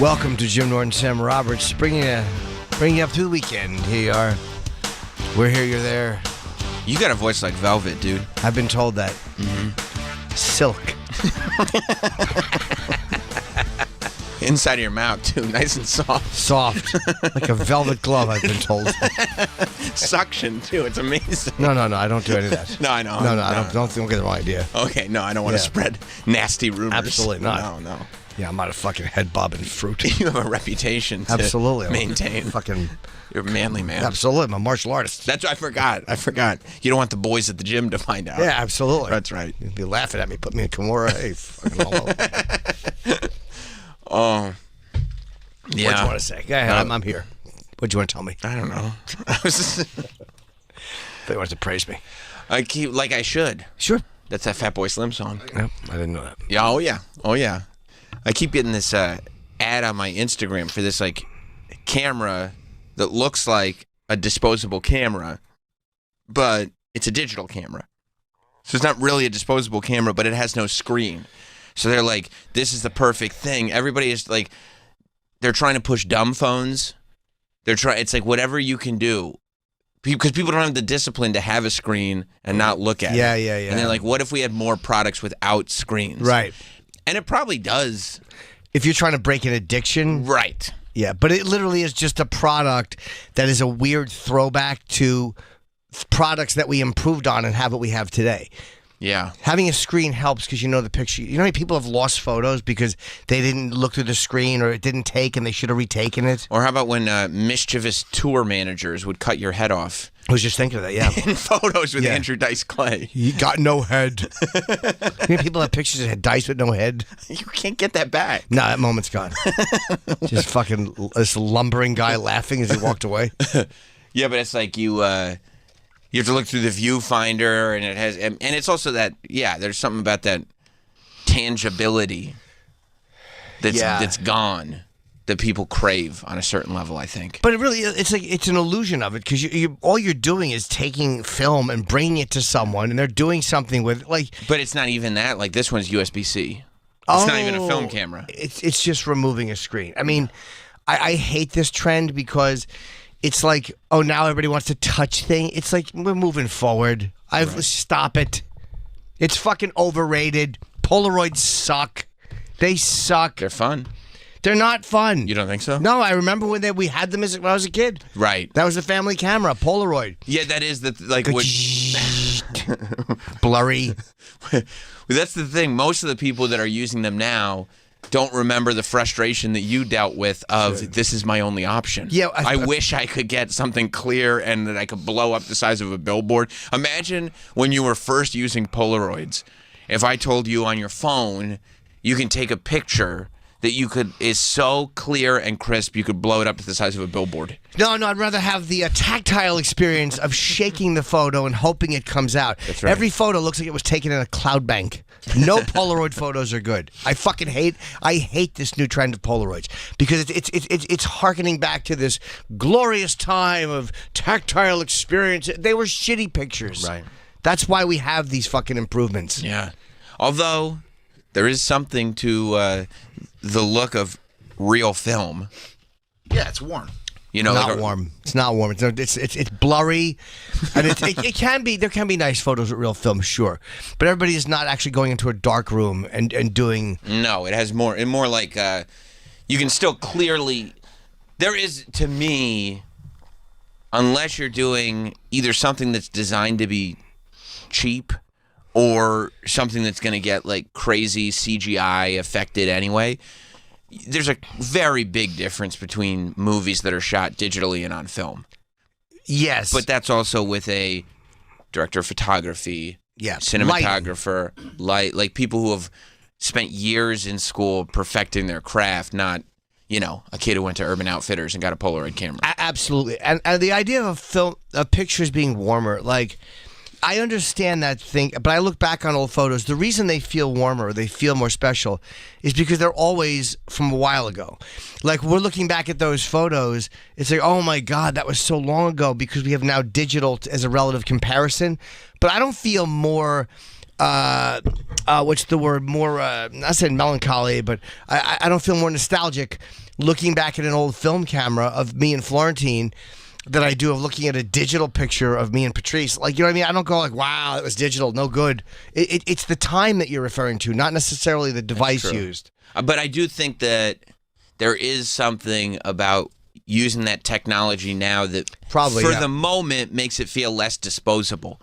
Welcome to Jim Norton, Sam Roberts, bringing you up through the weekend. Here you are. We're here, you're there. You got a voice like velvet, dude. I've been told that. Silk. Inside of your mouth, too. Nice and soft. Soft. Like a velvet glove, I've been told. Suction, too. It's amazing. No, I don't do any of that. No, I know. No, don't get the wrong idea. Okay, no, I don't want to spread nasty rumors. Absolutely not. No. Yeah, I'm not a fucking head bobbing fruit. You have a reputation to Absolutely. maintain. Fucking... You're a manly man. Absolutely. I'm a martial artist. That's what I forgot. You don't want the boys at the gym to find out. Yeah, absolutely. That's right. You'd be laughing at me, put me in Kimura. Hey, fucking homo. Oh. Yeah. What do you want to say? Go ahead. I'm here. What do you want to tell me? I don't know. They wanted to praise me. I keep like I should. Sure. That's that Fatboy Slim song. Yeah, I didn't know that. Yeah. Oh yeah. I keep getting this ad on my Instagram for this like camera that looks like a disposable camera, but it's a digital camera. So it's not really a disposable camera, but it has no screen. So they're like, this is the perfect thing. Everybody is like, they're trying to push dumb phones. It's like whatever you can do. Because people don't have the discipline to have a screen and not look at it. Yeah. And they're like, what if we had more products without screens? Right. And it probably does. If you're trying to break an addiction. Right. Yeah, but it literally is just a product that is a weird throwback to products that we improved on and have what we have today. Yeah. Having a screen helps because you know the picture. You know how many people have lost photos because they didn't look through the screen or it didn't take and they should have retaken it? Or how about when mischievous tour managers would cut your head off? I was just thinking of that, yeah. In photos with Andrew Dice Clay. You got no head. You know, people have pictures that had Dice with no head. You can't get that back. No, that moment's gone. Just fucking this lumbering guy laughing as he walked away. Yeah, but it's like you have to look through the viewfinder, and it has, and it's also that there's something about that tangibility that's gone. That people crave on a certain level, I think. But it really, it's an illusion of it because all you're doing is taking film and bringing it to someone, and they're doing something with it, But it's not even that. Like this one's USB-C. It's not even a film camera. It's just removing a screen. I mean, I hate this trend because it's like, oh, now everybody wants to touch thing. It's like we're moving forward. Stop it. It's fucking overrated. Polaroids suck. They suck. They're fun. They're not fun. You don't think so? No, I remember when we had them when I was a kid. Right. That was the family camera, Polaroid. Yeah, that is blurry. That's the thing. Most of the people that are using them now don't remember the frustration that you dealt with of this is my only option. Yeah, I wish I could get something clear and that I could blow up the size of a billboard. Imagine when you were first using Polaroids. If I told you on your phone you can take a picture that is so clear and crisp, you could blow it up to the size of a billboard. No, I'd rather have the tactile experience of shaking the photo and hoping it comes out. That's right. Every photo looks like it was taken in a cloud bank. No Polaroid photos are good. I hate this new trend of Polaroids because it's harkening back to this glorious time of tactile experience. They were shitty pictures. Right. That's why we have these fucking improvements. Yeah. Although there is something to the look of real film. Yeah, it's warm. You know, not warm. It's not warm. It's blurry, and it can be. There can be nice photos with real film, sure, but everybody is not actually going into a dark room and doing. No, it has more. And more like you can still clearly. There is, to me, unless you're doing either something that's designed to be cheap or something that's going to get like crazy CGI affected anyway. There's a very big difference between movies that are shot digitally and on film. Yes. But that's also with a director of photography, cinematographer, like people who have spent years in school perfecting their craft, not, a kid who went to Urban Outfitters and got a Polaroid camera. Absolutely. And the idea of pictures being warmer, like, I understand that thing, but I look back on old photos. The reason they feel warmer, they feel more special, is because they're always from a while ago. Like, we're looking back at those photos, it's like, oh my God, that was so long ago because we have now digital as a relative comparison. But I don't feel more, what's the word, more, not saying melancholy, but I don't feel more nostalgic looking back at an old film camera of me and Florentine that I do of looking at a digital picture of me and Patrice. Like, you know what I mean? I don't go like, wow, it was digital, no good. It's the time that you're referring to, not necessarily the device used. But I do think that there is something about using that technology now that Probably, for the moment makes it feel less disposable.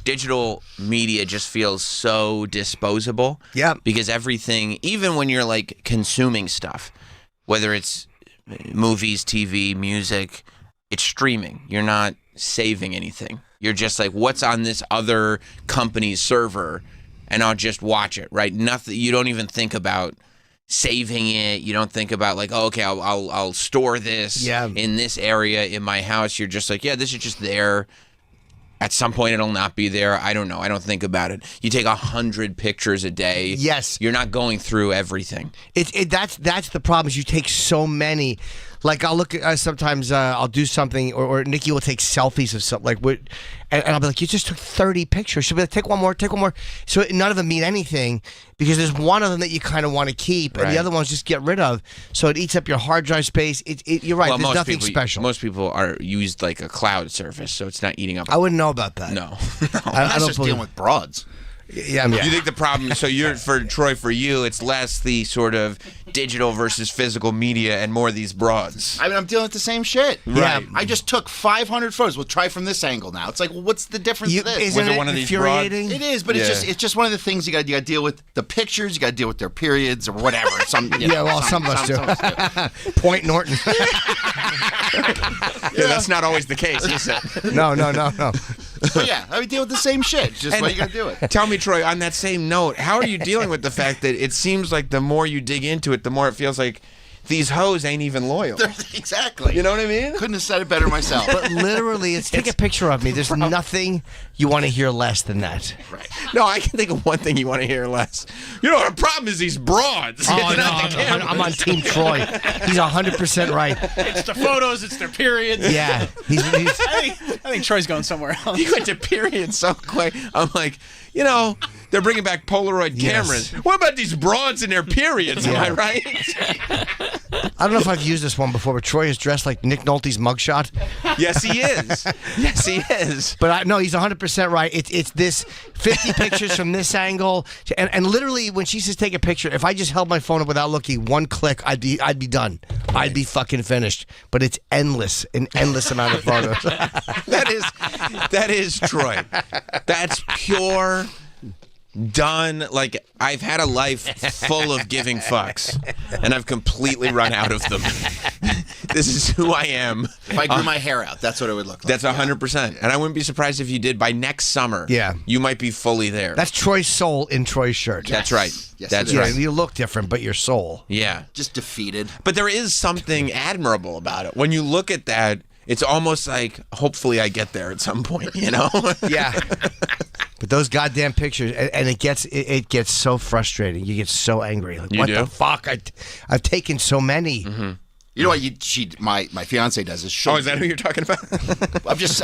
Digital media just feels so disposable. Yeah. Because everything, even when you're like consuming stuff, whether it's movies, TV, music, it's streaming. You're not saving anything. You're just like, what's on this other company's server, and I'll just watch it, right? Nothing. You don't even think about saving it. You don't think about like, oh, okay, I'll store this in this area in my house. You're just like, yeah, this is just there. At some point, it'll not be there. I don't know. I don't think about it. You take 100 pictures a day. Yes. You're not going through everything. That's the problem is you take so many. Like I'll look at sometimes I'll do something or Nikki will take selfies of something like what, and I'll be like, you just took 30 pictures. She'll be like, take one more. So none of them mean anything because there's one of them that you kind of want to keep and the other ones just get rid of. So it eats up your hard drive space. You're right. Well, there's nothing special. Most people are used like a cloud service, so it's not eating up. I wouldn't know about that. No. I don't just dealing with broads. Yeah, I mean, You think the problem? So Troy, for you, it's less the sort of digital versus physical media and more these broads. I mean, I'm dealing with the same shit. Right. I just took 500 photos. We'll try from this angle now. It's like, well, what's the difference of this? Isn't Was it it one of these infuriating? It is, but it's just one of the things you got to deal with. The pictures, you got to deal with their periods or whatever. Some of us do. Point Norton. Yeah, that's not always the case, is it? No. But yeah, I mean, deal with the same shit. It's just why you got to do it. Tell me, Troy, on that same note, how are you dealing with the fact that it seems like the more you dig into it, the more it feels like these hoes ain't even loyal? Exactly. You know what I mean? Couldn't have said it better myself. But literally, it's take a picture of me. There's nothing you want to hear less than that. Right. No, I can think of one thing you want to hear less. You know, the problem is these broads. Oh, no, I'm on Team Troy. He's 100% right. It's the photos, it's their periods. Yeah. He's I think Troy's going somewhere else. You went to period so quick. I'm like, you know, they're bringing back Polaroid cameras. What about these broads and their periods? Am I right? I don't know if I've used this one before, but Troy is dressed like Nick Nolte's mugshot. Yes, he is. Yes, he is. But no, he's 100% right. It's this 50 pictures from this angle, and literally when she says take a picture, if I just held my phone up without looking, one click, I'd be done. I'd be fucking finished. But it's endless, an endless amount of photos. That is Troy. That's pure. Done. Like, I've had a life full of giving fucks, and I've completely run out of them. This is who I am. If I grew my hair out, that's what it would look like. That's 100%. And I wouldn't be surprised if you did by next summer. Yeah. You might be fully there. That's Troy's soul in Troy's shirt. That's right. Yes, That's it is. right. You look different, but your soul. Yeah. Just defeated. But there is something admirable about it. When you look at that, it's almost like, hopefully I get there at some point, you know? Yeah. But those goddamn pictures, and it gets so frustrating. You get so angry. Like, what the fuck? I've taken so many. Mm-hmm. You know what? My fiance does is she'll. Oh, is that who you're talking about?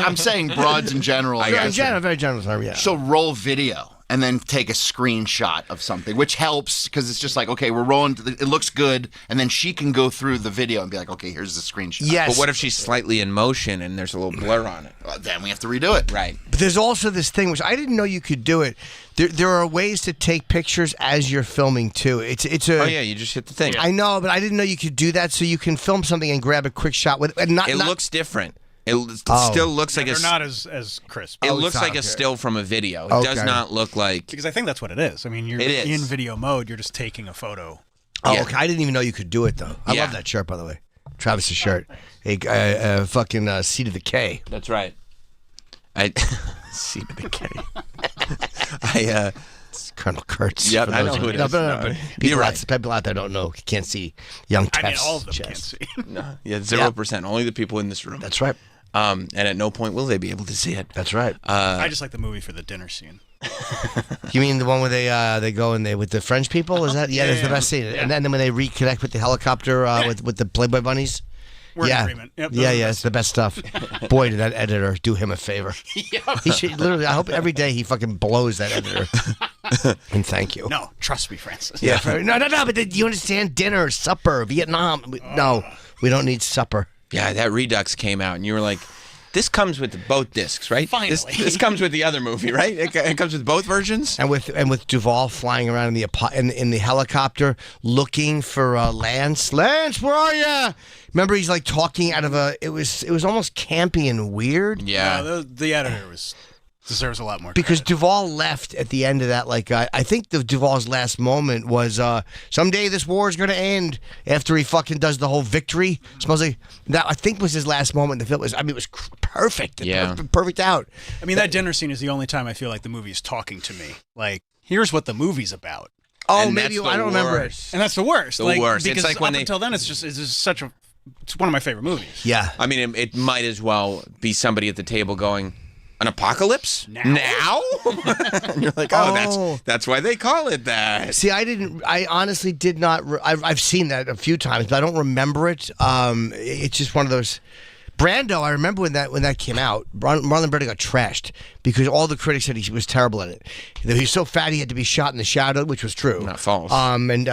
I'm saying broads in general. In general, very general term, yeah. She'll roll video and then take a screenshot of something, which helps because it's just like, okay, we're rolling. It looks good, and then she can go through the video and be like, okay, here's the screenshot. Yes. But what if she's slightly in motion and there's a little blur on it? Then we have to redo it. Right. But there's also this thing which I didn't know you could do it. There are ways to take pictures as you're filming too. It's a. Oh yeah, you just hit the thing. I know, but I didn't know you could do that. So you can film something and grab a quick shot with. And It looks different. It still looks like They're a. not as crisp. It looks like a still from a video. It does not look like. Because I think that's what it is. I mean, you're It is. in video mode. You're just taking a photo. Oh, Yeah. okay. I didn't even know you could do it though. I Yeah. love that shirt, by the way. Travis's shirt. A fucking C to the K. That's right. I see to the K. I It's Colonel Kurtz. Yep, for I those know who it no, is. but- No, but you're right. people out there don't know, can't see young Tef's I mean, all of them chest. can't see. no, yeah, 0%. Only the people in this room. That's right. And at no point will they be able to see it. That's right. I just like the movie for the dinner scene. You mean the one where they go and they with the French people? Is that that's the best scene? Yeah. And then when they reconnect with the helicopter with the Playboy bunnies. We're yeah, in agreement. Yep, those yeah, are the yeah. best. It's the best stuff. Boy, did that editor do him a favor. He should literally. I hope every day he fucking blows that editor. And thank you. No, trust me, Francis. Yeah. No. But you understand? Dinner, supper, Vietnam. No, we don't need supper. Yeah, that Redux came out, and you were like, this comes with both discs, right? Finally. This comes with the other movie, right? It comes with both versions? And with Duvall flying around in the helicopter looking for Lance. Lance, where are you? Remember, he's like talking out of it was almost campy and weird. Yeah. The editor deserves a lot more Because credit. Duvall left at the end of that. Like I think Duvall's last moment was someday this war is going to end. After he fucking does the whole victory, smells like that. I think was his last moment. The film was. I mean, it was perfect. Yeah. Perfect out. I mean, that dinner scene is the only time I feel like the movie is talking to me. Like, here's what the movie's about. Oh, And maybe that's the I don't remember it. worst. And that's the worst. The worst. It's Because like when up until then, it's just it's one of my favorite movies. Yeah. I mean, it might as well be somebody at the table going, an apocalypse? Now? And you're like, Oh. that's why they call it that. See, I honestly did not. I've seen that a few times, but I don't remember it. It's just one of those. Brando, I remember when that came out. Marlon Brando got trashed because all the critics said he was terrible in it. He was so fat he had to be shot in the shadow, which was true. Not false. And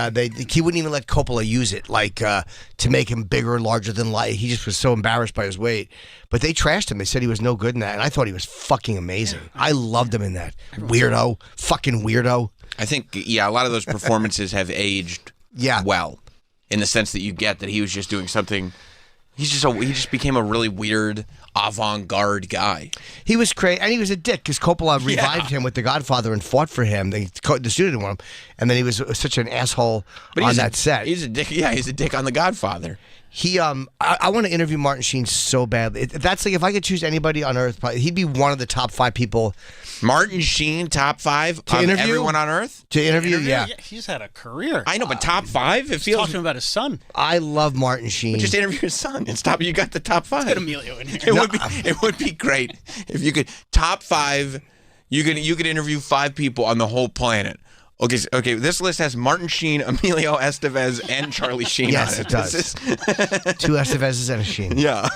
he wouldn't even let Coppola use it, like to make him bigger, larger than life. He just was so embarrassed by his weight. But they trashed him. They said he was no good in that, and I thought he was fucking amazing. I loved him in that. Weirdo, fucking weirdo. I think, a lot of those performances have aged Yeah. well, in the sense that you get that he was just doing something. He just became a really weird avant-garde guy. He was crazy, and he was a dick because Coppola revived him with The Godfather and fought for him. The studio didn't want him, and then he was such an asshole on that set. He's a dick. Yeah, he's a dick on The Godfather. I want to interview Martin Sheen so badly. That's like if I could choose anybody on Earth, probably, he'd be one of the top 5 people Martin Sheen, top 5 To of interview? everyone on Earth. to interview. Yeah, He's had a career. I know, but top 5. It feels. Talking about his son. I love Martin Sheen. Just interview his son and stop. You got the top 5. Get Emilio in here. It would be great if you could top 5. You could interview 5 people on the whole planet. Okay. This list has Martin Sheen, Emilio Estevez, and Charlie Sheen. Yes, on it does. This is- 2 Estevez's and a Sheen. yeah.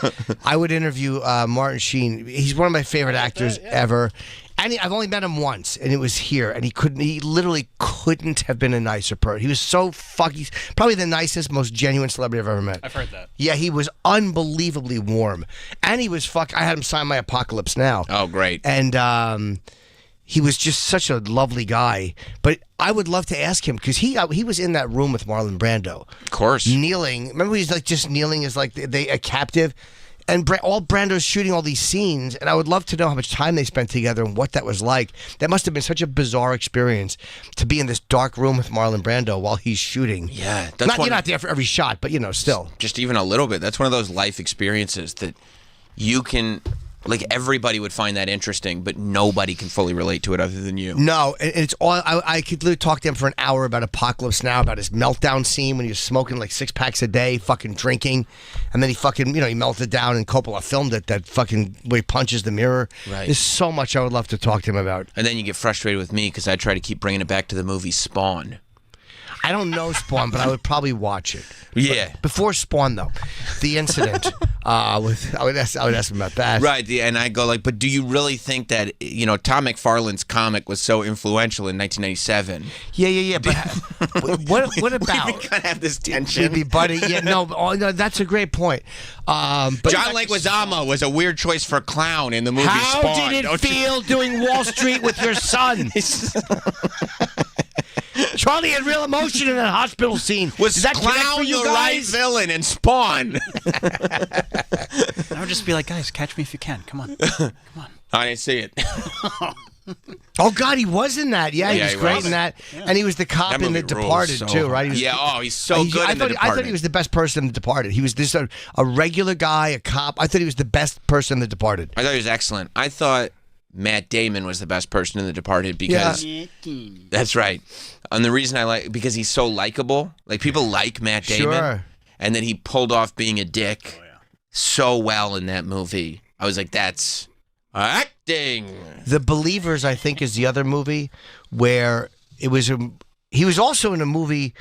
I would interview Martin Sheen. He's one of my favorite actors ever. And I've only met him once, and it was here. And he literally couldn't have been a nicer person. He was so he's probably the nicest, most genuine celebrity I've ever met. I've heard that. Yeah, he was unbelievably warm, and he was I had him sign my Apocalypse Now. Oh, great. And he was just such a lovely guy. But I would love to ask him because he was in that room with Marlon Brando, Of course. kneeling. Remember, he's like just kneeling as like a captive. And all Brando's shooting all these scenes, and I would love to know how much time they spent together and what that was like. That must have been such a bizarre experience to be in this dark room with Marlon Brando while he's shooting. Yeah, You're not there for every shot, but still. Just even a little bit. That's one of those life experiences that you can, like, everybody would find that interesting, but nobody can fully relate to it other than you. No, and it's all. I could literally talk to him for an hour about Apocalypse Now, about his meltdown scene when he was smoking like 6 packs a day, fucking drinking, and then he fucking he melted down, and Coppola filmed it. That fucking where he punches the mirror. Right. There's so much I would love to talk to him about. And then you get frustrated with me because I try to keep bringing it back to the movie Spawn. I don't know Spawn, but I would probably watch it. Yeah. Before Spawn, though, the incident I would ask him about that. Right, and I go like, but do you really think that Tom McFarlane's comic was so influential in 1997? Yeah. But what about? We kind of have this tension. Maybe, buddy. Yeah, no, that's a great point. But John Leguizamo was a weird choice for clown in the movie how Spawn. did it don't you- feel doing Wall Street with your son? Charlie had real emotion in that hospital scene. Was Did that connect clown for you the right guys? villain in Spawn? I would just be like, guys, catch me if you can. Come on. Come on. I didn't see it. Oh God, he was in that. Yeah, he Yeah, was he great was. in that, and he was the cop That in The movie rules Departed so too, hard. right? He was, Yeah, he's so good in The I thought Departed. he was the best person in The Departed. He was this a regular guy, a cop. I thought he was the best person in The Departed. I thought he was excellent. I thought Matt Damon was the best person in The Departed because that's right. And the reason because he's so likable. Like people like Matt Damon, Sure. and then he pulled off being a dick so well in that movie. I was like, that's acting. The Believers, I think, is the other movie where he was also in a movie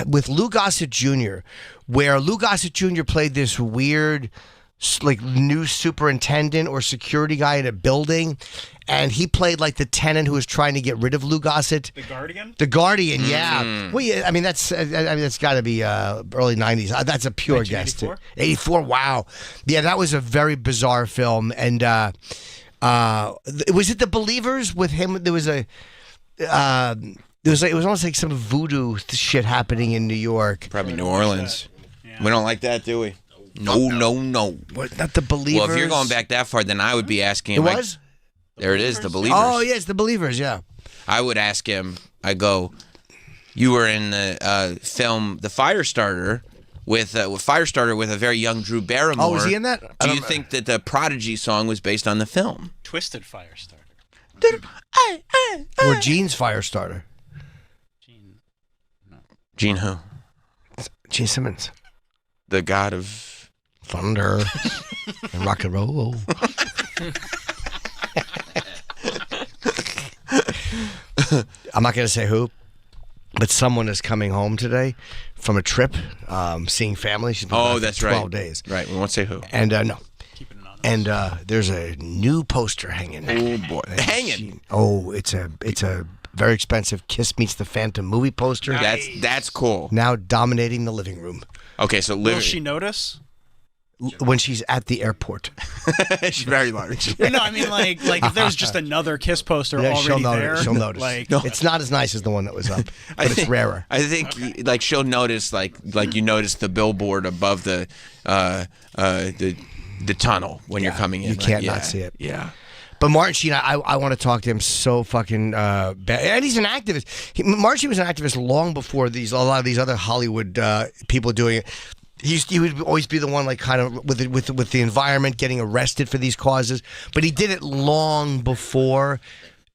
with Lou Gossett Jr., where Lou Gossett Jr. played this weird like new superintendent or security guy in a building, and he played like the tenant who was trying to get rid of Lou Gossett. The Guardian? The Guardian, yeah. Well, yeah, I mean that's got to be early '90s. That's a pure guess. 1984? 84. Wow. Yeah, that was a very bizarre film, and was it The Believers with him? There was a. It was almost like some voodoo shit happening in New York. Probably New Orleans. Yeah. We don't like that, do we? No. What, not The Believers. Well, if you're going back that far, then I would be asking It him. like, was? there it is, The Believers. Oh, yeah, it's The Believers, yeah. I would ask him, I go, you were in the film The Firestarter with a very young Drew Barrymore. Oh, was he in that? Do you think that the Prodigy song was based on the film? Twisted Firestarter. Or Gene's Firestarter. Gene who? Gene Simmons. The god of... Thunder. And rock and roll. I'm not going to say who, but someone is coming home today from a trip, seeing family. She's been gone for that's 12 right. days. Right, we won't say who. And no. Keep it anonymous. And there's a new poster hanging. Oh, boy. Hanging. Oh, it's a very expensive Kiss Meets the Phantom movie poster. That's cool. Now dominating the living room Okay, so Will she notice? when she's at the airport. she's very large. No, I mean like if there's just another Kiss poster Yeah, she'll already notice. there. She'll notice. Like, It's not as nice as the one that was up, but it's rarer. I think like she'll notice like you notice the billboard above the tunnel when you're coming in. You right? can't Yeah. not see it. Yeah. But Martin Sheen, I want to talk to him so fucking bad. And he's an activist. Martin Sheen was an activist long before a lot of these other Hollywood people doing it. He would always be the one, like, kind of with the environment, getting arrested for these causes. But he did it long before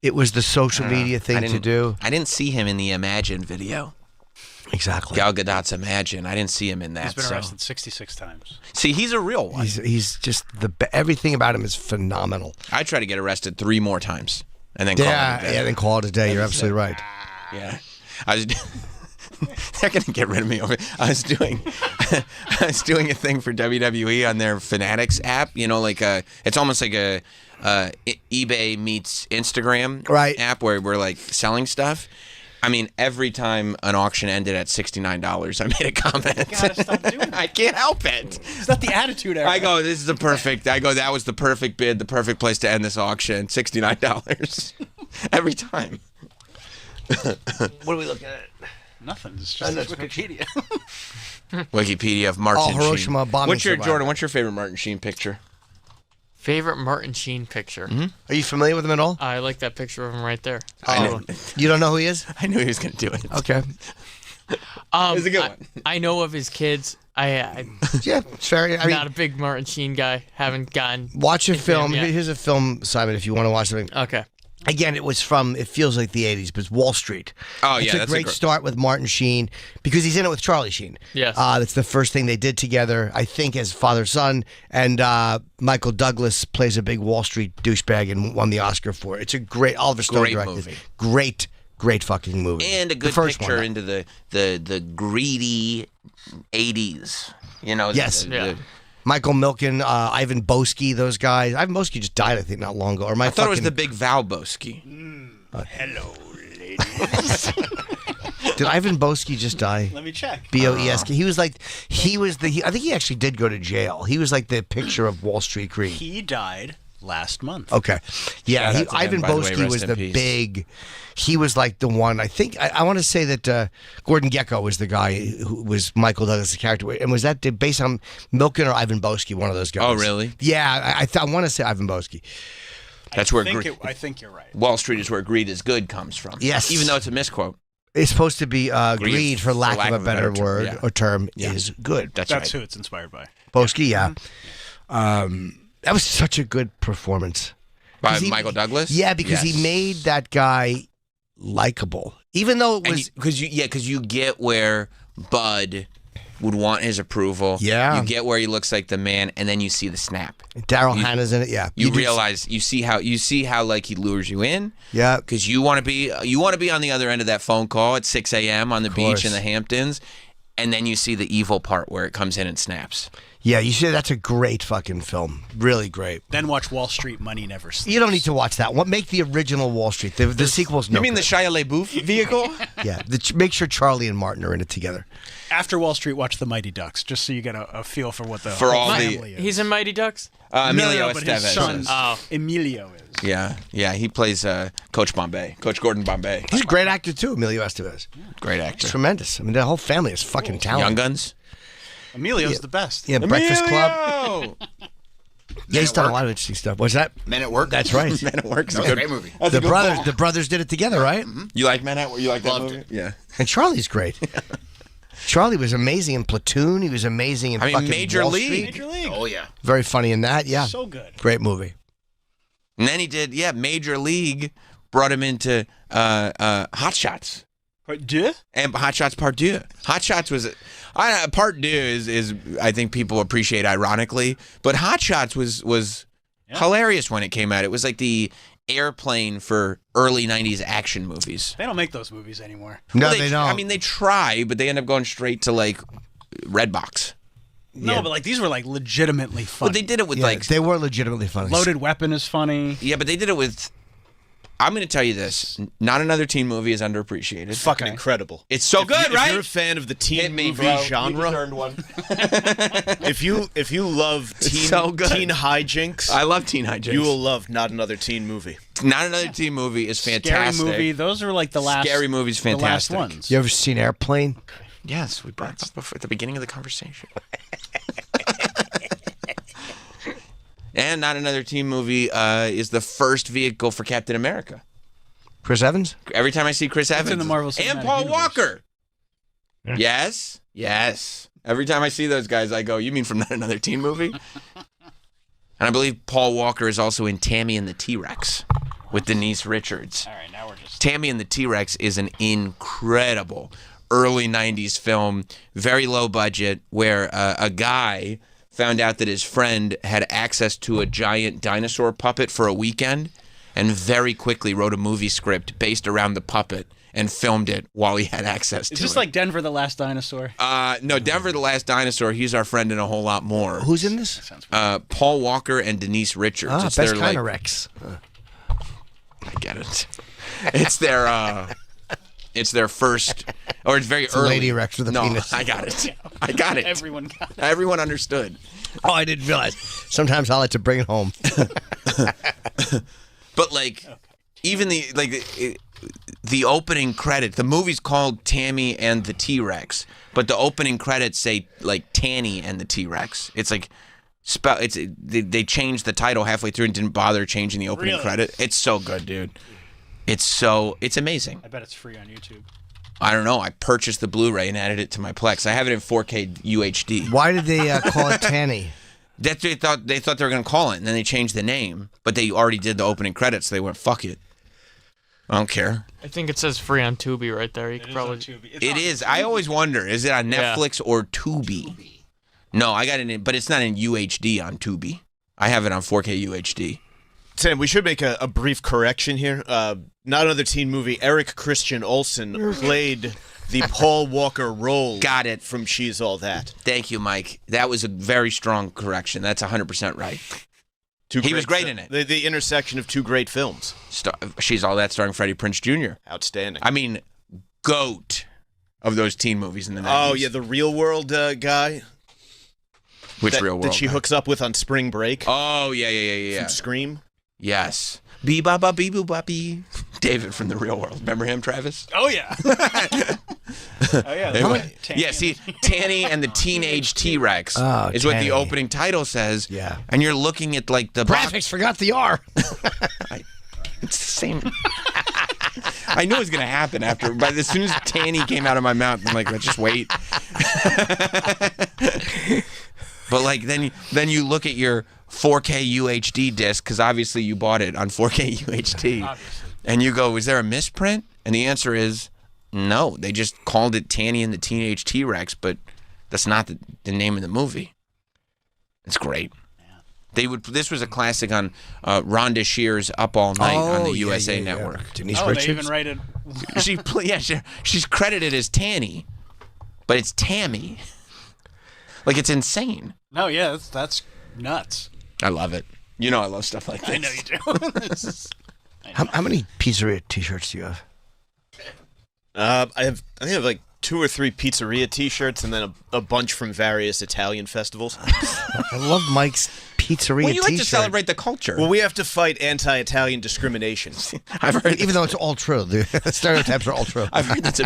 it was the social media thing to do. I didn't see him in the Imagine video. Exactly. Gal Gadot's Imagine. I didn't see him in that. he's been so. arrested 66 times. See, he's a real one. He's just everything about him is phenomenal. I try to get arrested 3 more times and then call it a day. Yeah, then call it a day. You're absolutely right. Yeah. I was they're gonna get rid of me over. I was doing a thing for WWE on their Fanatics app. You know, like it's almost like a eBay meets Instagram app where we're like selling stuff. I mean, every time an auction ended at $69, I made a comment. You gotta stop doing that. I can't help it. It's not the attitude era. I go, this is the perfect. That was the perfect bid, the perfect place to end this auction. $69 every time. What are we looking at? Nothing. It's just Wikipedia. Wikipedia of Martin Sheen. Hiroshima bombing What's your survivor. Jordan? What's your favorite Martin Sheen picture? Favorite Martin Sheen picture? Are you familiar with him at all? I like that picture of him right there. You don't know who he is? I knew he was going to do it. Okay. It's a good one. I know of his kids. I'm Yeah, it's very. I mean, not a big Martin Sheen guy. Haven't gotten. watch a film. yet. Here's a film, Simon, if you want to watch something. Okay. Again, it was from, it feels like the 80s, but it's Wall Street. Oh, It's yeah, a that's a great gr- start with Martin Sheen because he's in it with Charlie Sheen. Yes. That's the first thing they did together, I think, as father-son. And Michael Douglas plays a big Wall Street douchebag and won the Oscar for it. It's a great, Oliver Stone Great directed. movie. Great fucking movie. And a The good first picture one. into the greedy 80s. You know? Yes. Yeah. Michael Milken, Ivan Boesky, those guys. Ivan Boesky just died, I think, not long ago. Or I thought it was the big Val Boesky. Hello, ladies. Did Ivan Boesky just die? Let me check. Boesk. He was like, I think he actually did go to jail. He was like the picture of Wall Street greed. He died last month. Okay. Yeah, Shout out to Ivan him, by the way, Boesky rest was in the peace. big, he was like the one, I think, I want to say that Gordon Gekko was the guy who was Michael Douglas' character. And was that based on Milken or Ivan Boesky, one of those guys? Oh, really? Yeah, I want to say Ivan Boesky. That's where I think you're right. Wall Street is where greed is good comes from. Yes. Even though it's a misquote. It's supposed to be greed, for lack of a better term, word yeah. or term, Yeah. is good. That's That's right. who it's inspired by. Boesky, yeah. That was such a good performance. By 'Cause he- Michael Douglas? Yeah, because Yes. he made that guy likable, even though it was. Because you get where Bud would want his approval. Yeah. You get where he looks like the man, and then you see the snap. Daryl Hannah's in it. Yeah, You do- realize you see how like he lures you in. Yeah, Because you want to be on the other end of that phone call at 6 a.m. on the beach course. in the Hamptons, and then you see the evil part where it comes in and snaps. Yeah, you see, that's a great fucking film. Really great. Then watch Wall Street Money Never Sleeps. You don't need to watch that one. Make the original Wall Street. The sequel's no You mean the good. Shia LaBeouf vehicle? Yeah, make sure Charlie and Martin are in it together. After Wall Street, watch The Mighty Ducks, just so you get a feel for what the For whole all the- family is. He's in Mighty Ducks. Emilio but his Estevez. son, Oh. Emilio is. Yeah, he plays Coach Bombay, Coach Gordon Bombay. He's a great actor too, Emilio Estevez. Great actor. Tremendous. I mean, the whole family is fucking Young talented. Guns. Emilio's the best. Yeah, Breakfast Club. Emilio! Yeah, he's done a lot of interesting stuff. What's that? Men at Work. That's right. Man at Work. is That was good. a great movie. That's a The good brothers, call. the brothers did it together, right? You like Men at Work? You like that Loved movie? it. Yeah. And Charlie's great. Charlie was amazing in Platoon. He was amazing in I mean, fucking Major Wall League. Street. Major League. Oh yeah. Very funny in that. Yeah, So good. great movie. And then he did, Major League brought him into Hot Shots. Duh? And Hot Shots Part 2. Hot Shots was Part 2 is I think people appreciate ironically, but Hot Shots was hilarious when it came out. It was like the airplane for early 90s action movies. They don't make those movies anymore. No, Well, they don't. I mean, they try, but they end up going straight to like Redbox. No, Yeah. but like these were like legitimately funny. But they did it with Yeah, like they were legitimately funny. Loaded Weapon is funny. yeah, but they did it with. I'm going to tell you this: Not Another Teen Movie is underappreciated. It's fucking Okay. incredible. It's so good, If right? you're a fan of the teen Hit me, movie bro. You genre, just earned one. if you love teen so good. teen hijinks, I love Teen Hijinks. you will love Not Another Teen Movie. Not Another Teen Movie is fantastic. Scary Movie. Those are like the last. Scary Movie's The last fantastic. ones. You ever seen Airplane? Yes, we brought it up before, at the beginning of the conversation. And Not Another Teen Movie is the first vehicle for Captain America. Chris Evans? Every time I see Chris Evans in the Marvel and Cinematic Paul Universe. Walker. Yes, yes. Every time I see those guys, I go, "You mean from Not Another Teen Movie?" And I believe Paul Walker is also in Tammy and the T-Rex with Denise Richards. All right, now we're just. Tammy and the T-Rex is an incredible early 90s film, very low budget, where a guy found out that his friend had access to a giant dinosaur puppet for a weekend and very quickly wrote a movie script based around the puppet and filmed it while he had access to Is it. this like Denver the Last Dinosaur? No, Denver the Last Dinosaur, he's our friend and a whole lot more. Who's in this? Paul Walker and Denise Richards. Ah, It's best their, kind like, of Rex. I get it. It's their first, or it's very a early. Lady Rex with a no, penis. I got it. I got it. Everyone got it. Everyone understood. Oh, I didn't realize. Sometimes I like to bring it home. But like, even the opening credit, the movie's called Tammy and the T-Rex, but the opening credits say like Tanny and the T-Rex. It's like they changed the title halfway through and didn't bother changing the opening Really? credit. It's so good, dude. It's amazing. I bet it's free on YouTube. I don't know. I purchased the Blu-ray and added it to my Plex. I have it in 4K UHD. Why did they call it Tanny? That's what they thought they were going to call it, and then they changed the name. But they already did the opening credits. So they went, fuck it. I don't care. I think it says free on Tubi right there. You could probably. It is. I always wonder, is it on Yeah. Netflix or Tubi? No, I got it in, but it's not in UHD on Tubi. I have it on 4K UHD. Sam, we should make a brief correction here. Not Another Teen Movie. Eric Christian Olsen played the Paul Walker role. Got it. From She's All That. Thank you, Mike. That was a very strong correction. That's 100% right. He was great in it. The intersection of two great films. She's All That starring Freddie Prinze Jr. Outstanding. I mean, GOAT of those teen movies in the 90s. Oh, yeah, the Real World guy. Which that, Real World? that she hooks up with on Spring Break. Oh, yeah. From Scream. Yes. Bee ba ba bee boo ba bee. David from The Real World. Remember him, Travis? Oh yeah. Oh yeah. Yeah, see, Tanny and the Teenage T-Rex Oh, is what Tanny. the opening title says. Yeah. And you're looking at like the Graphics forgot the R. It's the same. I knew it was gonna happen after, but as soon as Tanny came out of my mouth, I'm like, let's just wait. But like then you look at your 4K UHD disc, because obviously you bought it on 4K UHD, and you go, is there a misprint? And the answer is no. They just called it Tanny and the Teenage T-Rex, but that's not the name of the movie. It's great. This was a classic on Rhonda Shear's Up All Night on the USA Network. Denise Oh, Richards. they even write it. She's credited as Tanny, but it's Tammy. Like it's insane. No, yeah, that's nuts. I love it. You know I love stuff like this. I know you do. This is- How many pizzeria T-shirts do you have? I think I have like 2 or 3 pizzeria T-shirts, and then a bunch from various Italian festivals. I love Mike's pizzeria Well, you like T-shirt. to celebrate the culture. Well, we have to fight anti-Italian discrimination. I've heard Even though it's all true, the stereotypes are all true. I've heard that's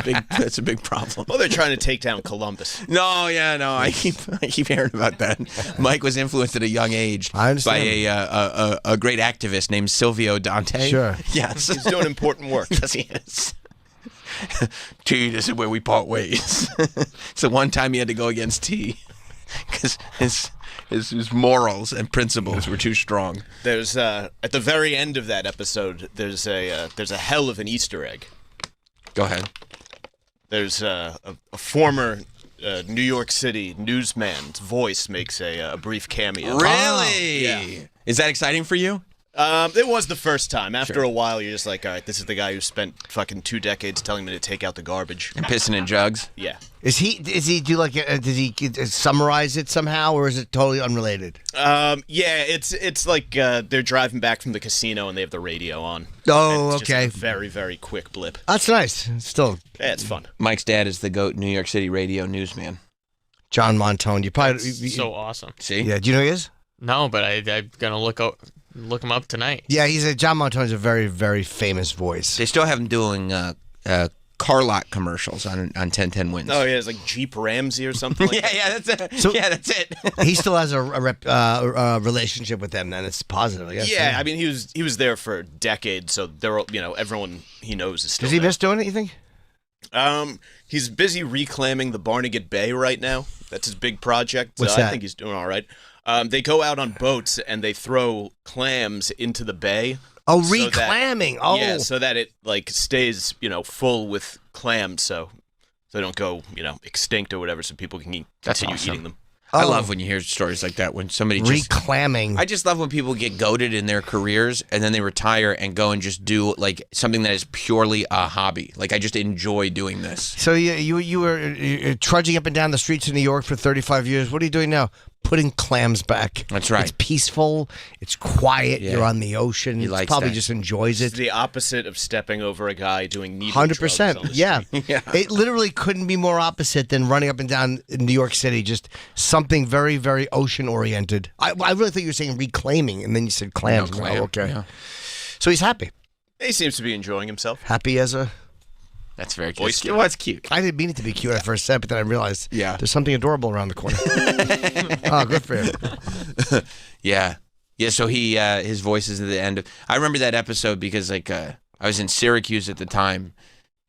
a big problem. Well, they're trying to take down Columbus. No, yeah, no. I keep hearing about that. Mike was influenced at a young age I understand. by a great activist named Silvio Dante. Sure. Yes. He's doing important work. Yes, he is. T, this is where we part ways. It's the one time he had to go against T because his morals and principles were too strong. There's at the very end of that episode, there's a hell of an Easter egg. Go ahead. There's a former New York City newsman's voice makes a brief cameo. Really? Yeah. Is that exciting for you? It was the first time. After Sure. a while, you're just like, all right, this is the guy who spent fucking 2 decades telling me to take out the garbage. And pissing in jugs? Yeah. Is he do like does he summarize it somehow, or is it totally unrelated? Yeah, it's like they're driving back from the casino and they have the radio on. Oh, And it's just okay. a very, very quick blip. That's nice. Still, Yeah, it's fun. Mike's dad is the GOAT New York City radio newsman. John Montone. You probably So awesome. See? yeah. Do you know who he is? No, but I'm gonna look him up tonight. Yeah, John Montone's a very, very famous voice. They still have him doing car lot commercials on 1010 Wins. Oh, yeah, it's like Jeep Ramsey or something like that. yeah, that's it. So- Yeah, that's it. He still has a relationship with them. Then it's positive, I guess. Yeah, I mean, he was there for decades, so they're everyone he knows is still Does he there. miss doing it? You think? He's busy reclaiming the Barnegat Bay right now. That's his big project. What's I that? think he's doing all right. They go out on boats and they throw clams into the bay. Oh, So that- reclamming. Oh, Yeah, so that it like stays, full with clams, so they don't go, extinct or whatever, so people can That's continue awesome. eating them. I Oh. love when you hear stories like that when somebody just. reclamming. I just love when people get goaded in their careers and then they retire and go and just do like something that is purely a hobby. Like I just enjoy doing this. So you were trudging up and down the streets of New York for 35 years. What are you doing now? Putting clams back. That's right. It's peaceful. It's quiet. Yeah. You're on the ocean. He He likes probably that. just enjoys It's it. the opposite of stepping over a guy doing needle 100%. drugs on the Yeah. street. Yeah. It literally couldn't be more opposite than running up and down in New York City. Just something very, very ocean oriented. I really thought you were saying reclaiming, and then you said clams. No, Oh, clam, okay. yeah. So he's happy. He seems to be enjoying himself. Happy as a. That's very cute. Oyster. Well, it's cute. I didn't mean it to be cute at first said, but then I realized Yeah. there's something adorable around the corner. Oh, good for him. Yeah. Yeah, so he his voice is at the end of I remember that episode because like I was in Syracuse at the time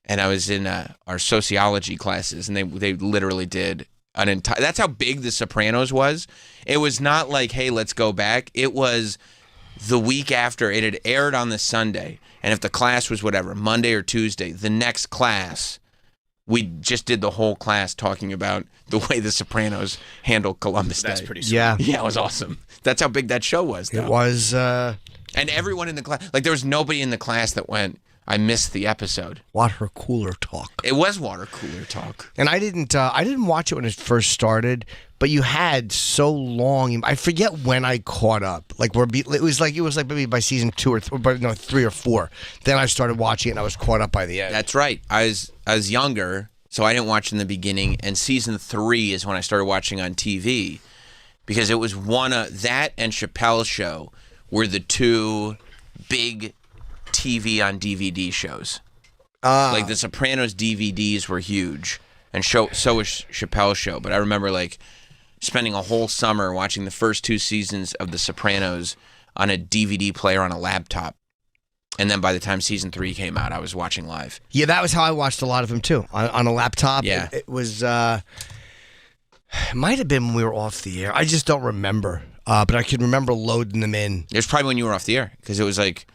and I was in our sociology classes and they literally did an entire that's how big The Sopranos was. It was not like, hey, let's go back. It was the week after it had aired on the Sunday. And if the class was whatever, Monday or Tuesday, the next class we just did the whole class talking about the way The Sopranos handled Columbus That's Day. pretty sweet. Yeah. Yeah, it was awesome. That's how big that show was. It though. was And everyone in the class, like there was nobody in the class that went, I missed the episode. water cooler talk. It was water cooler talk. And I didn't watch it when it first started, but you had so long. I forget when I caught up. Like it was like maybe by season 2 or 3 or 4. Then I started watching it and I was caught up by the end. That's right. I was younger, so I didn't watch in the beginning. And season 3 is when I started watching on TV because it was one of that and Chappelle's Show were the 2 big TV on DVD shows. Like The Sopranos DVDs were huge, and so was Chappelle's Show. But I remember like spending a whole summer watching the first 2 seasons of The Sopranos on a DVD player on a laptop. And then by the time season 3 came out, I was watching live. Yeah, that was how I watched a lot of them too on a laptop. Yeah. It was. It might have been when we were off the air. I just don't remember. But I can remember loading them in. It was probably when you were off the air because it was like,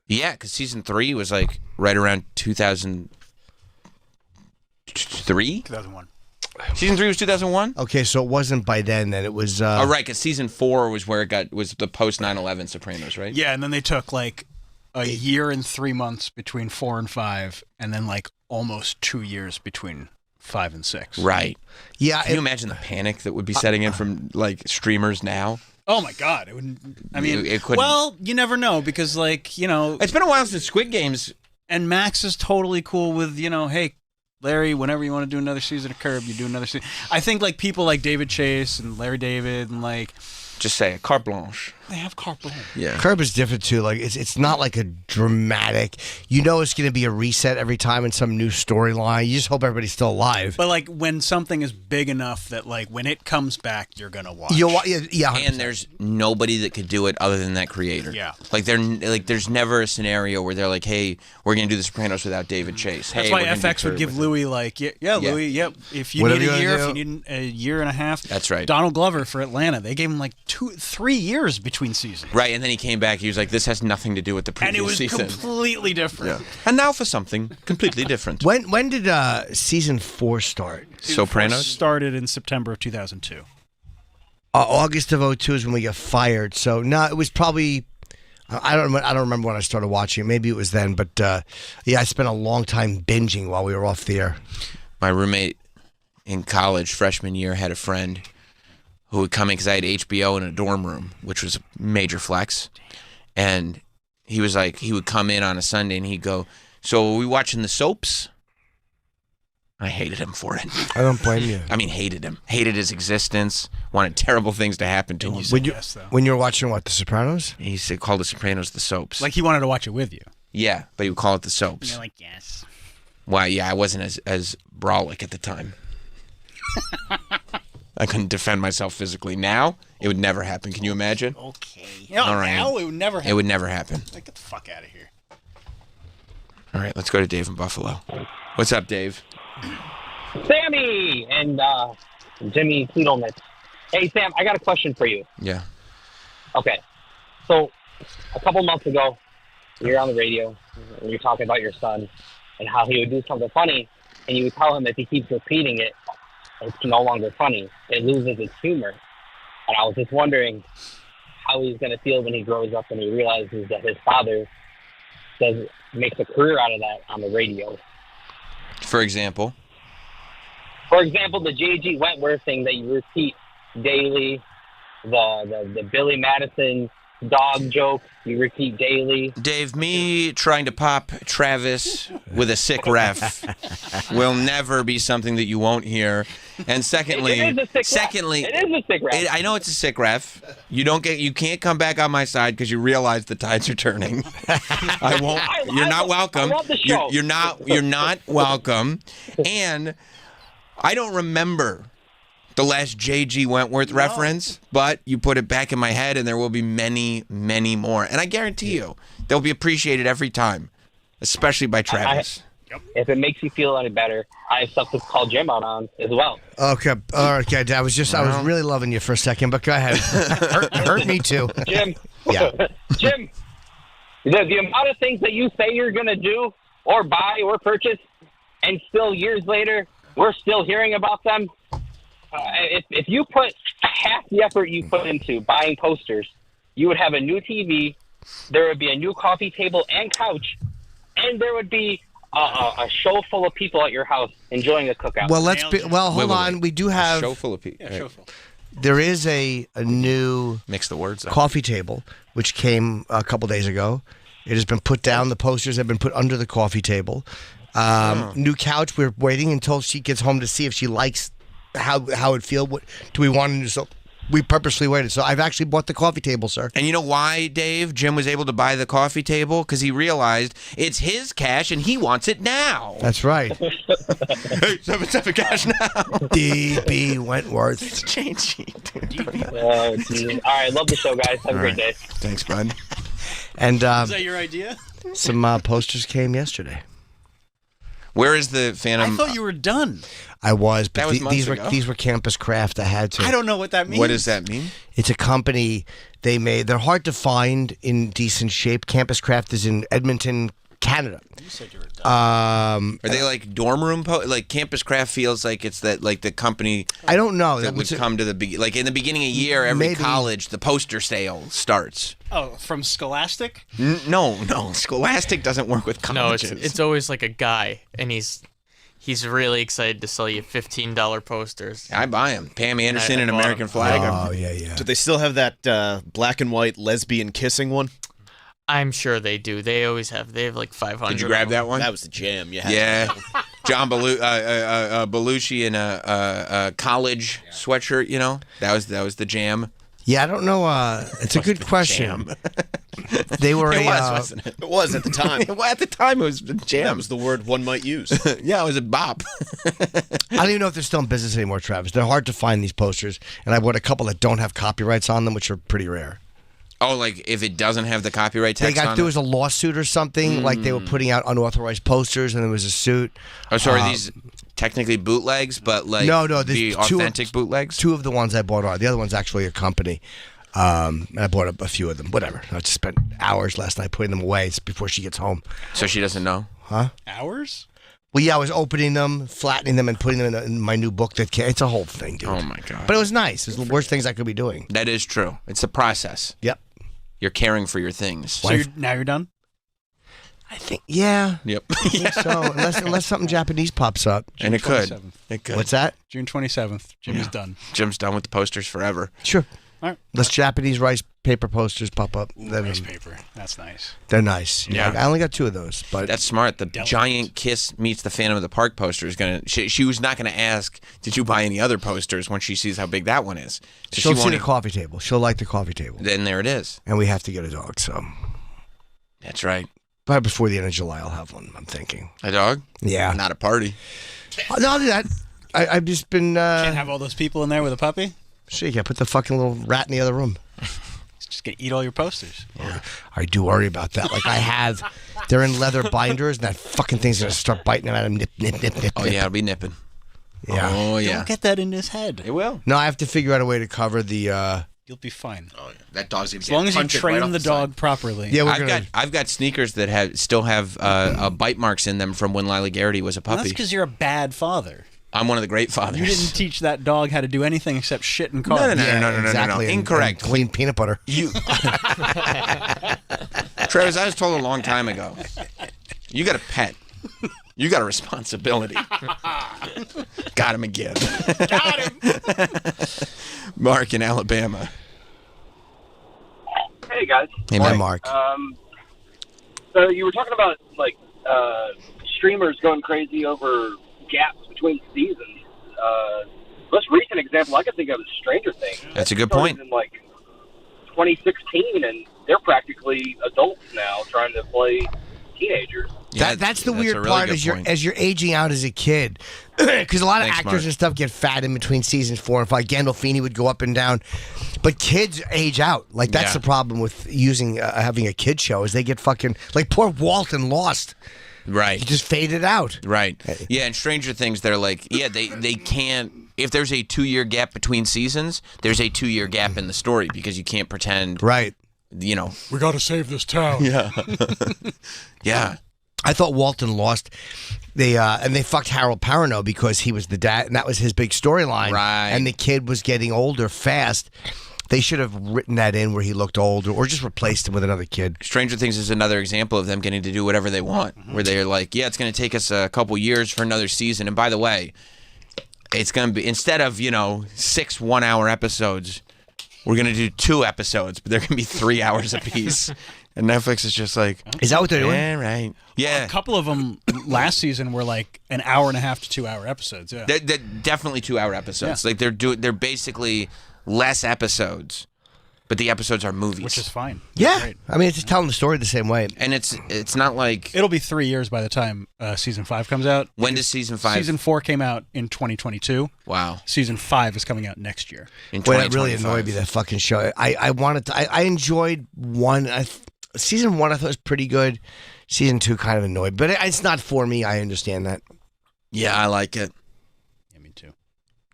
yeah, because season 3 was like right around 2003. 2001. Season 3 was 2001. Okay, so it wasn't by then. Then it was. Oh right, because season 4 was where it was the post 9/11 Sopranos, right? Yeah, and then they took like a year and 3 months between 4 and 5, and then like almost 2 years between 5 and 6. Right. Yeah, Can you imagine the panic that would be setting in from like streamers now? Oh my God! It wouldn't. I mean, It couldn't. well, you never know because, like, It's been a while since Squid Games. and Max is totally cool with, hey, Larry, whenever you want to do another season of Curb, you do another season. I think like people like David Chase and Larry David and like Just say it, carte blanche. they have carte blanche. Yeah. Curb is different too. Like it's not like a dramatic. You know, it's going to be a reset every time in some new storyline. You just hope everybody's still alive. But like when something is big enough that like when it comes back, you're gonna watch. Yeah. 100%. And there's nobody that could do it other than that creator. Yeah. Like there's never a scenario where they're like, hey, we're gonna do The Sopranos without David Chase. That's hey, why we're gonna do FX would Curb give with- Louis like, Louis, yep. If you Whatever need you a wanna year, do. if you need a year and a half, That's right. Donald Glover for Atlanta, they gave him like 3 years between seasons, Right, and then he came back. He was like, "This has nothing to do with the and previous it was season." completely different. And now for something completely different. When did season 4 start? Sopranos. Started in September of 2002. August of 2002 is when we got fired. So no, it was probably. I don't remember when I started watching it. Maybe it was then, but yeah, I spent a long time binging while we were off the air. My roommate in college, freshman year, had a friend who would come in because I had HBO in a dorm room, which was a major flex. And he was like, he would come in on a Sunday and he'd go, "So are we watching the soaps?" I hated him for it. I don't blame you. I mean, hated him. Hated his existence. Wanted terrible things to happen to him. Yes, though. When you were watching what, The Sopranos? He used to call The Sopranos the soaps. Like he wanted to watch it with you. Yeah, but he would call it the soaps. You're like, yes. Why? Yeah, I wasn't as brolic at the time. I couldn't defend myself physically. Now, it would never happen. Can you imagine? Okay. All right. Now it would never happen. It would never happen. Like, get the fuck out of here. All right, let's go to Dave in Buffalo. What's up, Dave? Sammy and Jimmy Tweedleman. Hey, Sam, I got a question for you. Yeah. Okay. So, a couple months ago, you were on the radio, and you're talking about your son and how he would do something funny, and you would tell him if he keeps repeating it, it's no longer funny. It loses its humor. And I was just wondering how he's going to feel when he grows up and he realizes that his father makes a career out of that on the radio. For example? For example, the J.G. Wentworth thing that you repeat daily, the Billy Madison dog joke you repeat daily. Dave, me trying to pop Travis with a sick ref will never be something that you won't hear. And secondly, It is a sick ref. It is a sick ref. I know it's a sick ref. You can't come back on my side because you realize the tides are turning. I won't. You're not welcome. I love the show. You're not welcome. And I don't remember the last J.G. Wentworth reference, but you put it back in my head, and there will be many, many more. And I guarantee you, they'll be appreciated every time, especially by Travis. If it makes you feel any better, I have stuff to call Jim out on as well. Okay, all right, I was really loving you for a second, but go ahead. hurt me too. Jim. Yeah. Jim, the amount of things that you say you're going to do or buy or purchase, and still years later, we're still hearing about them. If you put half the effort you put into buying posters, you would have a new TV, there would be a new coffee table and couch, and there would be a show full of people at your house enjoying a cookout. Well, hold on. We do have Show full of people. Yeah, show full. There is a new Mix the words up. coffee table which came a couple days ago. It has been put down. The posters have been put under the coffee table. New couch. We're waiting until she gets home to see if she likes how it feel. What do we want to do? So we purposely waited. So I've actually bought the coffee table, sir. And you know why, Dave? Jim was able to buy the coffee table? Because he realized it's his cash and he wants it now. That's right. Hey, 7 cash now. D.B. Wentworth. It's changing. Jesus. All right, love the show, guys. Have a great day. Thanks, bud. And Is that your idea? some posters came yesterday. Where is the I Phantom? thought you were done. I was, but That was months ago. these were Campus Craft. I had to. I don't know what that means. What does that mean? It's a company they made. They're hard to find in decent shape. Campus Craft is in Edmonton, Canada. You said you were done. Are they like dorm room? Like Campus Craft feels like it's that like the company I don't know. that would come to the like in the beginning of the year. Every Maybe. college, the poster sale starts. Oh, from Scholastic? No, Scholastic doesn't work with No, colleges. it's always like a guy, and he he's really excited to sell you $15 posters. I buy them. Pam Anderson I and bought American 'em. Flag. Oh yeah. Do they still have that black and white lesbian kissing one? I'm sure they do. They always have. They have like 500. Did you grab that one? That was the jam. You had Yeah. John Belushi in a college sweatshirt, you know? That was the jam. Yeah, I don't know. It's a good question. They were It a. was, wasn't it? It was at the time. Well, at the time, it was the That jam. was the word one might use. Yeah, it was a bop. I don't even know if they're still in business anymore, Travis. They're hard to find, these posters, and I bought a couple that don't have copyrights on them, which are pretty rare. Oh, like if it doesn't have the copyright They text got on there it? was a lawsuit or something, like they were putting out unauthorized posters, and there was a suit. Oh, so are these technically bootlegs, but like No, the there's authentic bootlegs? Two of the ones I bought are. The other one's actually a company. And I bought a few of them. Whatever. I just spent hours last night putting them away before she gets home. So she doesn't know? Hours? Well, yeah, I was opening them, flattening them, and putting them in my new book that came. It's a whole thing, dude. Oh, my God. But it was nice. It's the worst things I could be doing. That is true. It's the process. Yep. You're caring for your things. So now you're done? I think, yeah. Yep. I think so. Unless something Japanese pops up. And it could. 27th. It could. What's that? June 27th. Jimmy's done. Jim's done with the posters forever. Sure. All right. Unless Japanese rice paper posters pop up. Rice paper. That's nice. They're nice. Yeah. I only got two of those, but That's smart. The Delicate. giant Kiss meets the Phantom of the Park poster is gonna. She was not gonna ask, "Did you buy any other posters?" When she sees how big that one is. So she'll she see won't. the coffee table. She'll like the coffee table. Then there it is. And we have to get a dog, so That's right. probably before the end of July I'll have one, I'm thinking. A dog? Yeah. Not a party. No, I'll do that. I've just been Can't have all those people in there with a puppy? sure, you can put the fucking little rat in the other room. He's just going to eat all your posters. I do worry about that. Like I have, they're in leather binders, and that fucking thing's gonna start biting them at him. Nip, nip, nip, nip. Oh nip. yeah, it'll be nipping. Yeah. Oh yeah. Don't get that in his head. It will. No, I have to figure out a way to cover the. You'll be fine. Oh, yeah. That dog's gonna As long as you train the dog properly. Yeah, we're I've gonna. got sneakers that still have bite marks in them from when Lila Garrity was a Well, that's puppy. because you're a bad father. I'm one of the great fathers. You didn't teach that dog how to do anything except shit and carbs. No. exactly. and- Incorrect. and clean peanut butter. You, Travis, I was told a long time ago. You got a pet. You got a responsibility. Got him again. Got him. Mark in Alabama. Hey guys. Hey, Hi, man. Mark. So you were talking about streamers going crazy over gaps between seasons. Most recent example I could think of is Stranger Things. That's a good It started point. In like 2016, and they're practically adults now trying to play teenagers. Yeah, That's the a weird really part good as point. you're aging out as a kid, because a lot of Thanks, actors Mark. and stuff get fat in between seasons 4 and 5. Gandolfini would go up and down, but kids age out. Like that's Yeah. the problem with using having a kid show is they get fucking like poor Walton Lost. Right. He just faded out. Right. Yeah, and Stranger Things, they're like, yeah, they can't. If there's a 2-year gap between seasons, there's a 2-year gap in the story because you can't pretend, Right. you know. We got to save this town. Yeah. Yeah. I thought Walton Lost. They fucked Harold Perrineau because he was the dad, and that was his big storyline. Right. And the kid was getting older fast. They should have written that in where he looked older, or just replaced him with another kid. Stranger Things is another example of them getting to do whatever they want, where they're like, yeah, it's going to take us a couple years for another season. And by the way, it's going to be, instead of, 6 1-hour episodes, we're going to do 2 episodes, but they're going to be 3 hours apiece. And Netflix is just like, Is that what they're doing? yeah, right. Yeah. A couple of them last season were like an hour and a half to 2 hour episodes. Yeah. They're definitely 2-hour episodes. Like they're basically less episodes, but the episodes are movies. Which is fine. Yeah. Great. I mean, it's just telling the story the same way. And it's not like, It'll be 3 years by the time season 5 comes out. when does season 5? Season 4 came out in 2022. Wow. Season 5 is coming out next year. In Boy, that really 2025. annoyed me, that fucking show. I wanted to. I enjoyed one. Season 1 I thought was pretty good. Season 2 kind of annoyed, but it's not for me. I understand that. Yeah, I like it. Yeah, me too.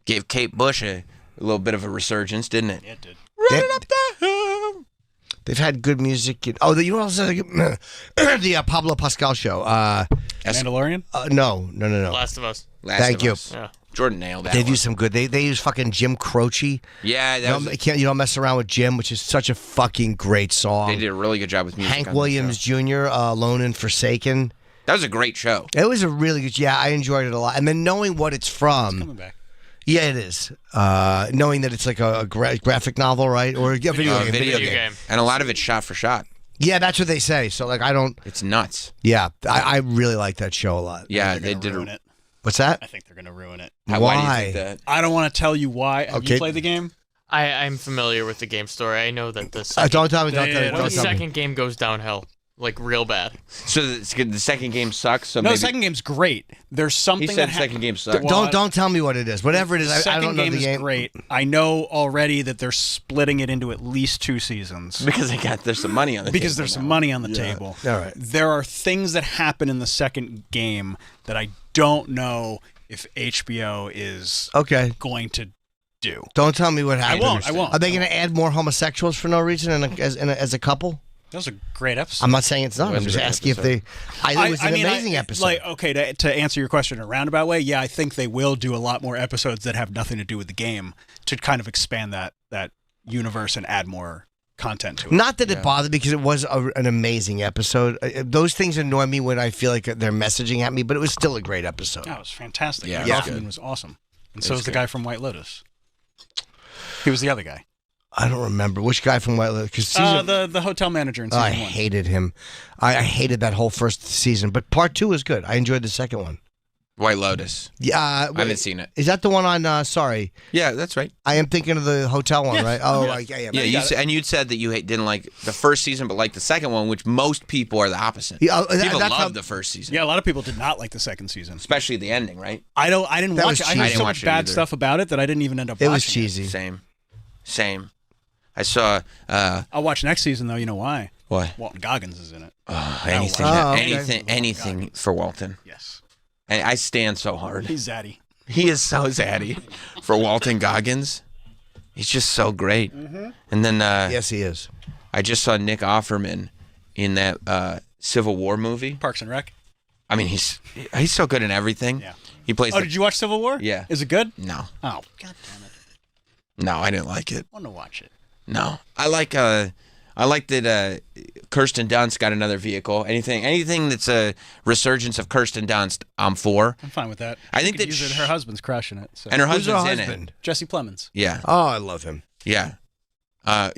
Gave Kate Bush a little bit of a resurgence, didn't it? Yeah, it did. Running up the hill. They've had good music. You know what else? The Pablo Pascal show. Mandalorian? No. Last of Us. Last Thank of you. Us. Yeah. Jordan nailed that They've one. used some good. They use fucking Jim Croce. Yeah, that was, You don't mess around with Jim, which is such a fucking great song. they did a really good job with music. Hank on that Williams show. Jr. Alone and Forsaken. That was a great show. It was a really good. Yeah, I enjoyed it a lot. And then knowing what it's from. Coming back. Yeah, it is. Knowing that it's like a graphic novel, right? Or a video game. Video game. And a lot of it's shot for shot. Yeah, that's what they say. So, like, I don't. It's nuts. Yeah, I really like that show a lot. Yeah, They're they gonna did. ruin it. What's that? I think they're going to ruin it. Why do you think that? I don't want to tell you why. Have Okay. you played the game? I'm familiar with the game story. I know that the Don't second, tell me. Don't tell me. Yeah, the Don't tell me. second game goes downhill, like real bad. So the second game sucks. So No, maybe the second game's great. There's something he said that the second game sucks. Well, Don't tell me what it is. Whatever it is, The I second don't know game the is game. great. I know already that they're splitting it into at least 2 seasons Because there's some money on the because table there's now. some money on the table. All right. There are things that happen in the second game that I don't know if HBO is Okay. going to do. Don't tell me what happened. I won't. Are they going to add more homosexuals for no reason as a couple? That was a great episode. I'm not saying it's not. It was I'm a just great asking if they. It was an amazing episode. Like, okay, to answer your question in a roundabout way, yeah, I think they will do a lot more episodes that have nothing to do with the game to kind of expand that universe and add more content to it. Not that it bothered me because it was an amazing episode. Those things annoy me when I feel like they're messaging at me, but it was still a great episode. No, it was fantastic. Yeah, Nick it was Offerman good. was awesome. And It so was was the good. guy from White Lotus. He was the other guy. I don't remember which guy from White Lotus. Because The hotel manager in season I 1. hated him. I hated that whole first season, but part 2 was good. I enjoyed the second one. White Lotus. Yeah, I haven't seen it. Is that the one on? Sorry, Yeah, that's right. I am thinking of the hotel one, Yeah. right? Oh, Yeah. yeah. Yeah, you'd said that you didn't like the first season, but like the second one, which most people are the opposite. Yeah, People that's love how- the first season, Yeah, a lot of people did not like the second season. especially the ending, right? I didn't That watch was it. I cheesy. heard I didn't so watch much it bad either. stuff about it that I didn't even end up It watching was cheesy. Same. I saw I'll watch next season though. You know why? what? Walton Goggins is in it. Anything, Oh, okay. anything for Walton. Yes. And I stand so hard. He's zaddy. He is so zaddy for Walton Goggins. He's just so great. Mm-hmm. And then Yes, he is. I just saw Nick Offerman in that Civil War movie. Parks and Rec. I mean, he's so good in everything. Yeah. He plays. Oh, did you watch Civil War? Yeah. Is it good? No, Oh, god damn it. no, I didn't like it. I want to watch it. No, I like that Kirsten Dunst got another vehicle. Anything that's a resurgence of Kirsten Dunst, I'm for. I'm fine with that. I She think could that use it. Her husband's crushing it. So. And her Who's her husband's in it. husband? Jesse Plemons. Yeah, Oh, I love him. yeah.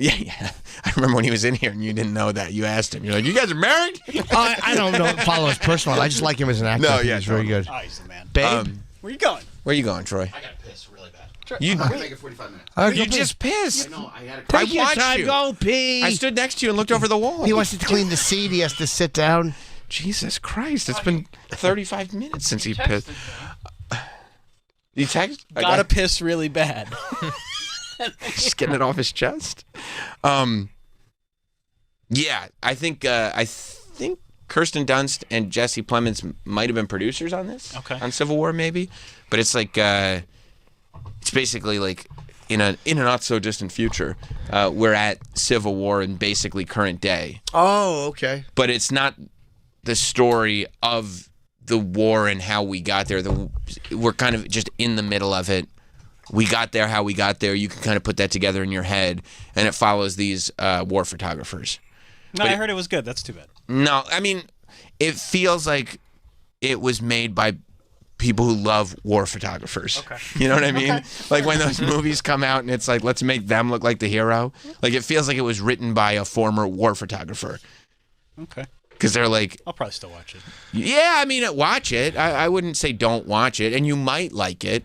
Yeah. I remember when he was in here and you didn't know that. You asked him. You're like, "You guys are married?" I don't follow his personal. I just like him as an actor. No, I think yeah, he's very good. Oh, he's the man. Babe, Where you going? Where you going, Troy? I got to piss really bad. You I'm gonna make it 45 minutes. you just pissed. No, I had a take your watched time. you. Go pee. I stood next to you and looked over the wall. He wants to clean the seat. He has to sit down. Jesus Christ! It's been 35 minutes since he pissed. You text? Gotta piss really bad. Just getting it off his chest. Yeah, I think Kirsten Dunst and Jesse Plemons might have been producers on this. Okay. On Civil War, maybe, but it's like it's basically like in a not so distant future, we're at Civil War in basically current day, Oh, okay. but it's not the story of the war and how we got there. We're kind of just in the middle of it. We got there, how we got there. You can kind of put that together in your head, and it follows these war photographers. No, I heard it was good. That's too bad. No, I mean, it feels like it was made by people who love war photographers. Okay. You know what I mean? Like when those movies come out and it's like, let's make them look like the hero. Like it feels like it was written by a former war photographer. Okay. Because they're like, I'll probably still watch it. yeah, I mean, watch it. I wouldn't say don't watch it, and you might like it.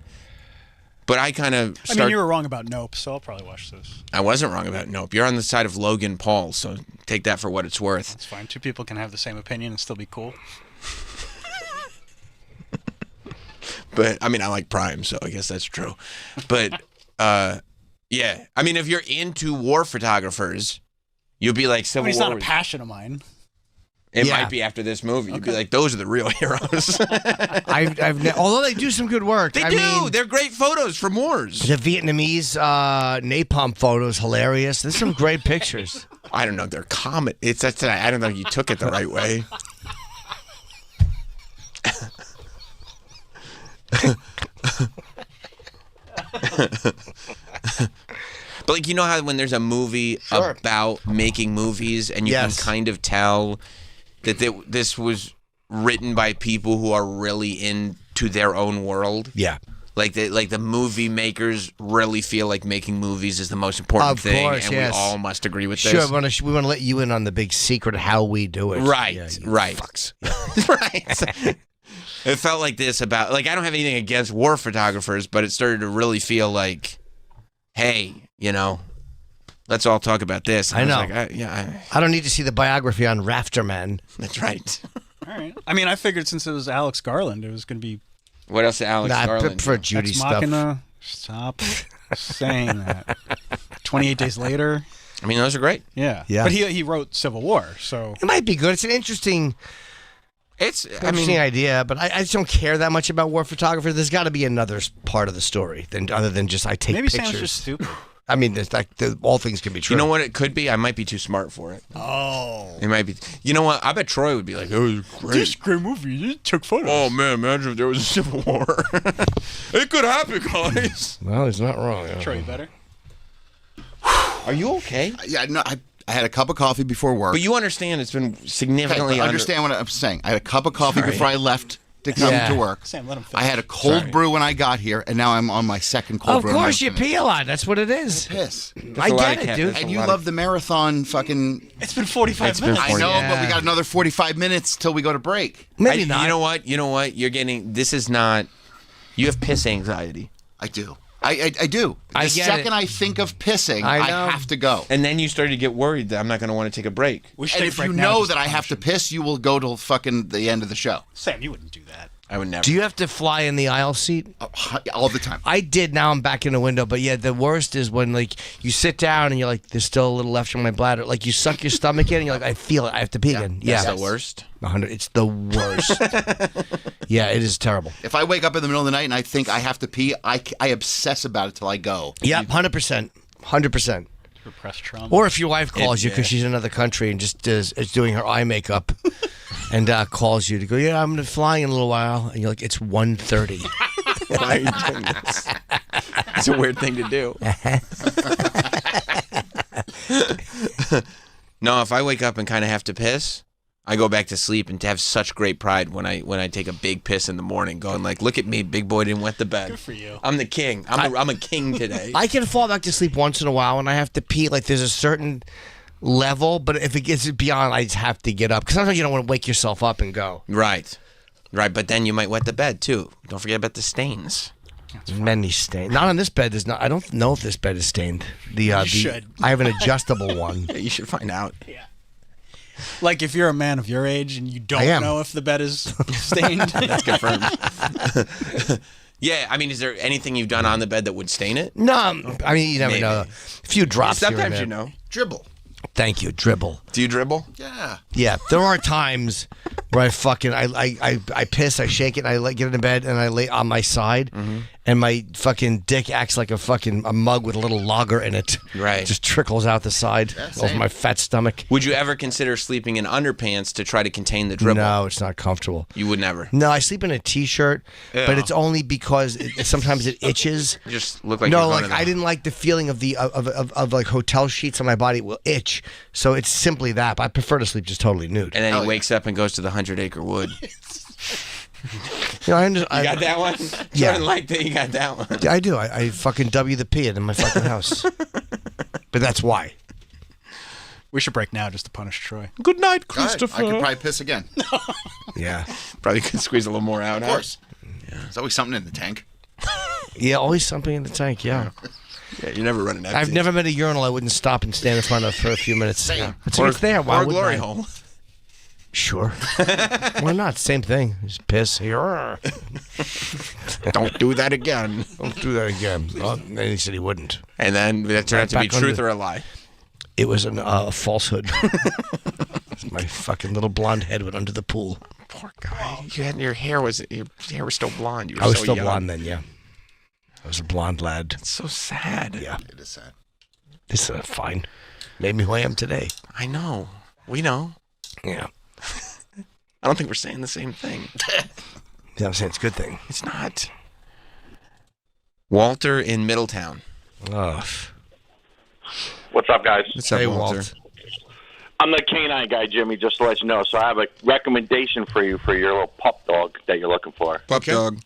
But I kind of I mean, you were wrong about Nope, so I'll probably watch this. I wasn't wrong about Nope. You're on the side of Logan Paul, so take that for what it's worth. It's fine. Two people can have the same opinion and still be cool. But I mean, I like Prime, so I guess that's true. But yeah, I mean, if you're into war photogrophers, you'll be like I Civil mean, it's War. not a passion of mine. It Yeah. might be after this movie. You'd be like, those are the real heroes. Although they do some good work. They I do. mean, They're great photos from wars. the Vietnamese napalm photos hilarious. There's some great pictures. I don't know. They're common. I don't know if you took it the right way. But like, you know how when there's a movie about making movies and you Yes. can kind of tell that this was written by people who are really into their own world. Yeah. Like the movie makers really feel like making movies is the most important Of thing, course, and yes. we all must agree with Sure, this. we want to let you in on the big secret of how we do it. Right, Yeah, you right. fucks. Right. It felt like this about I don't have anything against war photographers, but it started to really feel like, hey, let's all talk about this. And I was know. like, I don't need to see the biography on Rafterman. that's right. All right. I mean, I figured since it was Alex Garland, it was going to be What else did Alex Nah, I Garland? prefer Judy Ex stuff. Machina. Stop saying that. 28 Days Later. I mean, those are great. Yeah. Yeah. But he wrote Civil War, so It might be good. It's an interesting idea, but I just don't care that much about war photography. There's got to be another part of the story other than just I take maybe pictures. Sam's just stupid. I mean, there's all things can be true. You know what it could be? I might be too smart for it. Oh. It might be. You know what? I bet Troy would be like, "Oh, it was great. This great movie. It took photos. Oh man, imagine if there was a civil war. It could happen, guys." Well, he's not wrong. Yeah. Troy, you better? Are you okay? Yeah, no, I had a cup of coffee before work. But you understand it's been Okay, significantly but understand what I'm saying. I had a cup of coffee Sorry. before I left to come Yeah. to work. Sam, let him finish. I had a cold Sorry. brew when I got here, and now I'm on my second cold Of brew. course, you I'm finished. pee a lot. That's what it is. Piss. I a lot get of it, cat- dude. that's And a you lot love of- the marathon fucking. It's been 45 It's been minutes. I 40 know, Yeah. but we got another 45 minutes till we go to break. Maybe not. You know what? You're getting. This is not. You have piss anxiety, I do. I do. I The get second it. I think of pissing, I I know. have to go. and then you started to get worried that I'm not going to want to take a break. We should And take if a break you now know just that I have to punish piss, you will go till fucking the end of the show. him. Sam, you wouldn't do that. I would never. Do you have to fly in the aisle seat? All the time. I did. Now I'm back in the window. But yeah, the worst is when like you sit down and you're like, there's still a little left in my bladder. Like you suck your stomach in and you're like, I feel it. I have to pee again. Yeah, That's the worst. 100. It's the worst. Yeah, it is terrible. If I wake up in the middle of the night and I think I have to pee, I obsess about it till I go. Yep, 100%. 100%. Repressed trauma. Or if your wife calls you yeah. because she's in another country and just is doing her eye makeup and calls you to go, yeah, I'm flying in a little while. And you're like, it's 1:30. Why are you doing this? It's a weird thing to do. No, if I wake up and kind of have to piss, I go back to sleep and to have such great pride when I take a big piss in the morning, going like, "Look at me, big boy didn't wet the bed. Good for you. I'm the king. I'm a king today." I can fall back to sleep once in a while when I have to pee. Like there's a certain level, but if it gets beyond, I just have to get up. Because sometimes you don't want to wake yourself up and go. Right. But then you might wet the bed too. Don't forget about the stains. Many stains. Not on this bed. There's not. I don't know if this bed is stained. should. I have an adjustable one. Yeah, you should find out. Like if you're a man of your age and you I don't am. know if the bed is stained. That's confirmed. Yeah, I mean, is there anything you've done on the bed that would stain it? No, I mean you never Maybe. know. A few drops. here and Sometimes there. you know. Dribble. Thank you. Dribble. Do you dribble? Yeah. Yeah, there are times where I fucking I piss, I shake it, and I get into bed and I lay on my side, and my fucking dick acts like a mug with a little lager in it. Right. Just trickles out the side over same. my fat stomach. Would you ever consider sleeping in underpants to try to contain the dribble? No, it's not comfortable. You would never. No, I sleep in a t-shirt, but Yeah. it's only because sometimes it itches. You just look like No, you're going like to I didn't like the feeling of the of like hotel sheets on my body will itch. So it's simply that. But I prefer to sleep just totally nude. And then Hell he yeah. wakes up and goes to the 100-acre wood. You know, You got that one? Yeah. Jordan liked that you got that one. I do. I fucking W the P it in my fucking house. But that's why. We should break now just to punish Troy. Good night, All right, I could probably piss again. Yeah. Probably could squeeze a little more out. Of course. There's always something in the tank. Yeah, always something in the tank, yeah. Yeah, you're never running empty. I've never met a urinal I wouldn't stop and stand in front of for a few minutes. Same. It's, it's there. Why or a wouldn't glory I? hole. Sure. Why not? Same thing. Just piss. Here. Don't do that again. Don't do that again. Oh, and he said he wouldn't. And then that turned out to be back truth under- or a lie. It was a falsehood. My fucking little blonde head went under the pool. Poor guy. Your hair was still blonde. You were I was so still young. blonde then, yeah. I was a blonde lad. It's so sad. Yeah. It is sad. This is fine. Made me who I am today. I know. We know. Yeah. I don't think we're saying the same thing. Yeah, I'm saying it's a good thing. It's not. Walter in Middletown. Oh. What's up, guys? What's Hey, up, Walter? Walt. I'm the canine guy, Jimmy, just to let you know. So I have a recommendation for you for your little pup dog that you're looking for. Pup dog.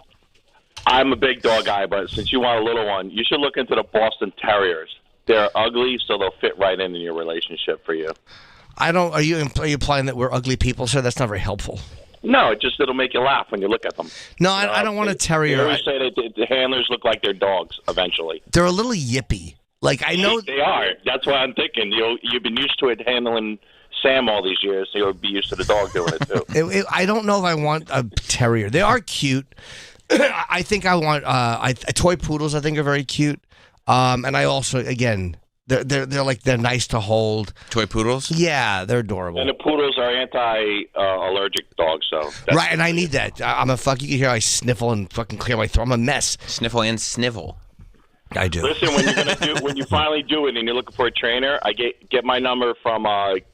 I'm a big dog guy, but since you want a little one, you should look into the Boston Terriers. They're ugly, so they'll fit right in your relationship for you. I don't. Are you implying that we're ugly people, sir? That's not very helpful. No, it'll make you laugh when you look at them. No, I don't want a terrier. They always say that the handlers look like their dogs eventually. They're a little yippy. Like I know They are. That's why I'm thinking. You've been used to it handling Sam all these years, so you'll be used to the dog doing it too. I don't know if I want a terrier. They are cute. I think I want toy poodles. I think are very cute. And I also, again, they're nice to hold. Toy poodles? Yeah, they're adorable. And the poodles are anti-allergic dogs, so that's Right, and I need that. I'm a fuck. You can hear I sniffle and fucking clear my throat. I'm a mess. Sniffle and snivel. I do. Listen, when you finally do it and you're looking for a trainer, I get my number from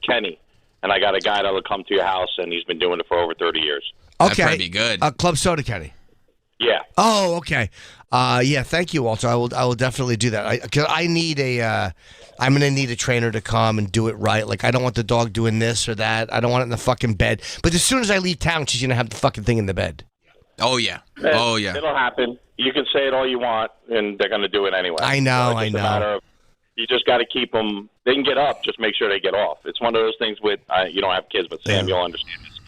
Kenny, and I got a guy that'll come to your house, and he's been doing it for over 30 years. That'd Okay, probably be good. Club Soda Kenny. Yeah. Oh, okay. Yeah, thank you, Walter. I will definitely do that. Cause I need I'm gonna need a trainer to come and do it right. Like I don't want the dog doing this or that. I don't want it in the fucking bed. But as soon as I leave town, she's gonna have the fucking thing in the bed. Oh yeah. Oh yeah. It'll happen. You can say it all you want, and they're going to do it anyway. I know, So it's I just a know. matter of, you just got to keep them. They can get up. Just make sure they get off. It's one of those things with you don't have kids, but Sam, you'll understand this.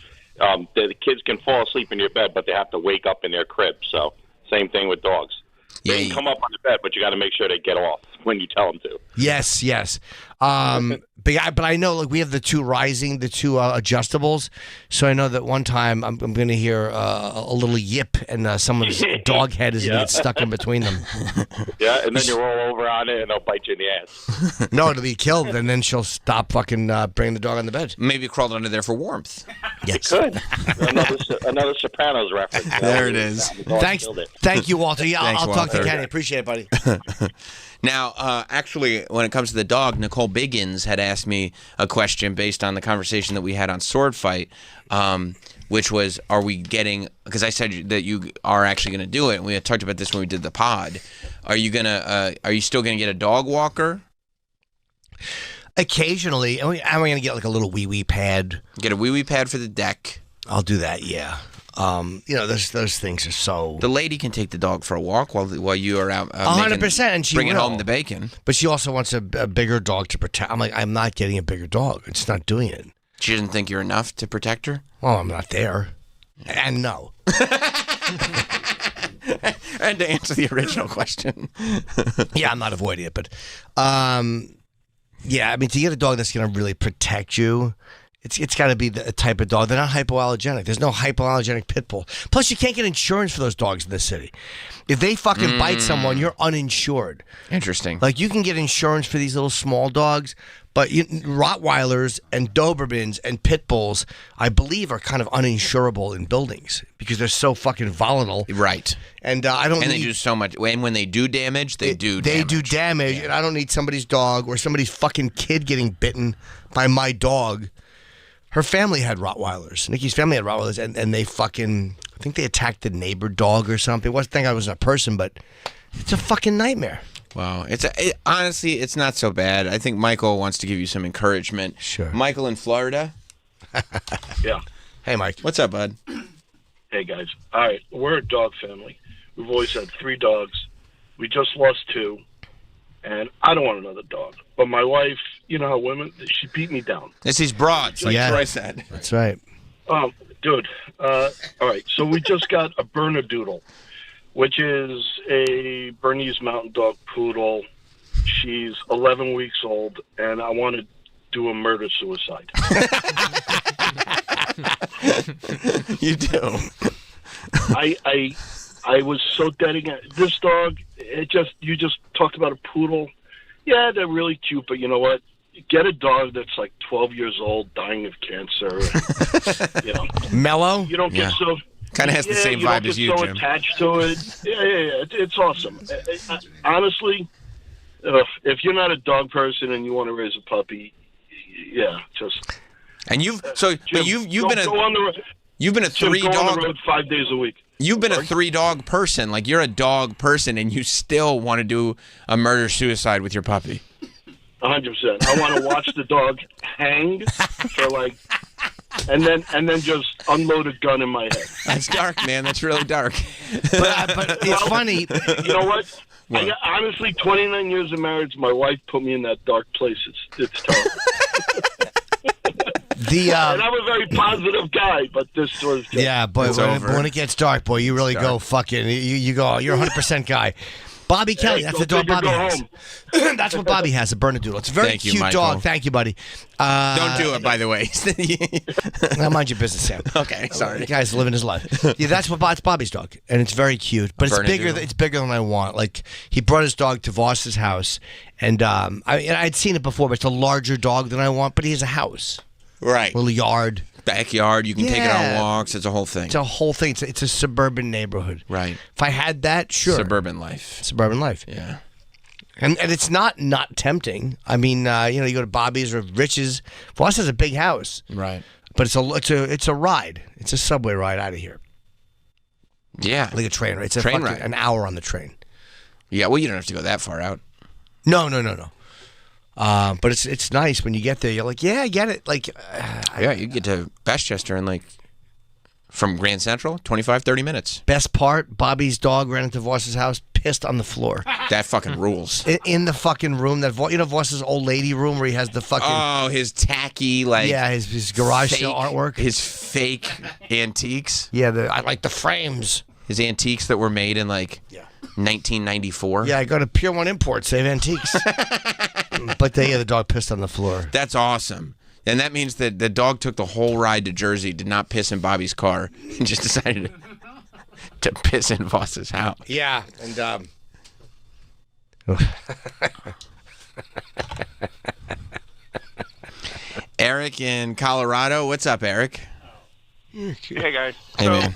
The kids can fall asleep in your bed, but they have to wake up in their crib. So same thing with dogs. They Yeah. can come up on the bed, but you got to make sure they get off when you tell them to. Yes. But I know like we have the two adjustables, so I know that one time I'm going to hear a little yip and someone's dog head is going to get stuck in between them. Yeah, and then you roll over on it, and they'll bite you in the ass. No, it'll be killed, and then she'll stop fucking bringing the dog on the bed. Maybe crawled under there for warmth. Yes. Good. Another Sopranos reference. There it is. Thank you, Walter. Yeah, Thanks, I'll talk to Walter. Kenny. Appreciate it, buddy. Now, actually, when it comes to the dog, Nicole Biggins had asked me a question based on the conversation that we had on Sword Fight, which was, are we getting, because I said that you are actually going to do it, and we had talked about this when we did the pod. Are you still going to get a dog walker? Occasionally, I'm going to get like a little wee pad. Get a wee pad for the deck. I'll do that, yeah. Those things are so. The lady can take the dog for a walk while you are out. 100%, and she bringing will. home the bacon. But she also wants a bigger dog to protect. I'm like, I'm not getting a bigger dog. It's not doing it. She doesn't think you're enough to protect her? Well, I'm not there. And no. And to answer the original question. Yeah, I'm not avoiding it, but yeah, I mean, to get a dog that's going to really protect you, it's got to be the type of dog. They're not hypoallergenic. There's no hypoallergenic pit bull. Plus, you can't get insurance for those dogs in this city. If they fucking bite someone, you're uninsured. Interesting. Like, you can get insurance for these little small dogs, but Rottweilers and Dobermans and pit bulls, I believe, are kind of uninsurable in buildings because they're so fucking volatile. Right. And I don't. And they do so much. And when they do damage, they do damage. And I don't need somebody's dog or somebody's fucking kid getting bitten by my dog. Her family had Rottweilers. Nikki's family had Rottweilers, and they fucking, I think they attacked the neighbor dog or something. I think I was a person, but it's a fucking nightmare. Wow. Honestly, it's not so bad. I think Michael wants to give you some encouragement. Sure. Michael in Florida. Yeah. Hey, Mike. What's up, bud? Hey, guys. All right. We're a dog family. We've always had 3 dogs. We just lost 2. And I don't want another dog. But my wife, you know how women, she beat me down. It's these broads, like Yeah. Troy said. That's right. Dude. All right. So we just got a Bernedoodle, which is a Bernese Mountain Dog poodle. She's 11 weeks old, and I want to do a murder-suicide. You do. I was so dedicated. This dog, you just talked about a poodle. Yeah, they're really cute, but you know what? Get a dog that's like 12 years old, dying of cancer. You know, Mellow? you don't get so. Kind of has the same you vibe don't as get you, so Jim. attached to it. Yeah. It's awesome. Honestly, if you're not a dog person and you want to raise a puppy, yeah, just. And you've Jim, been go on the road. you've been a Jim, three go on dog the road 5 days a week. You've been a 3-dog person. Like, you're a dog person, and you still want to do a murder-suicide with your puppy. 100%. I want to watch the dog hang for like, and then just unload a gun in my head. That's dark, man. That's really dark. But it's funny. You know what? Honestly, 29 years of marriage, my wife put me in that dark place. It's terrible. And I'm a very positive guy, but this was just... Yeah, boy, when it gets dark, boy, you really go fucking... You go, you're a 100% guy. Bobby Kelly, that's the dog Bobby has. That's what Bobby has, a Bernedoodle. It's a very Thank you, cute Michael. dog. Thank you, buddy. Don't do it, by the way. Now mind your business, Sam. Okay, sorry. The guy's living his life. Yeah, that's Bobby's dog, and it's very cute. But it's bigger. Bernedoodle. It's bigger than I want. Like he brought his dog to Voss's house, and I'd seen it before, but it's a larger dog than I want. But he has a house, Right. little yard. Backyard, you can take it on Yeah. walks. It's a whole thing. It's a whole thing. It's a suburban neighborhood. Right. If I had that, sure. Suburban life. Suburban life. Yeah. And it's not tempting. I mean, you go to Bobby's or Rich's. Voss has a big house, Right. but it's a ride. It's a subway ride out of here, Yeah. like a train ride. It's a Train fucking, ride. an hour on the train. Yeah, well, you don't have to go that far out. No. But it's nice when you get there. You're like, yeah, I get it. Like, Yeah, you get to Westchester in from Grand Central, 25, 30 minutes. best part, Bobby's dog ran into Voss's house, pissed on the floor. That fucking rules. In the fucking room that Voss's old lady room where he has the fucking Oh, his tacky, his garage fake, sale artwork. His fake antiques. Yeah, I like the frames. His antiques that were made in 1994. Yeah, I go to Pier 1 Import, save antiques. But the dog pissed on the floor. That's awesome. And that means that the dog took the whole ride to Jersey, did not piss in Bobby's car, and just decided to piss in Voss's house. Yeah, and Eric in Colorado. What's up, Eric? Hey, guys. Hey, man.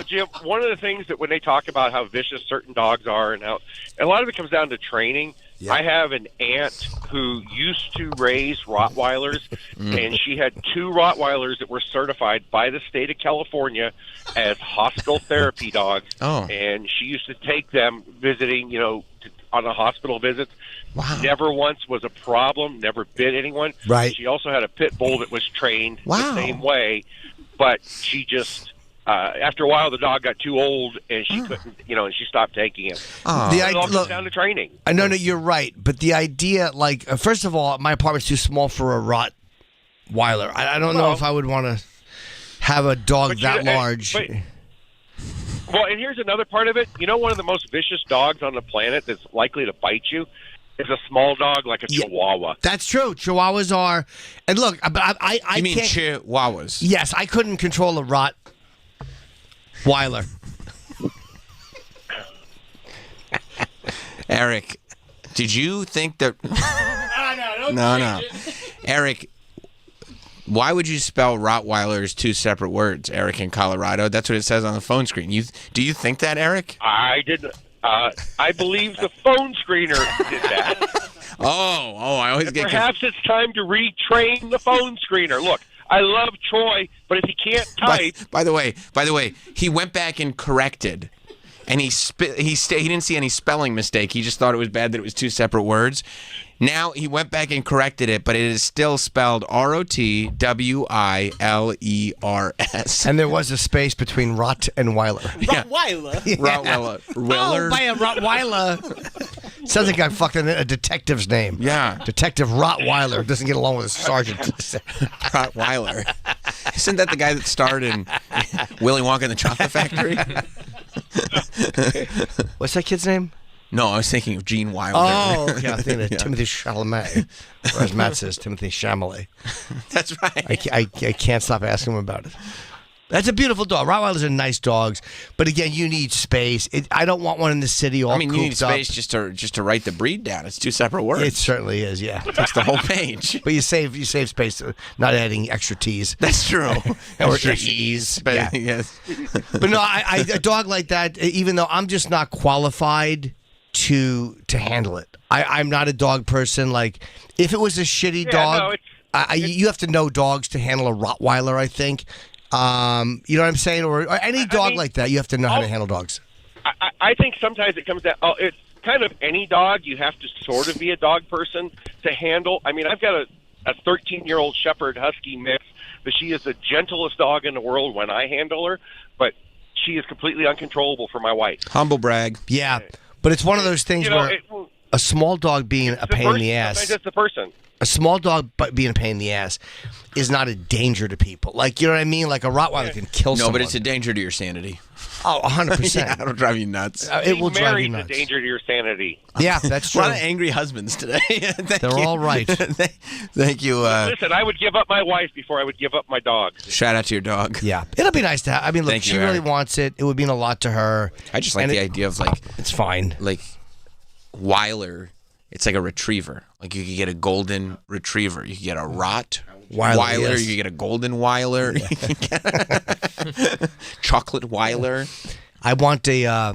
Jim, one of the things that when they talk about how vicious certain dogs are and a lot of it comes down to training. Yeah. I have an aunt who used to raise Rottweilers, and she had 2 Rottweilers that were certified by the state of California as hospital therapy dogs. Oh. And she used to take them visiting, on the hospital visits. Wow. Never once was a problem, never bit anyone. Right. She also had a pit bull that was trained Wow. the same way, but she just... after a while, the dog got too old, and she couldn't, and she stopped taking him. Oh. It all comes down to training. I know, you're right. But the idea, first of all, my apartment's too small for a Rottweiler. I don't know if I would want to have a dog that large. Well, and here's another part of it. One of the most vicious dogs on the planet that's likely to bite you is a small dog like a Chihuahua. That's true. Chihuahuas are. And look, but I You mean can't. Chihuahuas? Yes, I couldn't control a Rottweiler. Eric, did you think that... No. Eric, why would you spell Rottweiler as 2 separate words, Eric in Colorado? That's what it says on the phone screen. Do you think that, Eric? I didn't. I believe the phone screener did that. Oh, I always get... Perhaps it's time to retrain the phone screener. Look, I love Troy, but if he can't type... By the way, he went back and corrected. And he didn't see any spelling mistake. He just thought it was bad that it was 2 separate words. Now he went back and corrected it, but it is still spelled Rotwileres. And there was a space between Rott and Weiler. Rottweiler. Rottweiler. Oh, by a Rottweiler. Sounds like a fucking a detective's name. Yeah. Detective Rottweiler doesn't get along with his sergeant. Rottweiler. Isn't that the guy that starred in Willy Wonka and the Chocolate Factory? What's that kid's name? No, I was thinking of Gene Wilder. Oh, okay. I think of Timothy Chalamet. Or as Matt says, Timothy Chalamet. That's right. I can't stop asking him about it. That's a beautiful dog. Rottweilers are nice dogs, but again, you need space. I don't want one in the city all I mean, you need cooped up. space just to write the breed down. It's 2 separate words. It certainly is, yeah. Takes the whole page. But you save space, not adding extra T's. That's true. Or extra E's. But, Yeah. yes. But no, a dog like that, even though I'm just not qualified to handle it. I'm not a dog person. Like, if it was a shitty dog, you have to know dogs to handle a Rottweiler, I think. You know what I'm saying? Or any dog like that, you have to know how to handle dogs. I think sometimes it comes down... it's kind of any dog. You have to sort of be a dog person to handle. I mean, I've got a 13-year-old Shepherd Husky mix, but she is the gentlest dog in the world when I handle her, but she is completely uncontrollable for my wife. Humble brag. Yeah, but it's one of those things where a small dog being a pain in the ass. Sometimes it's the person. A small dog being a pain in the ass is not a danger to people. Like, you know what I mean? Like a Rottweiler can kill someone. No, but it's a danger to your sanity. Oh, 100%. Yeah, it'll drive you nuts. It will drive you Being married nuts. is a danger to your sanity. Yeah, that's A true. lot of angry husbands today. They're all right. Thank you. Listen, I would give up my wife before I would give up my dog. Shout out to your dog. Yeah, it'll be nice to have. I mean, look, Thank she you, really Eric. wants it. It would mean a lot to her. I just like And the idea of like it's fine. Like Weiler. It's like a retriever. Like you could get a golden retriever. You could get a Weiler, yes. You could get a golden Weiler. You could get chocolate Weiler. I want a.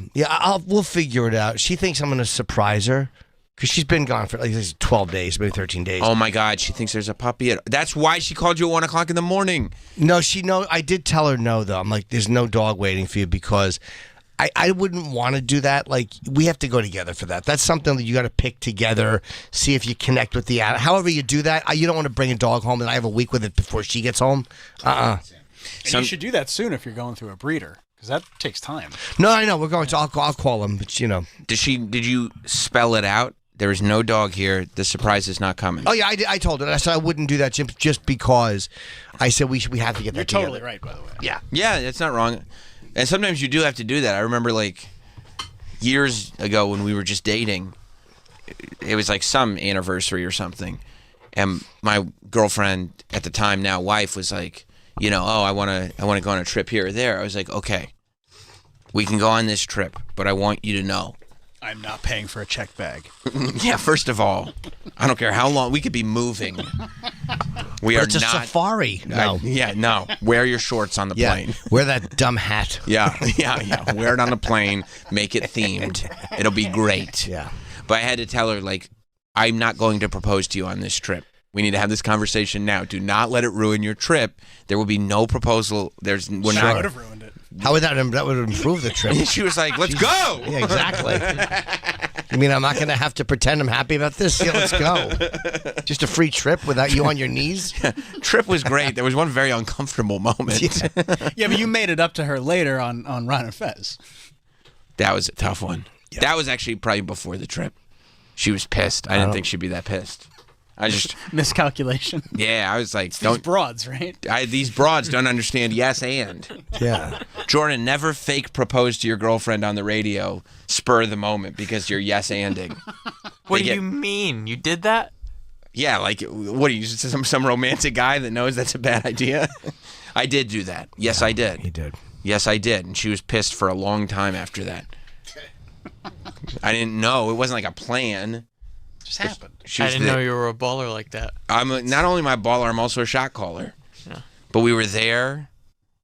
We'll figure it out. She thinks I'm going to surprise her because she's been gone for like 12 days, maybe 13 days. Oh my God, she thinks there's a puppy. That's why she called you at 1 o'clock in the morning. No, I did tell her no though. I'm like, there's no dog waiting for you because I wouldn't want to do that. Like, we have to go together for that. That's something that you got to pick together, see if you connect with the animal. However you do that, you don't want to bring a dog home and I have a week with it before she gets home. And you should do that soon if you're going through a breeder, because that takes time. No, I know. We're going to. I'll call him, but you know. Did you spell it out? There is no dog here. The surprise is not coming. Oh yeah, I told her. I said I wouldn't do that just because. I said we have to get that You're totally together. right, by the way. Yeah. Yeah, that's not wrong. And sometimes you do have to do that. I remember like years ago when we were just dating, it was like some anniversary or something. And my girlfriend at the time, now wife, was like, you know, I want to go on a trip here or there. I was like, okay, we can go on this trip, but I want you to know. I'm not paying for a check bag. Yeah, first of all, I don't care how long. We could be moving. We But are it's a not. safari. No. No. Wear your shorts on the plane. Wear that dumb hat. Yeah. Wear it on the plane. Make it themed. It'll be great. Yeah. But I had to tell her, like, I'm not going to propose to you on this trip. We need to have this conversation now. Do not let it ruin your trip. There will be no proposal. We're That not. would have ruined it. How would that would improve the trip? She was like, "Let's go." Yeah, exactly. You mean I'm not going to have to pretend I'm happy about this? Yeah, let's go. Just a free trip without you on your knees? Trip was great. There was one very uncomfortable moment. Yeah, but you made it up to her later on Ron and Fez. That was a tough one. Yeah. That was actually probably before the trip. She was pissed. I didn't think she'd be that pissed. I just miscalculation. Yeah, I was like, these broads, right? These broads don't understand yes and. Yeah. Jordan, never fake propose to your girlfriend on the radio, spur of the moment because you're yes anding. What do you mean? You did that? Yeah, like what are you, some romantic guy that knows that's a bad idea? I did do that. Yes, I did. He did. Yes, I did, and she was pissed for a long time after that. I didn't know. It wasn't like a plan. Just happened. I didn't know you were a baller like that. I'm not only my baller, I'm also a shot caller. Yeah. But we were there,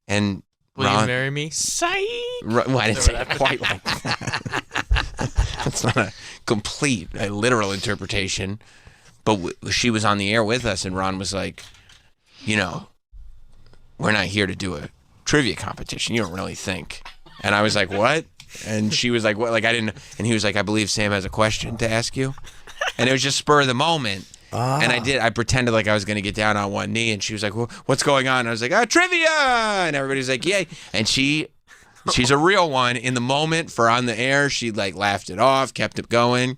and Will Ron, you marry me? Psych! Well, I didn't say it quite like that. That's not a complete, literal interpretation. But she was on the air with us, and Ron was like, you know, we're not here to do a trivia competition. You don't really think. And I was like, what? And she was like, what? Like, I didn't. And he was like, I believe Sam has a question to ask you. And it was just spur of the moment. And I pretended like I was going to get down on one knee. And she was like, well, what's going on? And I was like, trivia. And everybody's like, yay. And she's a real one. In the moment for on the air, she like laughed it off, kept it going.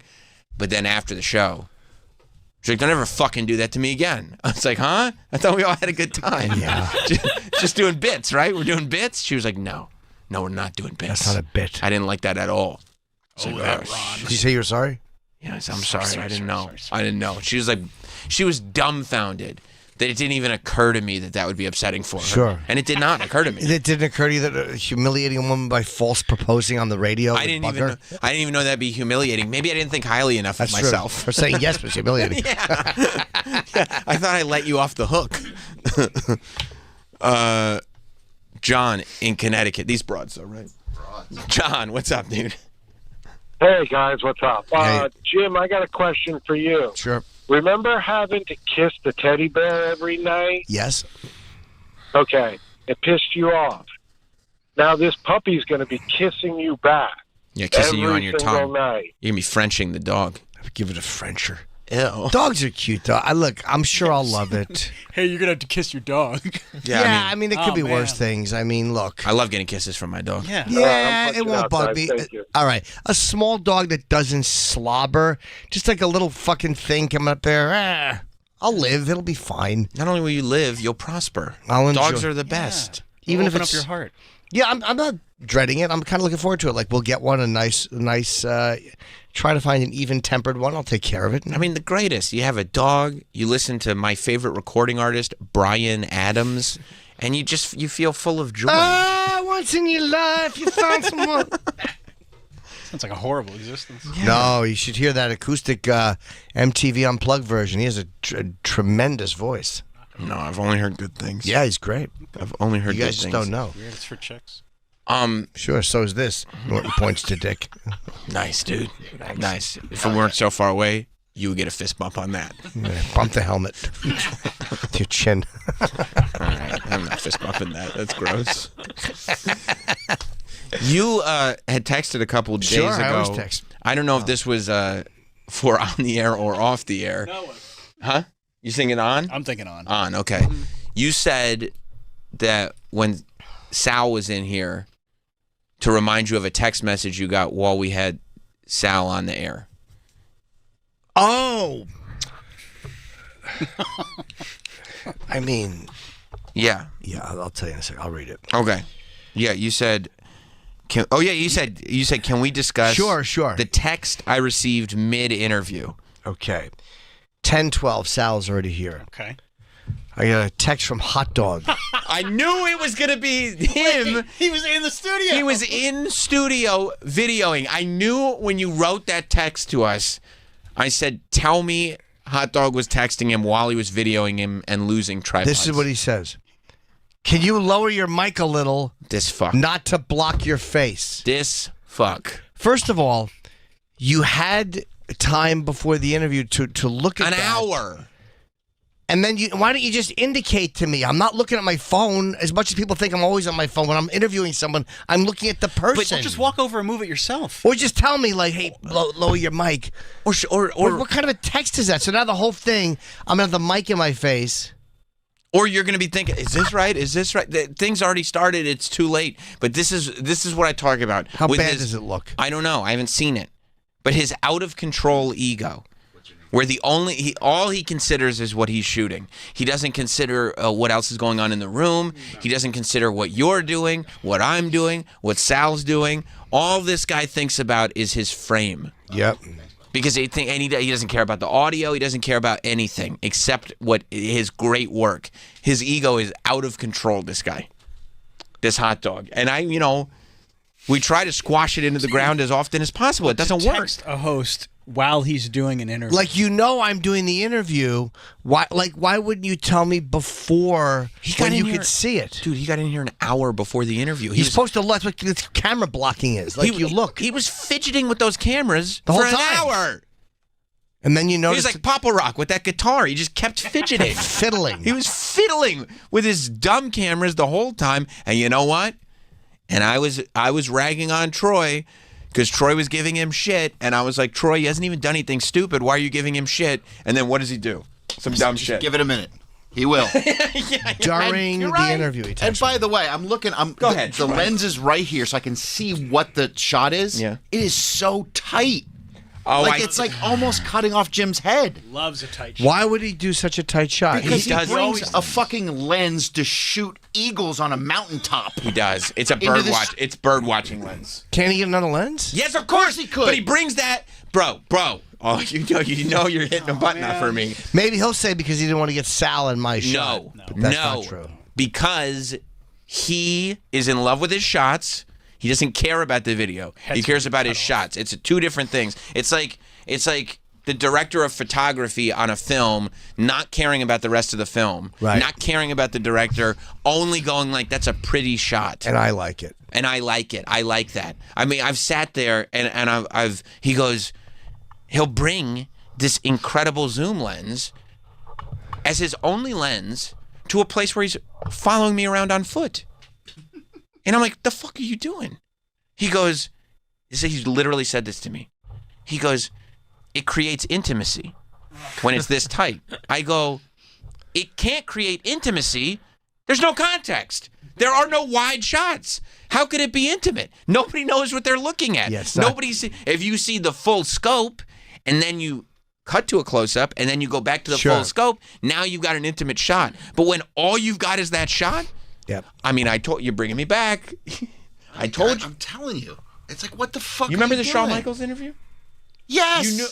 But then after the show, she's like, don't ever fucking do that to me again. I was like, huh? I thought we all had a good time. Yeah. just doing bits, right? We're doing bits? She was like, no, we're not doing bits. That's not a bit. I didn't like that at all. Ron. Did you say you were sorry? Yes, I'm sorry. I didn't know. I didn't know. She was like, she was dumbfounded that it didn't even occur to me that would be upsetting for her. Sure. And it did not occur to me. It didn't occur to you that humiliating a woman by false proposing on the radio? I didn't even know that'd be humiliating. Maybe I didn't think highly enough of myself. Or saying yes was humiliating. Yeah, I thought I let you off the hook. John in Connecticut. These broads, though, right? John, what's up, dude? Hey, guys, what's up? Hey. Jim, I got a question for you. Sure. Remember having to kiss the teddy bear every night? Yes. Okay. It pissed you off. Now this puppy's going to be kissing you back. Yeah, kissing you every on your single tongue. night. You're going to be Frenching the dog. Give it a Frencher. Ew. Dogs are cute, though. I'm sure I'll love it. Hey, you're gonna have to kiss your dog. Yeah, I mean, it could Oh, be worse man. things. I mean, look. I love getting kisses from my dog. Yeah. Yeah, I'm it won't bug outside. me. Thank you. All right. A small dog that doesn't slobber, just like a little fucking thing coming up there. I'll live. It'll be fine. Not only will you live, you'll prosper. I'll enjoy. Dogs are the best. Even if Open it's up your heart. Yeah, I'm not dreading it. I'm kind of looking forward to it. Like, we'll get one, a nice. Try to find an even-tempered one. I'll take care of it. I mean, the greatest. You have a dog. You listen to my favorite recording artist, Bryan Adams, and you feel full of joy. Once in your life, you found someone. Sounds like a horrible existence. No, you should hear that acoustic MTV Unplugged version. He has a tremendous voice. No, I've only heard good things. Yeah, he's great. I've only heard You good guys just things. don't know. Weird. It's for chicks. Sure, so is this. Norton points to Dick. Nice, dude. Nice. If we weren't so far away, you would get a fist bump on that. Yeah, bump the helmet. With your chin. All right, I'm not fist bumping that. That's gross. You had texted a couple days Sure, ago. I always text. I don't know if this was for on the air or off the air. No. Huh? You thinking on? I'm thinking on. On, okay. You said that when Sal was in here to remind you of a text message you got while we had Sal on the air. Oh! I mean... Yeah. Yeah, I'll tell you in a second. I'll read it. Okay. Yeah, you said... you said, can we discuss Sure. the text I received mid-interview? Okay. 10:12. Sal's already here. Okay. I got a text from Hot Dog. I knew it was going to be him. He was in the studio. He was in studio videoing. I knew when you wrote that text to us, I said, tell me Hot Dog was texting him while he was videoing him and losing tripods. This is what he says. Can you lower your mic a little? This fuck. Not to block your face. This fuck. First of all, you had time before the interview to look at An that. hour. And then why don't you just indicate to me? I'm not looking at my phone as much as people think I'm always on my phone. When I'm interviewing someone, I'm looking at the person. Or just walk over and move it yourself. Or just tell me, like, hey, lower your mic. Or what kind of a text is that? So now the whole thing, I'm going to have the mic in my face. Or you're going to be thinking, is this right? Is this right? Things already started. It's too late. But this is what I talk about. How bad does it look? I don't know. I haven't seen it. But his out of control ego, where all he considers is what he's shooting. He doesn't consider what else is going on in the room. He doesn't consider what you're doing, what I'm doing, what Sal's doing. All this guy thinks about is his frame. Yep. Because he doesn't care about the audio. He doesn't care about anything except what his great work. His ego is out of control. This guy, this Hot Dog, and we try to squash it into the ground as often as possible. It doesn't work. Text a host while he's doing an interview. Like, I'm doing the interview. Why wouldn't you tell me before when you could see it? Dude, he got in here an hour before the interview. He's supposed to look. That's what camera blocking is. Like, you look. He was fidgeting with those cameras The whole for an time. hour. And then you He notice was like Papa Rock with that guitar. He just kept fidgeting. fiddling. He was fiddling with his dumb cameras the whole time. And you know what? And I was ragging on Troy because Troy was giving him shit. And I was like, Troy, he hasn't even done anything stupid. Why are you giving him shit? And then what does he do? Some dumb shit. Give it a minute. He will. During You're the right. interview, he And by the way, Go ahead. The lens is right here, so I can see what the shot is. Yeah. It is so tight. Oh, it's like almost cutting off Jim's head. Loves a tight shot. Why would he do such a tight shot? Because he does. brings a fucking lens to shoot eagles on a mountaintop. He does. It's a Into bird this- watch. It's bird watching lens. Can't he get another lens? Yes, of course he could. But he brings that, bro. Oh, you know you're hitting a button up for me. Maybe he'll say because he didn't want to get Sal in my shot. No, But that's not true. because he is in love with his shots. He doesn't care about the video. He cares about his shots. It's two different things. It's like the director of photography on a film not caring about the rest of the film, Right. not caring about the director, only going like, that's a pretty shot. And I like it. And I like it. I like that. I mean, I've sat there and he goes, he'll bring this incredible zoom lens as his only lens to a place where he's following me around on foot. And I'm like, the fuck are you doing? He goes, he literally said this to me. He goes, it creates intimacy. when it's this tight. I go, it can't create intimacy. There's no context. There are no wide shots. How could it be intimate? Nobody knows what they're looking at. Yes, if you see the full scope and then you cut to a close-up and then you go back to the Sure. full scope, now you've got an intimate shot. But when all you've got is that shot, Yep. I mean, I told you're bringing me back. I told you. I'm telling you. It's like, what the fuck? You remember are the Shawn doing? Michaels interview? Yes. You knew.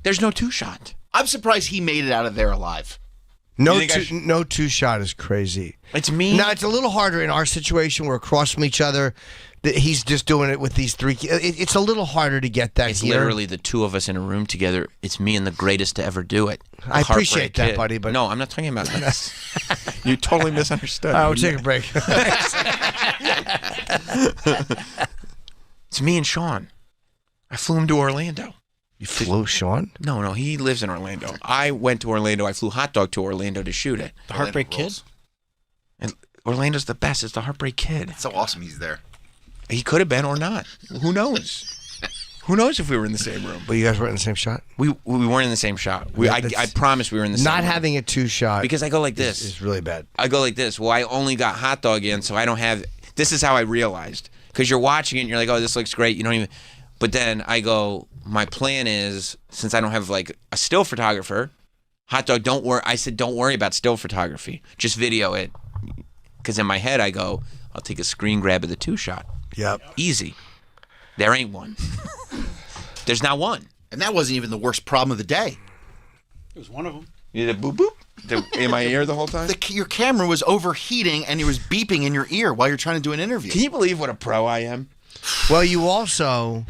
There's no two-shot. I'm surprised he made it out of there alive. No, You think no two shot is crazy. It's me. Now it's a little harder in our situation. We're across from each other. He's just doing it with these three. It's a little harder to get that. It's here. literally the two of us in a room together. It's me and the greatest to ever do it. The I appreciate Heartbreak that, Kid. buddy, but- no, I'm not talking about that. You totally misunderstood. All right, we'll take a break. It's me and Sean. I flew him to Orlando. You flew Sean? No, he lives in Orlando. I went to Orlando. I flew Hot Dog to Orlando to shoot it. The Heartbreak Kid? And Orlando's the best. It's the Heartbreak Kid. It's so awesome he's there. He could have been or not. Who knows? Who knows if we were in the same room? But you guys weren't in the same shot. We weren't in the same shot. Yeah, I promise we were in the same Not room. having a two shot Because I go like this. is really bad. I go like this. Well, I only got Hot Dog in, so I don't have. This is how I realized. Because you're watching it and you're like, oh, this looks great. You don't even. But then I go, my plan is, since I don't have like a still photographer, Hot Dog, don't worry. I said, don't worry about still photography. Just video it. Because in my head, I go, I'll take a screen grab of the two shot. Yep. Easy. There ain't one. There's not one. And that wasn't even the worst problem of the day. It was one of them. You did a boop boop in my ear the whole time? Your camera was overheating and it was beeping in your ear while you're trying to do an interview. Can you believe what a pro I am? Well, you also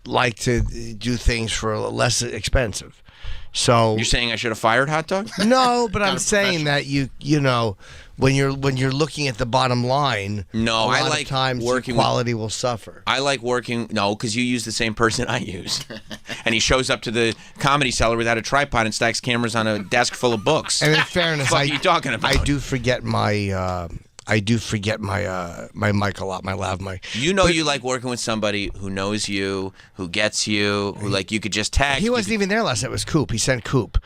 like to do things for less expensive. So You're saying I should have fired Hot Dog? no, but I'm saying that you know when you're looking at the bottom line, No, a lot I of like times working your quality will suffer. I like working. No, because you use the same person I use, and he shows up to the Comedy Cellar without a tripod and stacks cameras on a desk full of books. And in fairness, What are you talking about? I do forget my my mic a lot, my lav mic. You know, you like working with somebody who knows you, who gets you, who like you could just tag. He wasn't even there last night. It was Coop. He sent Coop,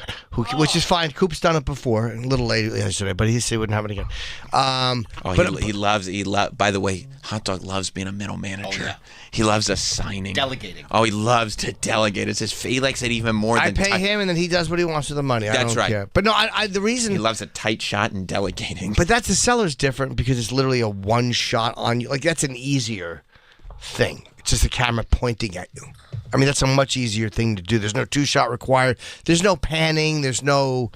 which is fine. Coop's done it before, a little late yesterday, but he said he wouldn't have it again. He loves. By the way, Hot Dog loves being a middle manager. Oh, yeah. He loves assigning, Delegating. Oh, he loves to delegate. It's his. He likes it even more than I pay him, and then he does what he wants with the money. I That's don't right. care. But no, the reason He loves a tight shot and delegating. But that's the seller's different because it's literally a one shot on you. Like that's an easier thing. It's just a camera pointing at you. I mean, that's a much easier thing to do. There's no two shot required. There's no panning. There's no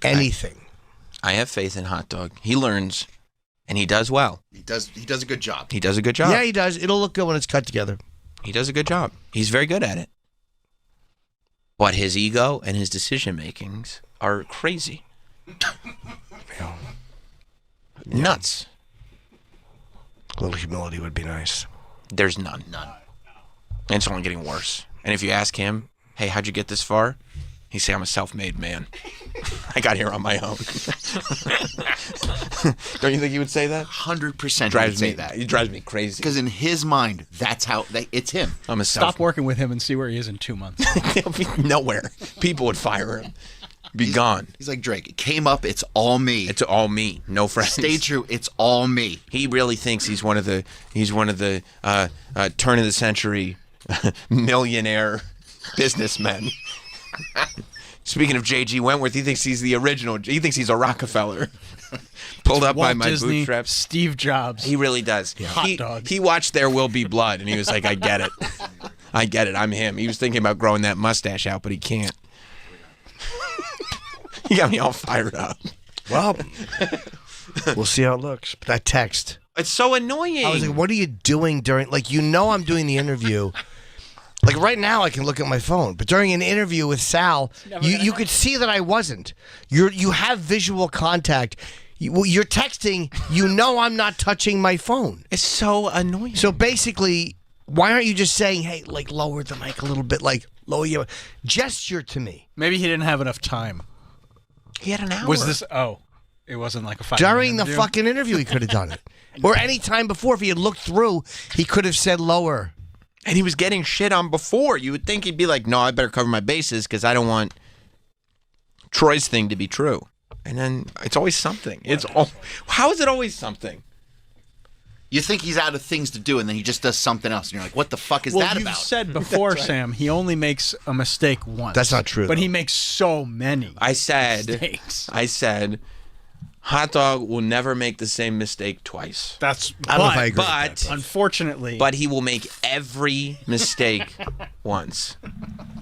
anything. I have faith in Hot Dog. He learns, and he does well. He does a good job. He does a good job. Yeah, he does. It'll look good when it's cut together. He does a good job. He's very good at it. But his ego and his decision makings are crazy. Nuts. A little humility would be nice. There's none. And it's only getting worse. And if you ask him, hey, how'd you get this far? He'd say, I'm a self-made man. I got here on my own. Don't you think he would say that? 100% Drives would say me, that. He drives me crazy. Because in his mind, that's how it's him. I'm a Stop working with him and see where he is in 2 months. He'll be nowhere. People would fire him. Be gone. He's like Drake. It came up. It's all me. It's all me. No friends. Stay true. It's all me. He really thinks he's one of the turn of the century millionaire businessmen. Speaking of J.G. Wentworth, he thinks he's the original. He thinks he's a Rockefeller. Pulled up by Walt my Disney, bootstraps. Steve Jobs. He really does. Hot Dog. He watched There Will Be Blood, and he was like, I get it. I get it. I'm him. He was thinking about growing that mustache out, but he can't. He got me all fired up. Well, we'll see how it looks. But that text. It's so annoying. I was like, what are you doing during, like, I'm doing the interview. Like right now I can look at my phone, but during an interview with Sal, you could see that I wasn't. You have visual contact. You're texting, I'm not touching my phone. It's so annoying. So basically, why aren't you just saying, hey, like lower the mic a little bit, like lower your gesture to me? Maybe he didn't have enough time. He had an hour. Was this? Oh, it wasn't like a 5 During the interview? fucking interview, he could have done it. Or any time before, if he had looked through, he could have said lower. And he was getting shit on before. You would think he'd be like, no, I better cover my bases because I don't want Troy's thing to be true. And then it's always something. How is it always something? You think he's out of things to do, and then he just does something else, and you're like, "What the fuck is well, that you've about?" said before, Sam, he only makes a mistake once. That's not true, But though. he makes so many. I said, mistakes. Hot Dog will never make the same mistake twice. That's. I don't know if I agree with But Unfortunately, but he will make every mistake once.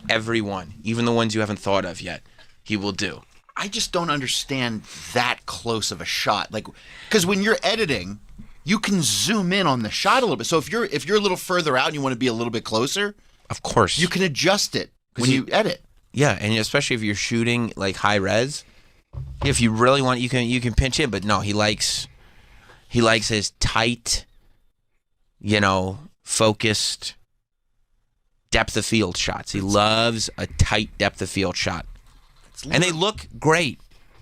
Every one, even the ones you haven't thought of yet, he will do. I just don't understand that close of a shot. Like, because when you're editing, you can zoom in on the shot a little bit. So if you're a little further out and you want to be a little bit closer, Of course. you can adjust it when you edit. Yeah, and especially if you're shooting like high res, if you really want, you can pinch in. But no, he likes his tight, focused depth of field shots. He loves a tight depth of field shot, and they look great,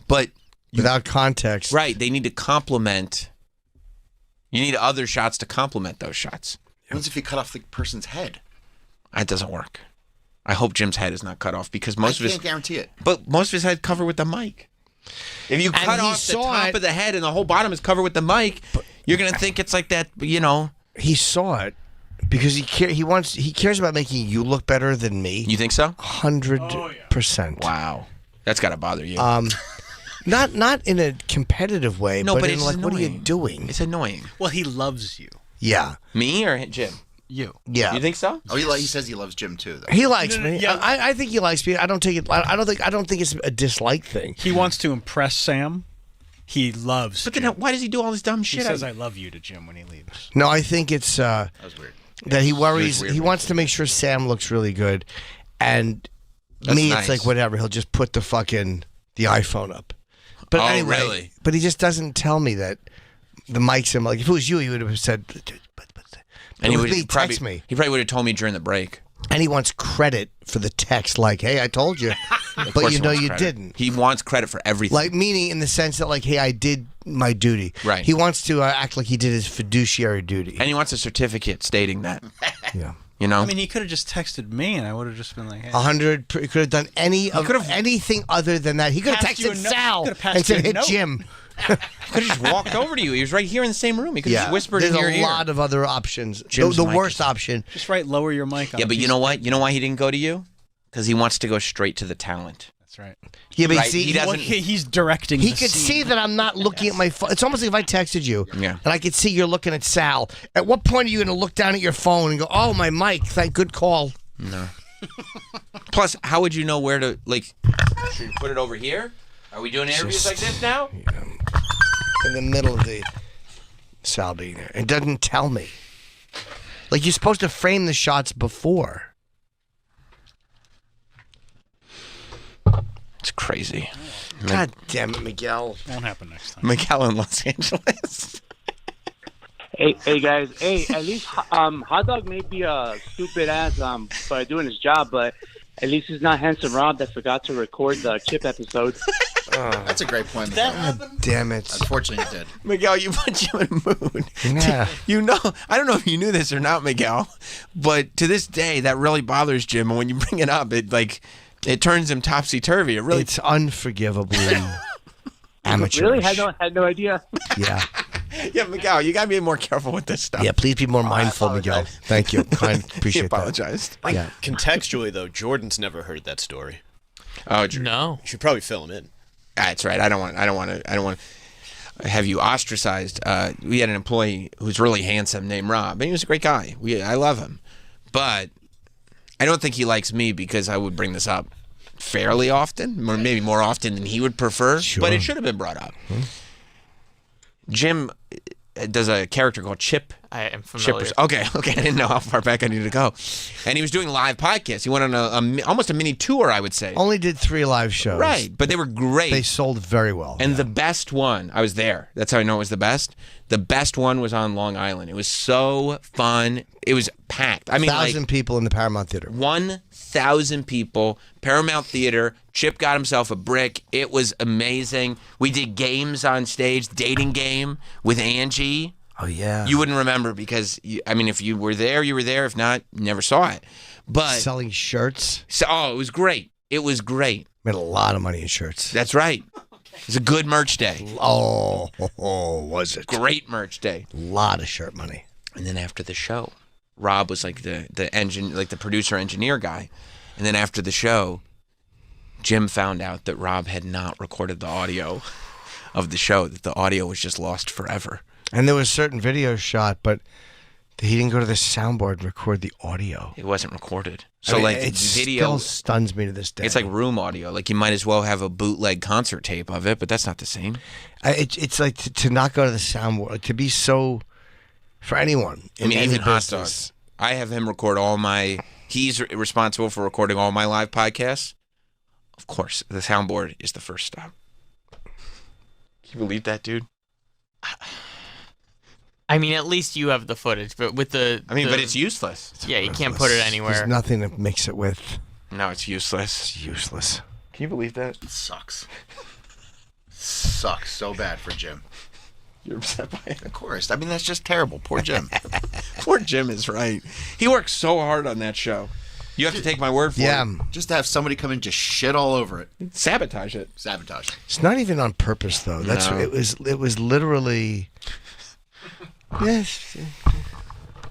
but Without context. right, they need to complement. You need other shots to complement those shots. What if you cut off the person's head? That doesn't work. I hope Jim's head is not cut off because I most of his can't guarantee it. But most of his head covered with the mic. If you cut he off the saw top it- of the head and the whole bottom is covered with the mic, you're gonna think it's like that. He saw it because he cares about making you look better than me. You think so? 100%. Wow, that's gotta bother you. Not in a competitive way, No, but but in it's like, what are you annoying. doing? It's annoying. well, he loves you. Yeah. Me or Jim? You. Yeah. You think so? Oh, he says he loves Jim too, though. He likes No, no, me. yeah. I think he likes me. I don't take it. I don't think it's a dislike thing. He wants to impress Sam. He loves. But Jim. then why does he do all this dumb He shit? says "I love you" to Jim when he leaves. No, I think it's That was weird. that he worries. weird. He wants to make sure Sam looks really good, and That's me, nice. it's like whatever. He'll just put the iPhone up. But Oh, anyway, really? But he just doesn't tell me that the mic's him. Like if it was you, he would have said. and he with would me, text me. He probably would have told me during the break. And he wants credit for the text, like, "Hey, I told you," Of but course you he know wants you credit. didn't. He wants credit for everything. Like meaning in the sense that, like, "Hey, I did my duty." Right. He wants to act like he did his fiduciary duty. and he wants a certificate stating that. Yeah. I mean, he could have just texted me, and I would have just been like, "Hey." 100. He could have done anything other than that. He could have Passed you texted a note. Sal Could have passed and said, you a "Hit note." Jim." He could have just walked over to you. He was right here in the same room. He could have just whispered There's in your a ear. lot of other options. Jim's The mic worst is- option. Just right, lower your mic. On Yeah, a but you piece know of- what? You know why he didn't go to you? Because he wants to go straight to the talent. That's right. Yeah, but Right, see, he Well, doesn't. he's directing. he the could scene. see that I'm not looking at my phone. It's almost like if I texted you, Yeah. and I could see you're looking at Sal. At what point are you going to look down at your phone and go, "Oh, my mic, thank good call"? No. Plus, how would you know where to Should we put it over here? Are we doing interviews like this now? In the middle of the Sal being there. It doesn't tell me. Like you're supposed to frame the shots before. It's crazy. God damn it, Miguel. Won't happen next time. Miguel in Los Angeles. Hey guys. Hey, at least Hot Dog may be a stupid ass by doing his job, but at least he's not Handsome Rob that forgot to record the Chip episode. That's a great point. God damn it. Unfortunately, it did. Miguel, you put you in a mood. Yeah. You know, I don't know if you knew this or not, Miguel, but to this day, that really bothers Jim. And when you bring it up, it turns him topsy-turvy. It really. It's unforgivably amateur. Really? Had no idea. Yeah. Yeah, Miguel, you gotta be more careful with this stuff. Yeah, please be more mindful, Miguel. Thank you. He Appreciate that. apologized. Yeah. Contextually, though, Jordan's never heard that story. Oh, Drew. No. You should probably fill him in. That's right. I don't want to have you ostracized. We had an employee who's really handsome named Rob, and he was a great guy. I love him, but I don't think he likes me because I would bring this up fairly often, or maybe more often than he would prefer. Sure. But it should have been brought up. Jim does a character called Chip. I am familiar. Okay. I didn't know how far back I needed to go. And he was doing live podcasts. He went on almost a mini tour, I would say. Only did 3 live shows. Right, but they were great. They sold very well. And the best one, I was there. That's how I know it was the best. The best one was on Long Island. It was so fun. It was packed. I mean, 1,000 people in the Paramount Theater. 1,000 people. Paramount Theater. Chip got himself a brick. It was amazing. We did games on stage, dating game with Angie. Oh, yeah. You wouldn't remember because, if you were there, you were there. If not, you never saw it. But selling shirts. it was great. It was great. Made a lot of money in shirts. That's right. It was a good merch day. Oh, was it? Great merch day. A lot of shirt money. And then after the show, Rob was like the engine, like the producer engineer guy. And then after the show, Jim found out that Rob had not recorded the audio of the show, that the audio was just lost forever. And there was certain videos shot, but he didn't go to the soundboard and record the audio. It wasn't recorded. So I mean, like it video still stuns me to this day. It's like room audio. Like you might as well have a bootleg concert tape of it, but that's not the same. It's like to not go to the soundboard, to be so, for anyone. I mean, in even any Hot Dog. business. I have him record all my. He's responsible for recording all my live podcasts. Of course, the soundboard is the first stop. Can you believe that, dude? I mean, at least you have the footage, but with the. I mean, but it's useless. Yeah, you can't put it anywhere. There's nothing to mix it with. No, it's useless. It's useless. Can you believe that? It sucks. Sucks so bad for Jim. You're upset by it? Of course. I mean, that's just terrible. Poor Jim. Poor Jim is right. He works so hard on that show. You have to take my word for it. Just to have somebody come in and just shit all over it. Sabotage it. Sabotage. It's not even on purpose though. That's No. it was literally. Yes.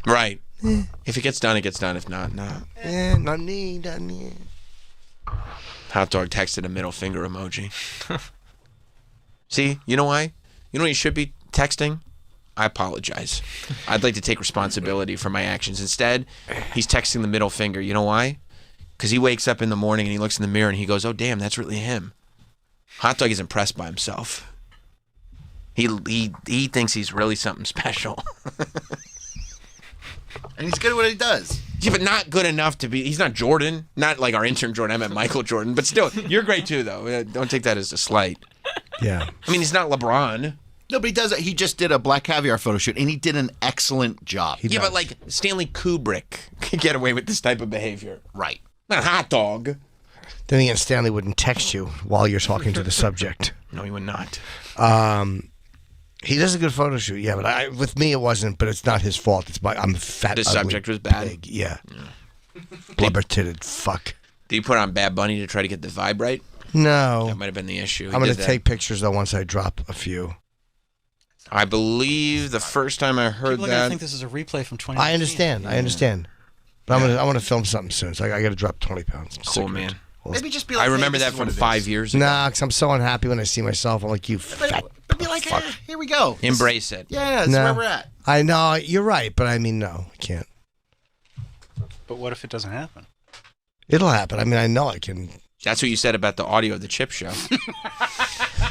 Right. If it gets done, it gets done. If not, no. Not me. Hot Dog texted a middle finger emoji. See, you know why? You know what you should be texting? I apologize. I'd like to take responsibility for my actions. Instead, he's texting the middle finger. You know why? Because he wakes up in the morning and he looks in the mirror and he goes, oh, damn, that's really him. Hot Dog is impressed by himself. He thinks he's really something special. And he's good at what he does. Yeah, but not good enough to be. He's not Jordan. Not like our intern Jordan. I meant Michael Jordan. But still, you're great too, though. Don't take that as a slight. Yeah. I mean, he's not LeBron. No, but he does. He just did a Black Caviar photo shoot, and he did an excellent job. Yeah, but like Stanley Kubrick could get away with this type of behavior. Right. Not Hot Dog. Then again, Stanley wouldn't text you while you're talking to the subject. No, he would not. He does a good photo shoot, yeah, but with me it wasn't. But it's not his fault. It's I'm fat. The ugly, subject was bad. Big. Yeah. Blubber-titted fuck. Did you put on Bad Bunny to try to get the vibe right? No. That might have been the issue. I'm going to take pictures though once I drop a few. I believe the first time I heard People are gonna that. think this is a replay from 2019. I understand. But I want to film something soon, so I got to drop 20 pounds. I'm sick Cool, of it. man. Maybe just be like, I remember hey, that this is from what it 5 is. years ago. Nah, because I'm so unhappy when I see myself. I'm like, you fat. But be like, fuck. here we go. Embrace it. Yeah, that's No. where we're at. I know, you're right, but I mean, no, I can't. But what if it doesn't happen? It'll happen. I mean, I know I can. That's what you said about the audio of the Chip Show.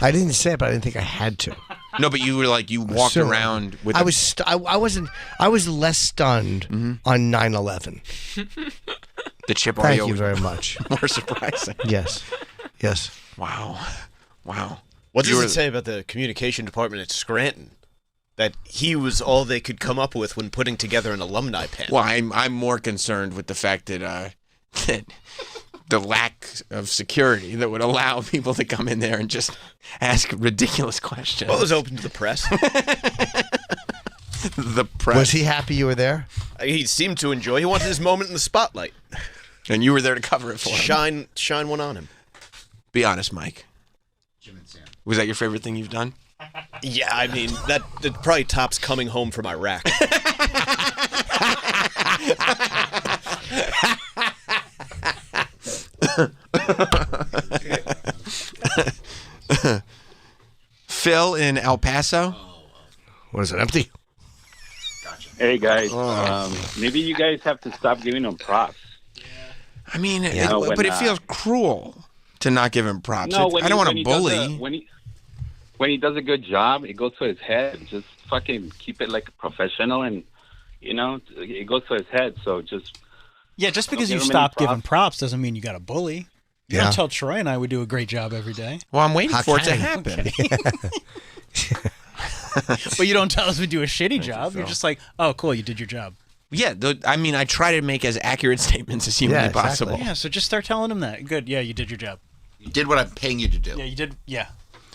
I didn't say it, but I didn't think I had to. No, but you were like, you walked Soon. around with. I was. I wasn't. I was less stunned on 9/11. The Chip audio. Thank you was very much. More surprising. Yes. Yes. Wow. What You does were- it say about the communication department at Scranton? That he was all they could come up with when putting together an alumni panel. Well, I'm more concerned with the fact that that the lack of security that would allow people to come in there and just ask ridiculous questions. Well, it was open to the press. The press. Was he happy you were there? He seemed to enjoy. He wanted his moment in the spotlight. And you were there to cover it for him. Shine one on him. Be honest, Mike. Was that your favorite thing you've done? Yeah, I mean that probably tops coming home from Iraq. Phil in El Paso. What is it, empty? Hey guys, maybe you guys have to stop giving them props. I mean, when, but it feels cruel to not give him props. No, I don't want to he does bully. when he does a good job, it goes to his head. Just fucking keep it like professional, and it goes to his head. So just Just because give you him any stop giving props. props doesn't mean you got to bully. You Yeah. don't tell Troy and I would do a great job every day. Well, I'm waiting for it to Okay. happen. But you don't tell us we do a shitty job. You're Phil. just like, oh, cool, you did your job. Yeah, I mean, I try to make as accurate statements as humanly Yeah, exactly. possible. Yeah, so just start telling him that. Good, yeah, you did your job. You did what I'm paying you to do. Yeah, you did. Yeah,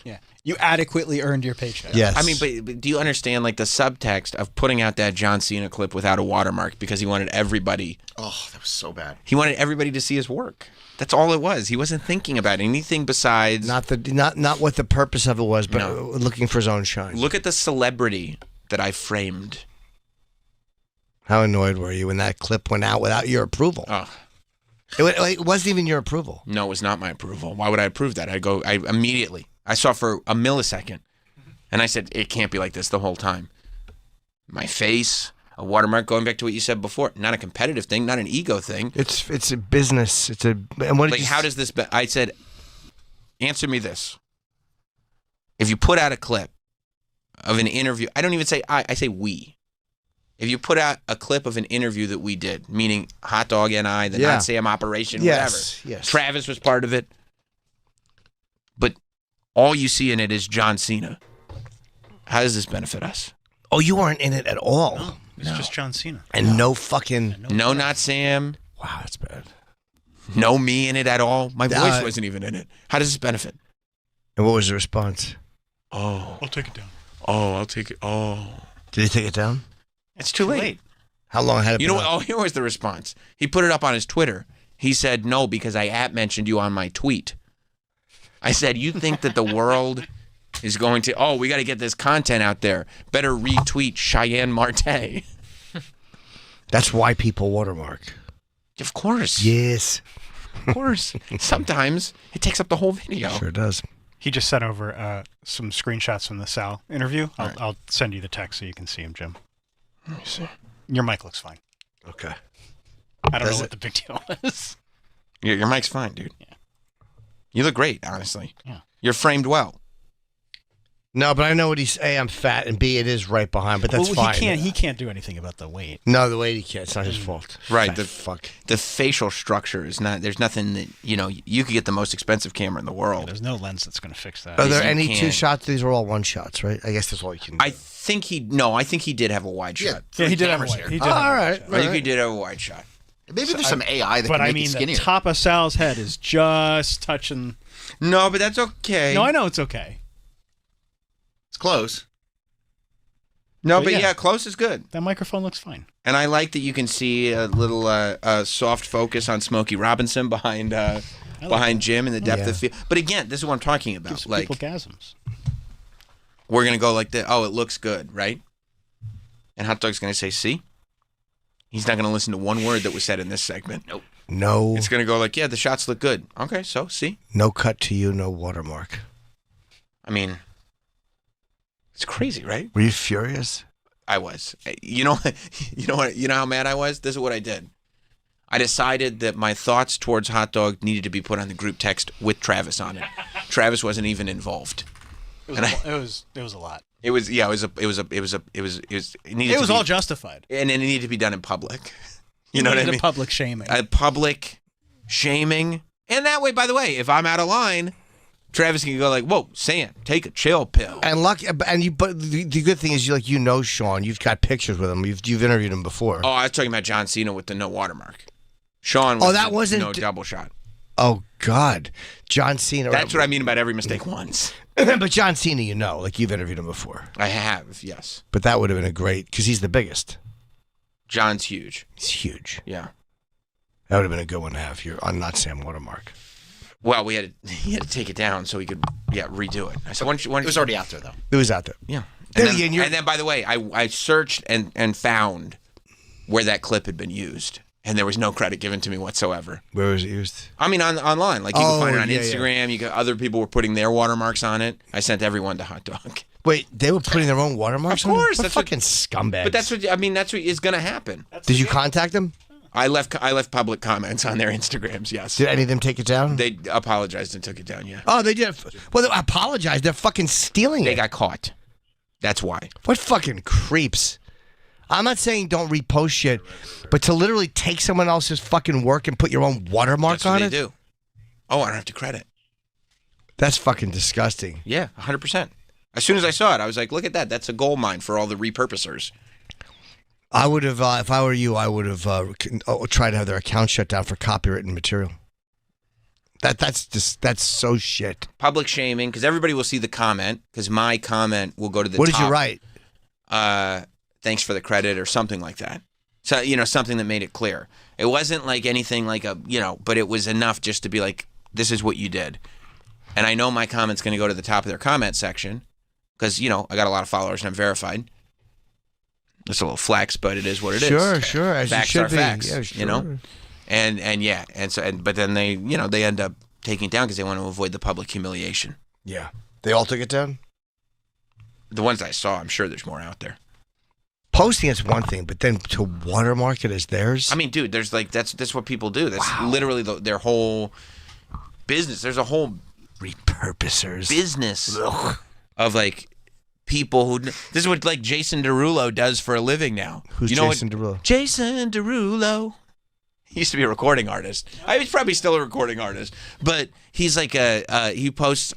yeah. You adequately earned your paycheck. Yes. I mean, but do you understand like the subtext of putting out that John Cena clip without a watermark because he wanted everybody? Oh, that was so bad. He wanted everybody to see his work. That's all it was. He wasn't thinking about anything besides not what the purpose of it was, but looking for his own shine. Look at the celebrity that I framed. How annoyed were you when that clip went out without your approval? Oh. It wasn't even your approval. No, it was not my approval. Why would I approve that? I immediately. I saw for a millisecond, and I said, it can't be like this the whole time. My face, a watermark, going back to what you said before, not a competitive thing, not an ego thing. It's a business. And what like, how does this, I said, answer me this. If you put out a clip of an interview, I don't even say I say we. If you put out a clip of an interview that we did, meaning Hot Dog and I, the Not Sam operation, whatever. Yes. Travis was part of it. But all you see in it is John Cena. How does this benefit us? Oh, you weren't in it at all. No, it's just John Cena. And no fucking... No, not Sam. Wow, that's bad. No me in it at all. My voice wasn't even in it. How does this benefit? And what was the response? Oh. I'll take it down. Oh, I'll take it. Oh. Did he take it down? It's too late. How long had it been You know what? up? Oh, here was the response. He put it up on his Twitter. He said, no, because I mentioned you on my tweet. I said, you think that the world is going to, we got to get this content out there. Better retweet Cheyenne Marte. That's why people watermark. Of course. Yes. Of course. Sometimes it takes up the whole video. Sure does. He just sent over some screenshots from the Sal interview. I'll send you the text so you can see him, Jim. Let me see. Your mic looks fine. Okay. I don't know what the big deal is. Your mic's fine, dude. Yeah. You look great, honestly. Yeah. You're framed well. No, but I know what he's. A, I'm fat, and B, it is right behind. But that's fine. He can't do anything about the weight. No, the weight he can't. It's not his fault. Right. Fat fuck. The facial structure is not. There's nothing that you could get the most expensive camera in the world. There's no lens that's going to fix that. Are there You any can't. two shots? These are all one shots, right? I guess that's all you can do. I think he did have a wide shot. Yeah, he did have a wide. He did have a all wide right. shot. I think he did have a wide shot. Maybe there's some AI that But can make I mean, it the skinnier. top of Sal's head is just touching. No, but that's okay. No, I know it's okay. It's close. No, But but yeah. yeah, close is good. That microphone looks fine. And I like that you can see a little soft focus on Smokey Robinson behind Jim in the depth of field. But again, this is what I'm talking about. Gives Like, people gasms. we're gonna go like this. Oh, it looks good, right? And Hot Dog's gonna say, "See." He's not gonna listen to one word that was said in this segment. Nope. No. It's gonna go like, "Yeah, the shots look good." Okay, so see. No cut to you. No watermark. I mean, it's crazy, right? Were you furious? I was. You know how mad I was? This is what I did. I decided that my thoughts towards Hot Dog needed to be put on the group text with Travis on it. Travis wasn't even involved. It was a lot. It was all justified. And it needed to be done in public. You know what I mean? A public shaming. A public shaming. And that way, by the way, if I'm out of line, Travis can go like, "Whoa, Sam, take a chill pill." And but the good thing is you know Sean. You've got pictures with him. You've interviewed him before. Oh, I was talking about John Cena with the no watermark. Sean. That wasn't no double shot. Oh God, John Cena. That's what I mean about every mistake once. But John Cena, you've interviewed him before. I have, yes. But that would have been a great because he's the biggest. John's huge. He's huge. Yeah. That would have been a good one to have here on Not Sam Watermark. Well, he had to take it down so he could, redo it. I said, it was already out there, though. It was out there. Yeah. And then, by the way, I searched and found where that clip had been used, and there was no credit given to me whatsoever. Where was it used? I mean, online. Like, you can find it on yeah, Instagram. Other people were putting their watermarks on it. I sent everyone to Hot Dog. Wait, they were putting their own watermarks on it? Of course. What That's fucking scumbags. But that's what is going to happen. Did you contact them? I left public comments on their Instagrams, yes. Did any of them take it down? They apologized and took it down, yeah. Oh, they did. Well, they apologized. They're fucking stealing They it. got caught. That's why. What fucking creeps. I'm not saying don't repost shit, but to literally take someone else's fucking work and put your own watermark That's what on they it? do. Oh, I don't have to credit. That's fucking disgusting. Yeah, 100%. As soon as I saw it, I was like, look at that. That's a gold mine for all the repurposers. I would have, if I were you, I would have tried to have their account shut down for copywritten material. That's so shit. Public shaming, because everybody will see the comment, because my comment will go to the What top. did you write? Thanks for the credit or something like that. So, something that made it clear. It wasn't like anything like but it was enough just to be like, this is what you did. And I know my comment's going to go to the top of their comment section because, I got a lot of followers and I'm verified. It's a little flex, but it is what it is. Sure. As Facts it should are be. facts, Yeah, sure. But then they, they end up taking it down because they want to avoid the public humiliation. Yeah. They all took it down? The ones I saw, I'm sure there's more out there. Posting is one thing, but then to watermark it as theirs? I mean, dude, there's that's what people do. That's literally their whole business. There's a whole repurposers business of like people who. This is what like Jason Derulo does for a living now. Who's Jason Derulo? Jason Derulo. He used to be a recording artist. He's probably still a recording artist, but he's like he posts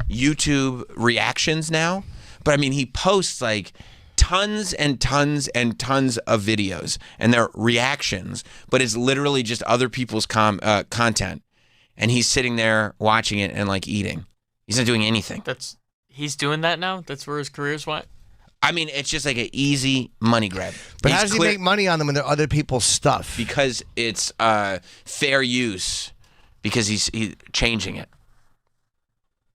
YouTube reactions now. But I mean, he posts like tons and tons and tons of videos, and they're reactions. But it's literally just other people's content, and he's sitting there watching it and like eating. He's not doing anything. He's doing that now. That's where his career's went. I mean, it's just like an easy money grab. But how does he make money on them when they're other people's stuff? Because it's fair use. Because he's changing it.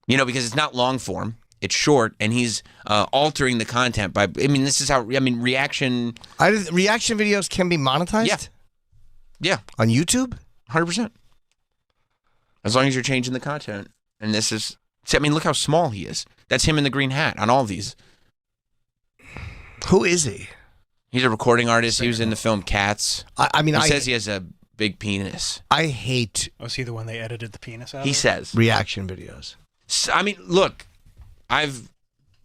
Because it's not long form. It's short, and he's altering the content by. I mean, this is how. I mean, reaction videos can be monetized. Yeah. On YouTube, 100%. As long as you're changing the content, and this is. See, I mean, look how small he is. That's him in the green hat on all these. Who is he? He's a recording artist. He was in the film Cats. He says he has a big penis. I hate. Was he the one they edited the penis out? He says reaction videos. So, I mean, look, I've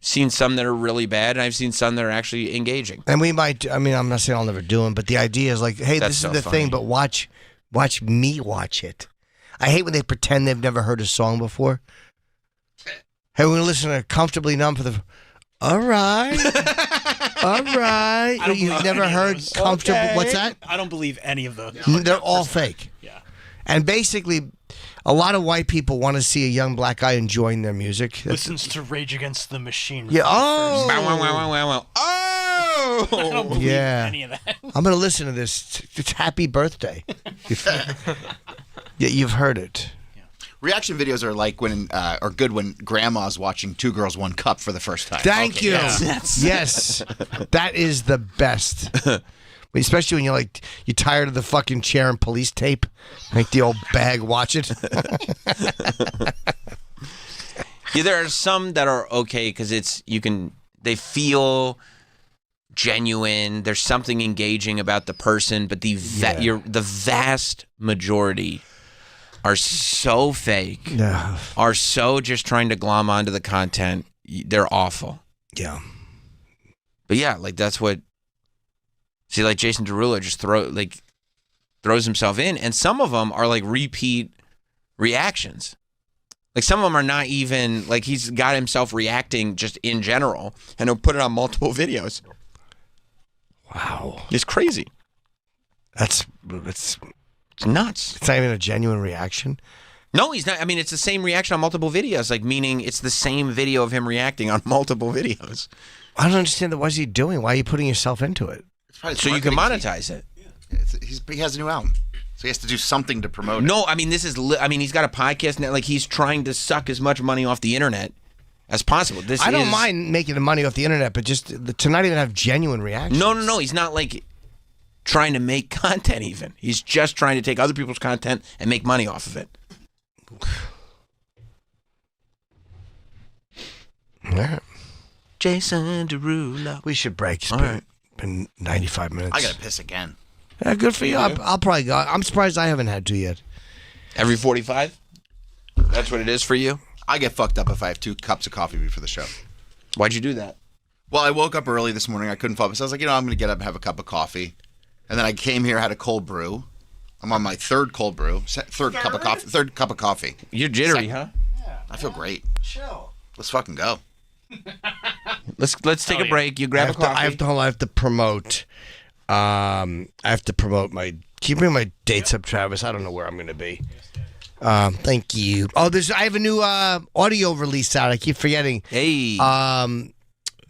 seen some that are really bad, and I've seen some that are actually engaging. And we might. I mean, I'm not saying I'll never do them, but the idea is like, hey, That's this so is the funny. thing, but watch me watch it. I hate when they pretend they've never heard a song before. Hey, we're gonna listen to "Comfortably Numb" for the. All right. All right. You've never heard "Comfortable"? Okay. What's that? I don't believe any of those. They're all fake. Yeah. And basically, a lot of white people want to see a young black guy enjoying their music. Listens to Rage Against the Machine. Yeah. Oh. I don't believe Yeah. any of that. I'm gonna listen to this. It's "Happy Birthday." Yeah, you've heard it. Reaction videos are like are good when grandma's watching Two Girls, One Cup for the first time. Thank you. Yes. Yes, that is the best. Especially when you're tired of the fucking chair and police tape. Make the old bag watch it. Yeah, there are some that are okay because they feel genuine. There's something engaging about the person, but the vast majority are so fake. Yeah. Are so just trying to glom onto the content. They're awful. Yeah. But yeah, like that's what. See, like Jason Derulo just throws himself in, and some of them are like repeat reactions. Like some of them are not even like he's got himself reacting just in general, and he'll put it on multiple videos. Wow, it's crazy. It's nuts. It's not even a genuine reaction. No, he's not. I mean, it's the same reaction on multiple videos. Like meaning it's the same video of him reacting on multiple videos. I don't understand what is he doing? Why are you putting yourself into it? So you can monetize it. He has a new album, so he has to do something to promote it. No, I mean he's got a podcast now. Like he's trying to suck as much money off the internet as possible. I don't mind making the money off the internet, but just to not even have genuine reactions. No. He's not like trying to make content. Even he's just trying to take other people's content and make money off of it. Yeah. Jason Derulo. We should break. It's All been, right. been 95 minutes. I gotta piss again. Yeah, good for you. I'll probably go. I'm surprised I haven't had to yet. Every 45? That's what it is for you? I get fucked up if I have 2 cups of coffee before the show. Why'd you do that? Well, I woke up early this morning. I couldn't fall asleep. So I was like, I'm going to get up and have a cup of coffee. And then I came here, had a cold brew. I'm on my third cold brew, third cup of coffee. You're jittery, huh? I feel great. Chill. Let's fucking go. Let's take a break. You grab a coffee. I have to promote. I have to promote my. Can you bring my dates up, Travis? I don't know where I'm going to be. Thank you. Oh, I have a new audio release out. I keep forgetting. Hey.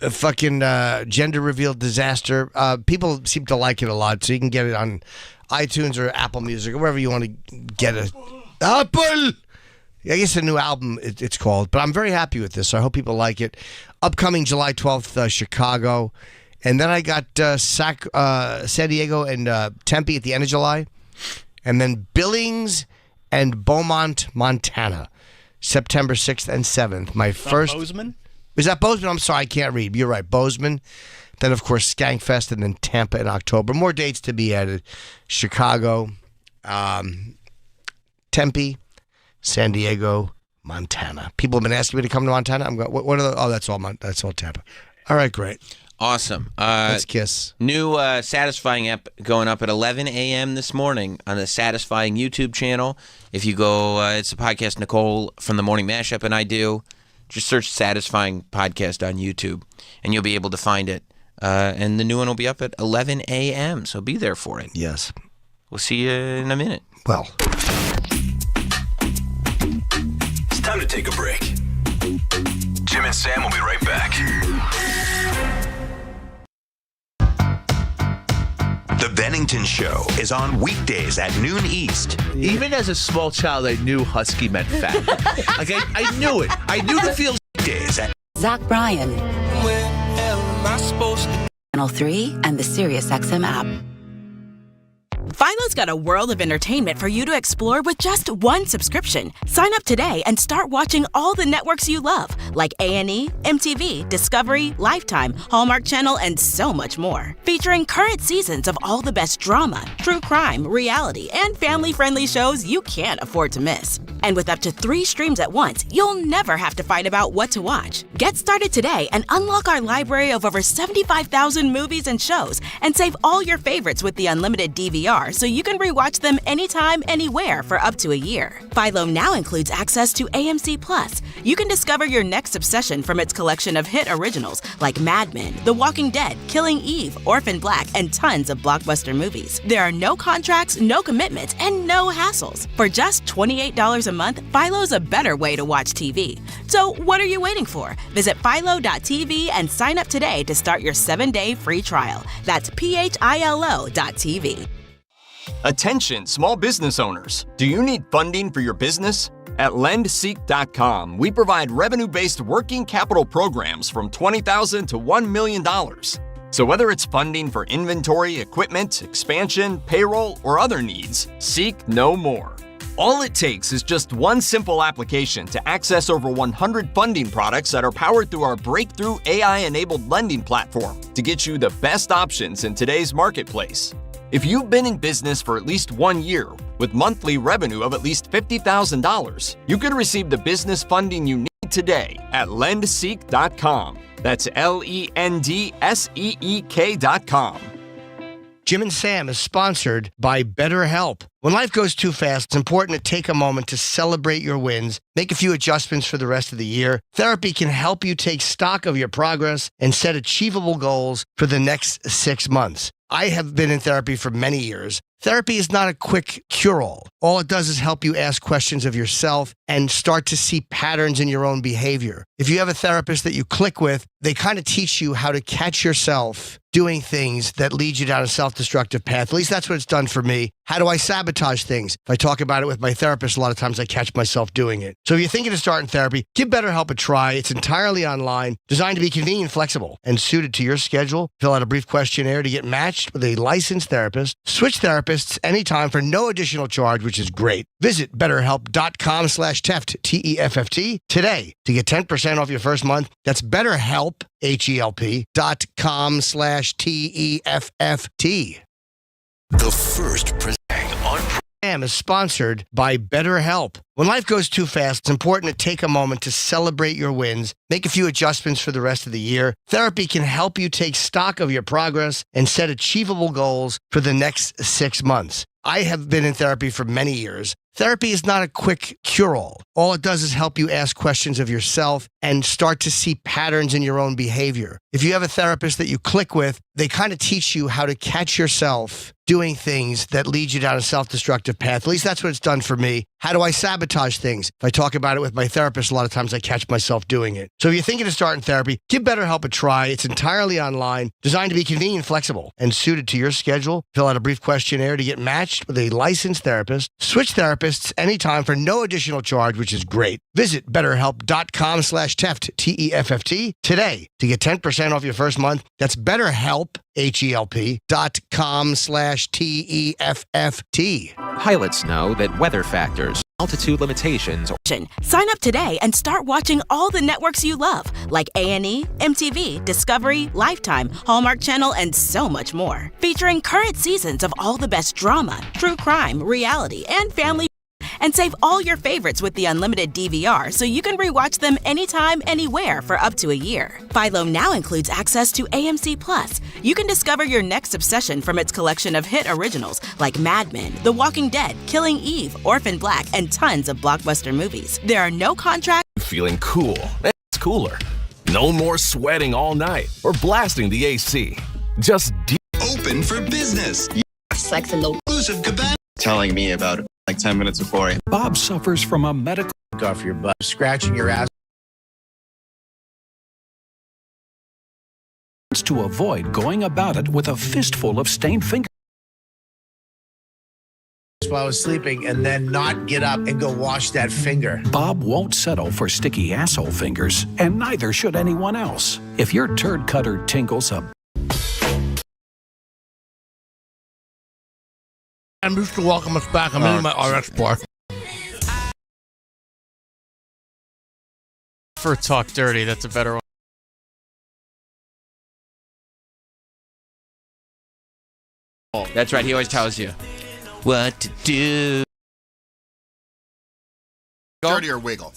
A fucking gender reveal disaster. People seem to like it a lot, so you can get it on iTunes or Apple Music or wherever you want to get it. Apple! I guess a new album it's called, but I'm very happy with this, so I hope people like it. Upcoming July 12th, Chicago. And then I got San Diego and Tempe at the end of July. And then Billings and Beaumont, Montana, September 6th and 7th. My first... Bozeman? Is that Bozeman? I'm sorry, I can't read. You're right, Bozeman. Then, of course, Skankfest, and then Tampa in October. More dates to be added. Chicago, Tempe, San Diego, Montana. People have been asking me to come to Montana. I'm going. What are the? Oh, that's all Tampa. All right, great. Awesome. Let's kiss. New Satisfying app going up at 11 a.m. this morning on the Satisfying YouTube channel. If you go, it's a podcast Nicole from the Morning Mashup and I do. Just search Satisfying Podcast on YouTube, and you'll be able to find it. And the new one will be up at 11 a.m., so be there for it. Yes. We'll see you in a minute. Well. It's time to take a break. Jim and Sam will be right back. The Bennington Show is on weekdays at noon East. Even as a small child, I knew husky meant fat. Like I knew it. I knew the feel. Weekdays at Zach Bryan. Where am I supposed to? Channel 3 and the SiriusXM app. Philo's got a world of entertainment for you to explore with just one subscription. Sign up today and start watching all the networks you love, like A&E, MTV, Discovery, Lifetime, Hallmark Channel, and so much more. Featuring current seasons of all the best drama, true crime, reality, and family-friendly shows you can't afford to miss. And with up to 3 streams at once, you'll never have to fight about what to watch. Get started today and unlock our library of over 75,000 movies and shows, and save all your favorites with the unlimited DVR so you can rewatch them anytime, anywhere for up to a year. Philo now includes access to AMC Plus. You can discover your next obsession from its collection of hit originals like Mad Men, The Walking Dead, Killing Eve, Orphan Black, and tons of blockbuster movies. There are no contracts, no commitments, and no hassles. For just $28 a month, Philo's a better way to watch TV. So what are you waiting for? Visit philo.tv and sign up today to start your 7-day free trial. That's philo.tv. Attention, small business owners. Do you need funding for your business? At LendSeek.com, we provide revenue-based working capital programs from $20,000 to $1 million. So whether it's funding for inventory, equipment, expansion, payroll, or other needs, seek no more. All it takes is just one simple application to access over 100 funding products that are powered through our breakthrough AI-enabled lending platform to get you the best options in today's marketplace. If you've been in business for at least 1 year with monthly revenue of at least $50,000, you can receive the business funding you need today at LendSeek.com. That's LendSeek.com. Jim and Sam is sponsored by BetterHelp. When life goes too fast, it's important to take a moment to celebrate your wins, make a few adjustments for the rest of the year. Therapy can help you take stock of your progress and set achievable goals for the next 6 months. I have been in therapy for many years. Therapy is not a quick cure-all. All it does is help you ask questions of yourself and start to see patterns in your own behavior. If you have a therapist that you click with, they kind of teach you how to catch yourself doing things that lead you down a self-destructive path. At least that's what it's done for me. How do I sabotage things? If I talk about it with my therapist, a lot of times I catch myself doing it. So if you're thinking of starting therapy, give BetterHelp a try. It's entirely online, designed to be convenient, flexible, and suited to your schedule. Fill out a brief questionnaire to get matched with a licensed therapist. Switch therapists anytime for no additional charge, which is great. Visit BetterHelp.com/Teft, T-E-F-F-T, today to get 10% off your first month. That's BetterHelp, HELP.com/TEFFT. the first presenting on Sam is sponsored by BetterHelp. When life goes too fast, it's important to take a moment to celebrate your wins, make a few adjustments for the rest of the year. Therapy can help you take stock of your progress and set achievable goals for the next 6 months. I have been in therapy for many years. Therapy is not a quick cure-all. All it does is help you ask questions of yourself and start to see patterns in your own behavior. If you have a therapist that you click with, they kind of teach you how to catch yourself doing things that lead you down a self-destructive path. At least that's what it's done for me. How do I sabotage things? If I talk about it with my therapist, a lot of times I catch myself doing it. So if you're thinking of starting therapy, give BetterHelp a try. It's entirely online, designed to be convenient, flexible, and suited to your schedule. Fill out a brief questionnaire to get matched with a licensed therapist. Switch therapists anytime for no additional charge, which is great. Visit BetterHelp.com/Teft, T-E-F-F-T, today to get 10% off your first month. That's BetterHelp, HELP.com/TEFFT. Pilots know that weather factors, altitude limitations. Sign up today and start watching all the networks you love, like A&E, MTV, Discovery, Lifetime, Hallmark Channel, and so much more. Featuring current seasons of all the best drama, true crime, reality, and family. And save all your favorites with the unlimited DVR so you can rewatch them anytime, anywhere for up to a year. Philo now includes access to AMC Plus. You can discover your next obsession from its collection of hit originals like Mad Men, The Walking Dead, Killing Eve, Orphan Black, and tons of blockbuster movies. There are no contracts. Feeling cool. It's cooler. No more sweating all night or blasting the AC. Just Open for business. Sex and the Exclusive Cabana. Telling me about it like 10 minutes before. Bob suffers from a medical off your butt, scratching your ass. To avoid going about it with a fistful of stained fingers. While I was sleeping and then not get up and go wash that finger. Bob won't settle for sticky asshole fingers, and neither should anyone else. If your turd cutter tinkles a I'm just to welcome us back. I'm in my RX bar. For Talk Dirty, that's a better one. That's right. He always tells you what to do. Dirty or wiggle?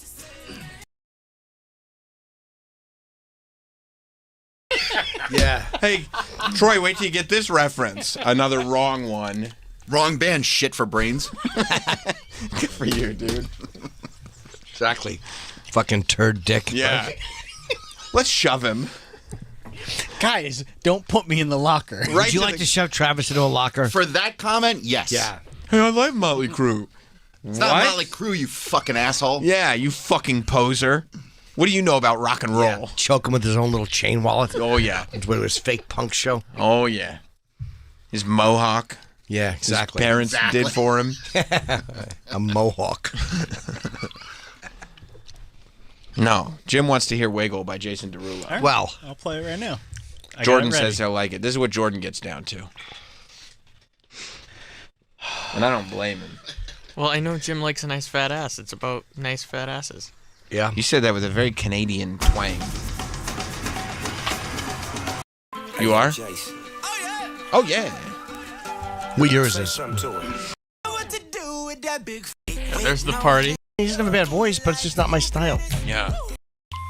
Yeah. Hey, Troy, wait till you get this reference. Another wrong one. Wrong band, shit for brains. Good for you, dude. Exactly. Fucking turd dick. Yeah. Let's shove him. Guys, don't put me in the locker. Would you like to shove Travis into a locker? For that comment, yes. Yeah. Hey, I like Motley Crue. It's not Motley Crue, you fucking asshole. Yeah, you fucking poser. What do you know about rock and roll? Yeah. Choke him with his own little chain wallet. Oh, yeah. It's with his fake punk show. Oh, yeah. His mohawk. Yeah, exactly. His parents did for him. A mohawk. No. Jim wants to hear Wiggle by Jason Derulo. Right. Well, I'll play it right now. Jordan says he'll like it. This is what Jordan gets down to. And I don't blame him. Well, I know Jim likes a nice fat ass. It's about nice fat asses. Yeah. You said that with a very Canadian twang. You are? Oh, yeah. What year is this? There's the party. He doesn't have a bad voice, but it's just not my style. Yeah.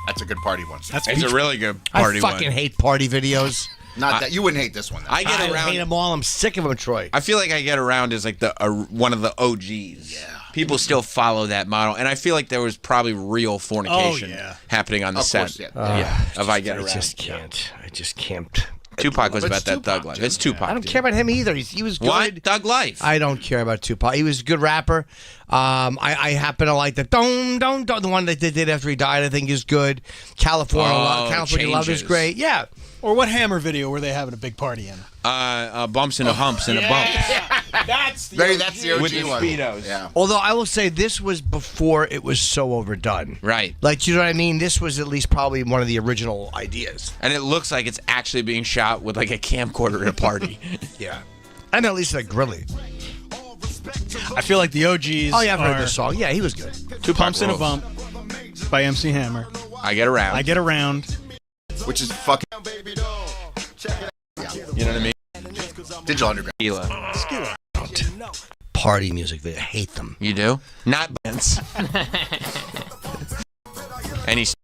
That's a good party one. It's a really good party one. I fucking hate party videos. Not that you wouldn't hate this one. Though. I get around. I hate them all. I'm sick of them, Troy. I feel like I get around as like the one of the OGs. Yeah. People still follow that model, and I feel like there was probably real fornication happening on the set. Course, yeah. If I get around, I just can't. Tupac was about that thug life. It's Tupac. I don't care about him either. He was good. What? Thug life. I don't care about Tupac. He was a good rapper. I happen to like the the one that they did after he died. I think is good. California Love is great. Yeah. Or what Hammer video were they having a big party in? Bumps and a humps and a bump. That's the That's the OG with the one. Speedos. Yeah. Although I will say this was before it was so overdone. Right. Like, you know what I mean? This was at least probably one of the original ideas. And it looks like it's actually being shot with like a camcorder at a party. Yeah. And at least like Grilly. I feel like the OGs. Oh, yeah, I've heard this song. Yeah, he was good. Two Pumps and a Bump by MC Hammer. I Get Around. I Get Around. Which is fucking. You know what I mean? Digital Underground. Skila. Party music video. I hate them. You do? Not bands. And he's.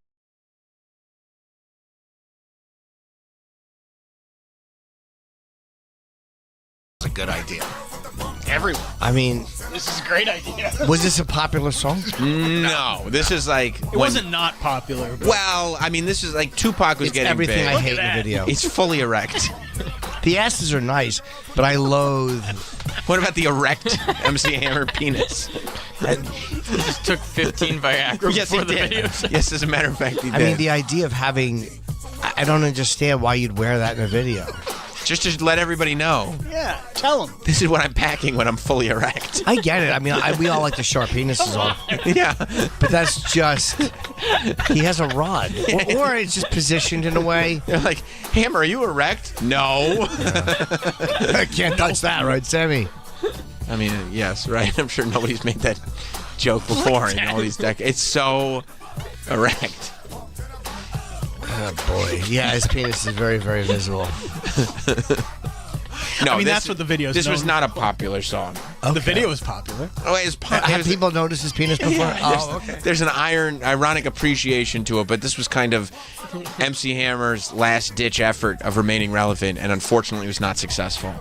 It's a good idea. everyone. I mean, This is a great idea. was this a popular song? No, this is like It wasn't not popular. But Well, I mean, this is like Tupac was It's getting everything big. I hate in the video. It's fully erect. The asses are nice, but I loathe. What about the erect MC Hammer penis? Just took 15 Viagra Yes, before he the did. video. Yes, as a matter of fact, he did. I mean, the idea of having. I don't understand why you'd wear that in a video. Just to let everybody know, yeah, tell them. this is what I'm packing when I'm fully erect. I get it. I mean, we all like the sharp penises on. Yeah. But that's just. He has a rod. Or it's just positioned in a way. They're like, Hammer, are you erect? No. I can't touch that, right, Sammy? I mean, yes, right? I'm sure nobody's made that joke before in all these decades. It's so erect. Oh, boy. Yeah, his penis is very, very visible. No, I mean, this- that's what the video's This was known not a popular song. The video was popular. Oh, it's Have people noticed his penis before? Oh, okay. There's an ironic appreciation to it, but this was kind of MC Hammer's last-ditch effort of remaining relevant, and unfortunately was not successful.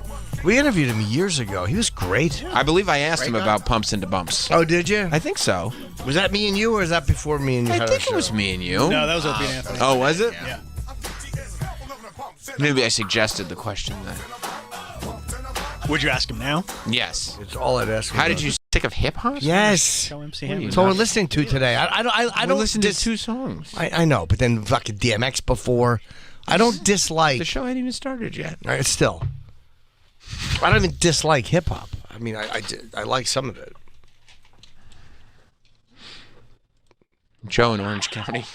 We interviewed him years ago. He was great. I believe I asked him about Pumps into Bumps. Oh, did you? I think so. Was that me and you, or was that before me and you? I had think our it was show? me and you. No, that was Opie and Anthony. Oh, was it? Yeah. Maybe I suggested the question then. Would you ask him now? Yes. It's all I'd ask. How did you sick of hip hop? Yes. Show MC What are Hammer. you That's what we're nuts? listening to today. I don't listen to dis- 2 songs. I know, but then fucking DMX before. I don't dislike. The show hadn't even started yet. Still, I don't even dislike hip hop. I mean, I like some of it. Joe in Orange County.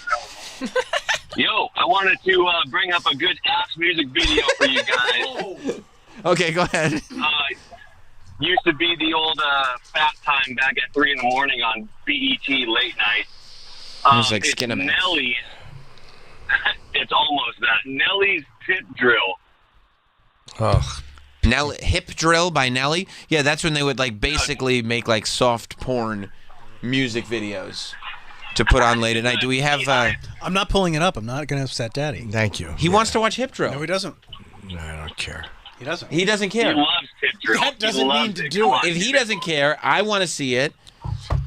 Yo, I wanted to bring up a good ass music video for you guys. Okay, go ahead. Used to be the old fat time back at 3 in the morning on BET late night. It was like It's Skinamax. Nelly's. It's almost that. Nelly's Tip Drill. Ugh. Hip Drill by Nelly. Yeah, that's when they would like basically make like soft porn music videos to put on late at night. Do we have? I'm not pulling it up. I'm not going to upset Daddy. Thank you. He wants to watch Hip Drill. No, he doesn't. No, I don't care. He doesn't. He doesn't care. He loves Tip Drill. That doesn't He mean loves to it. do Come it. on, If he doesn't care, I want to see it.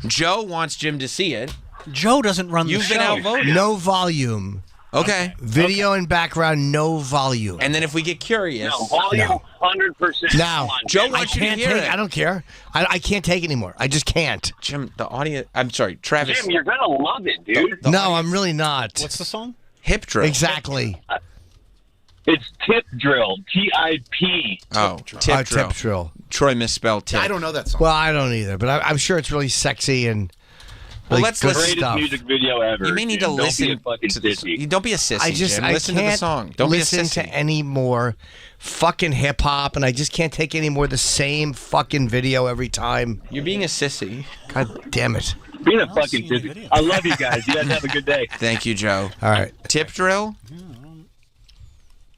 Joe wants Jim to see it. Joe doesn't run the You've show. been outvoted. No volume. Okay. Video and background, no volume. And then if we get curious, No, volume 100%. Now, Come on, Joe Jim. I wants you to can't hear take. it. I don't care. I can't take anymore. I just can't. Jim, the audience. I'm sorry, Travis. Jim, you're going to love it, dude. No, I'm really not. What's the song? Hip Drill. Exactly. It's Tip Drill. TIP. Oh, Tip Drill. Tip drill. Troy misspelled tip. I don't know that song. Well, I don't either, but I'm sure it's really sexy and. Well, really let's good listen- Greatest stuff. music video ever. You may need Jim. to Don't listen be a fucking to this. sissy. You don't be a sissy, I just Jim. I Listen can't to the song. Don't listen be a sissy. to any more fucking hip hop, and I just can't take any more of the same fucking video every time. You're being a sissy. God damn it! Being a fucking sissy. I love you guys. You guys have a good day. Thank you, Joe. All right. Tip Drill.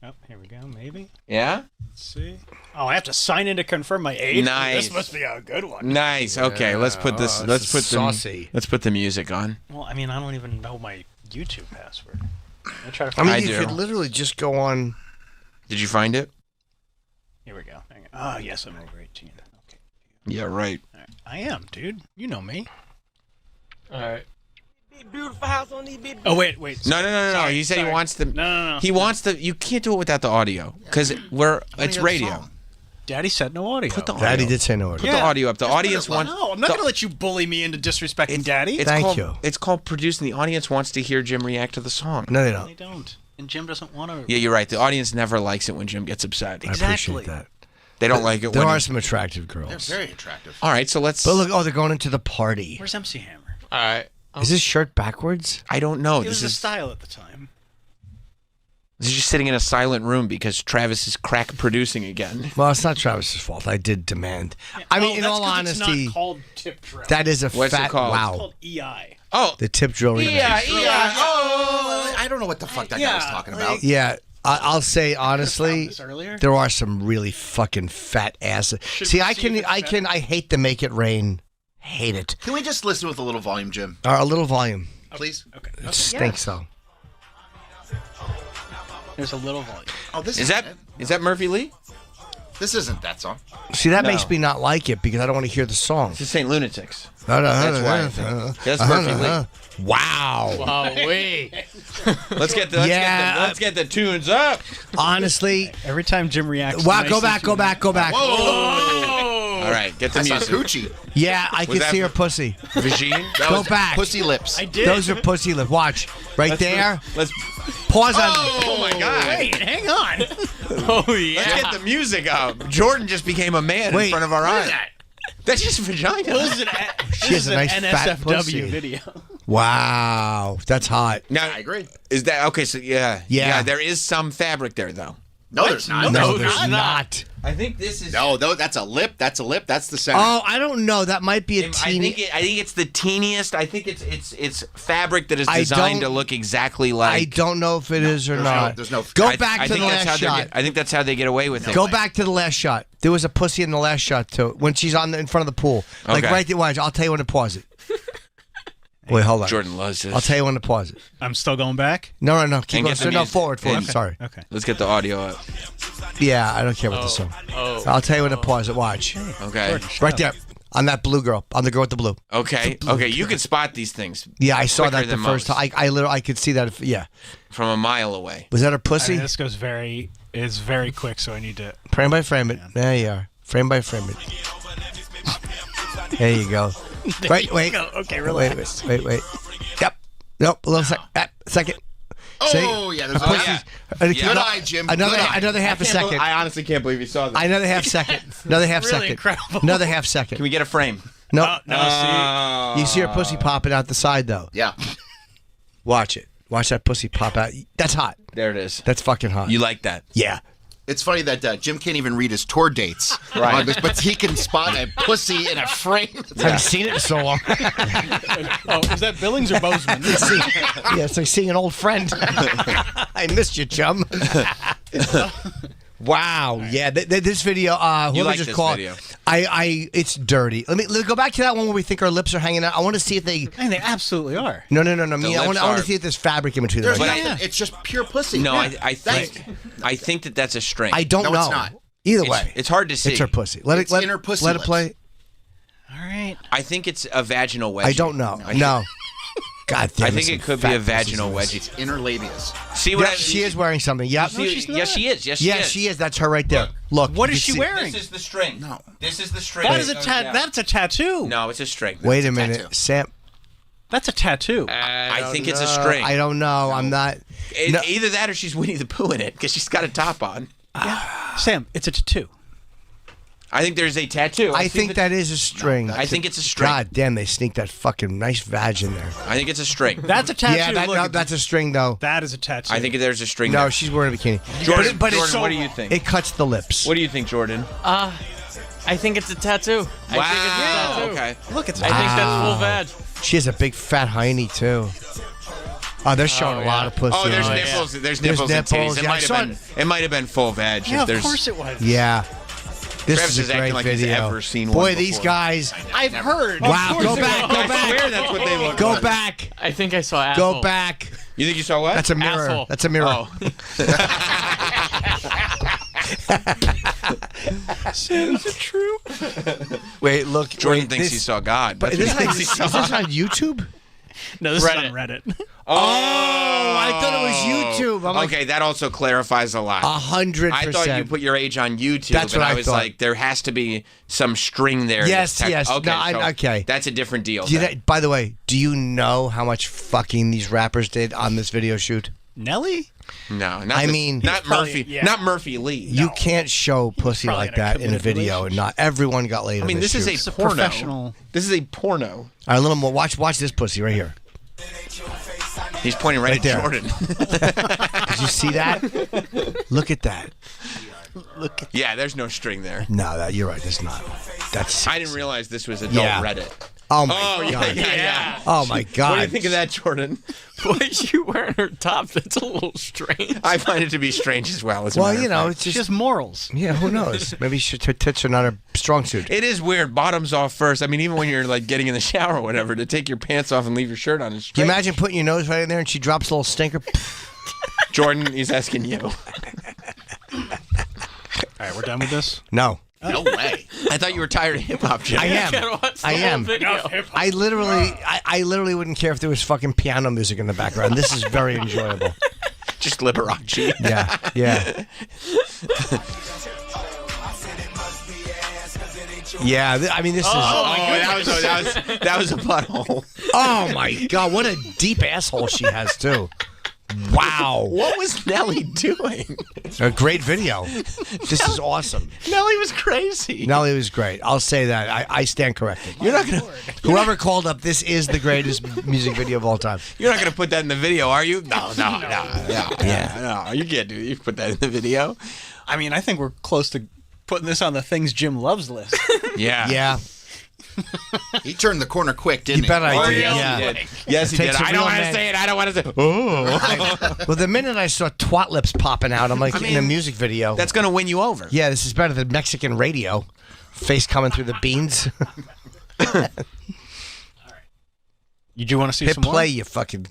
Oh, here we go. Maybe. Yeah. Let's see. Oh, I have to sign in to confirm my age. Nice. This must be a good one. Nice. Okay, let's put this. Oh, Let's this put is the. saucy. Let's put the music on. Well, I mean, I don't even know my YouTube password. I try to I find. mean, I you do. could literally just go on. Did you find it? Here we go. Hang on. Oh, yes, I'm over 18. Okay. Yeah. Right. All right. I am, dude. You know me. All right. Oh, wait. No. Sorry, He said sorry. he wants the. No. He wants the. You can't do it without the audio because we're. It's radio. Daddy said no audio. Put the audio. Daddy did say no. Put the audio up. The audience No, wants. I'm not going to let you bully me into disrespecting Daddy. It's Thank called, you. It's called producing. The audience wants to hear Jim react to the song. No, they They don't. don't. And Jim doesn't want to. Yeah, you're right. The audience never likes it when Jim gets upset. I appreciate that. They don't like it There when. are some attractive girls. They're very attractive. All right, so let's. But look, they're going into the party. Where's MC Hammer? All right. Is his shirt backwards? I don't know. It was This the is. style at the time. This is just sitting in a silent room because Travis is crack producing again. Well, it's not Travis's fault. I did demand. I mean, in that's all 'cause it's honesty, not called Tip Drill. that is a What's it fat called? It's wow. called EI. Oh, The tip drill remix. Oh, I don't know what the fuck that guy was talking about. Yeah, I'll say honestly, this earlier. there are some really fucking fat asses. See, we I see if can, it's I hate the Make It Rain. Hate it. Can we just listen with a little volume, Jim? Or a little volume. Please? Okay. It stinks though. There's a little volume. Oh, this is that Murphy Lee? This isn't that song. See, that No. makes me not like it because I don't want to hear the song. It's the St. Lunatics. That's why I think. That's Murphy Lee. Wow. Wow, wait. Let's get the tunes up. Honestly, every time Jim reacts. Wow, go back. All right, get the That's music. not Gucci. Yeah, I Was can that see her for- pussy. Vagine? Go back. Pussy lips. I did. Those are pussy lips. Watch. Right there. Let's. Pause on. Oh my God! Wait, hang on. Oh, yeah. Let's get the music up. Jordan just became a man Wait. in front of our eyes. That's just vagina. This is an, She has a nice fat NSFW pussy. video. Wow. That's hot. Now, I agree. Is that okay? So yeah, Yeah. There is some fabric there, though. No, there's not. No, there's not. I think this is. No, that's a lip. That's a lip. That's the center. Oh, I don't know. That might be a I teeny. think it's the teeniest. I think it's fabric that is I designed to don't- look exactly like. I don't know if it is or there's not. there's no- Go I- back I to the think that's last how shot. I think that's how they get away with it. Go back to the last shot. There was a pussy in the last shot too. When she's in front of the pool, like Okay. right there. Watch. I'll tell you when to pause it. Wait, hold on. Jordan loves this. I'll tell you when to pause it. I'm still going back. No. Keep And going. get the No, music. forward. Okay. Sorry. Okay. Let's get the audio up. Yeah, I don't care about the song. Oh. I'll tell you when to pause it. Watch. Okay. Right there. On that blue girl. On the girl with the blue. Okay. Okay. You can spot these things. Yeah, I saw quicker that the than first most. time. I literally, I could see that. Yeah. From a mile away. Was that her I pussy? mean, this goes it's very quick, so I need to. Frame by frame it. There you are. Frame by frame it. There you go. Right, wait. Okay, relax. Wait. Yep. Nope. A little second. Oh, yeah. There's A pussy. Good eye, Jim. Another Good eye. half a second. I honestly can't believe you saw that. Another half second. Another half Really second. incredible. Another half second. Can we get a frame? No. No, You see her pussy popping out the side though. Yeah. Watch it. Watch that pussy pop out. That's hot. There it is. That's fucking hot. You like that? Yeah. It's funny that Jim can't even read his tour dates, Right. but he can spot a pussy in a frame. Haven't seen it in so long. Oh, is that Billings or Bozeman? Yeah, it's like seeing an old friend. I missed you, chum. Wow. Yeah. This video. Whoever like just this called. video. It's dirty. Let's go back to that one where we think our lips are hanging out. I want to see if they. And they absolutely are. No. Me. I want lips to are- see if there's fabric in between. There's them. it's just pure pussy. No, Yeah. I think that's a string. I don't No, know. it's not. Either It's- way, it's hard to see. It's her pussy. Let It's it. in her pussy Let it lips. play. All right. I think it's a vaginal wedgie. I don't know. No. God damn. I think it could be a vaginal wedgie. Inner labias. See what Yeah, she is wearing something. Yep. Yes, she is. Yes, she is. That's her right there. Look. What you is can she see- wearing? This is the string. No. This is the string. That is a Goes tat. down. That's a tattoo. No, it's a string. Wait a minute, tattoo. Sam. That's a tattoo. I think it's a string. I don't know. I'm not. It- No. Either that or she's Winnie the Pooh in it because she's got a top on. Sam, it's a tattoo. I think there's a tattoo. I think that is a string. I think it's a string. God damn, they sneaked that fucking nice vag in there. I think it's a string. That's a tattoo. Yeah, Look, that's a string though. that is a tattoo. I think there's a string. No, there. she's wearing a bikini. Jordan, but Jordan, it's so what do you think? It cuts the lips. What do you think, Jordan? I think it's a tattoo. I think it's a tattoo. Okay. Look, it's. I think that's full vag. She has a big fat hiney too. Oh, they're showing a lot of pussy. Oh, there's on it. nipples. There's There's nipples and nipples, titties. yeah, I saw It might have been full vag. Yeah, of There's- course it was. Yeah. This Travis is is a acting great like he's video. ever seen Boy, one these before. guys. I've heard. Wow, go back, go I back. swear that's what they look Go like. back. I think I saw asshole. Go back. You think you saw what? That's a mirror. Asshole. That's a mirror. Oh. Is it true? Wait, look. Jordan wait, thinks this, he saw God. But That's is what this, he thinks he is saw. this on YouTube? No, this Reddit. is on Reddit. Oh, I thought it was YouTube. I'm like, Okay, that also clarifies a lot. 100%. I thought you put your age on YouTube, That's and what I I was thought. like, there has to be some string there. Yes, that's yes. Okay, No, so okay. That's a different deal. Do you then. by the way, do you know how much fucking these rappers did on this video shoot? Nelly? No, not I this- mean- not probably- Murphy, yeah. not Murphy Lee. You can't show pussy probably like in a that in a committed video and not everyone got laid. I mean, on this is shoot. a porno. professional. This is a porno. All right, a little more. Watch this pussy right here. He's pointing right Right at there. Jordan. Did you see that? Look at that. Look at Yeah, there's no string there. No, you're right. There's not. That's. I didn't realize this was adult Yeah. Reddit. Oh my Oh, yeah, god. yeah. Oh my god. What do you think of that, Jordan? Boy, you wearing her top. That's a little strange. I find it to be strange as well. As a Well, matter you of know, fact. it's just. just morals. Yeah, who knows? Maybe her tits are not her strong suit. It is weird. Bottoms off first. I mean, even when you're like getting in the shower or whatever, to take your pants off and leave your shirt on is Can you strange. imagine putting your nose right in there and she drops a little stinker? Jordan, he's asking you. All right, we're done with this? No. No way. I thought you were tired of hip hop, Jim. I am. I am. I literally wouldn't care if there was fucking piano music in the background. This is very enjoyable. Just Liberace. Yeah. Yeah, I mean, this is... that was a butthole. Oh, my God. What a deep asshole she has, too. Wow. What was Nelly doing? A great video. This is awesome. Nelly was crazy. Nelly was great. I'll say that. I stand corrected. You're not gonna. Whoever called up, this is the greatest music video of all time. You're not gonna put that in the video, are you? No. No, you can't do it. You put that in the video. I mean, I think we're close to putting this on the things Jim loves list. Yeah. He turned the corner quick, didn't You bet I did. Yes, Yeah. he did. Yes, he did. I don't want to say it. I don't want to say it. Oh. Well, the minute I saw twat lips popping out, I'm like, in a music video. That's going to win you over. Yeah, this is better than Mexican radio. Face coming through the beans. You do want to see Hit some play, more? you fucking...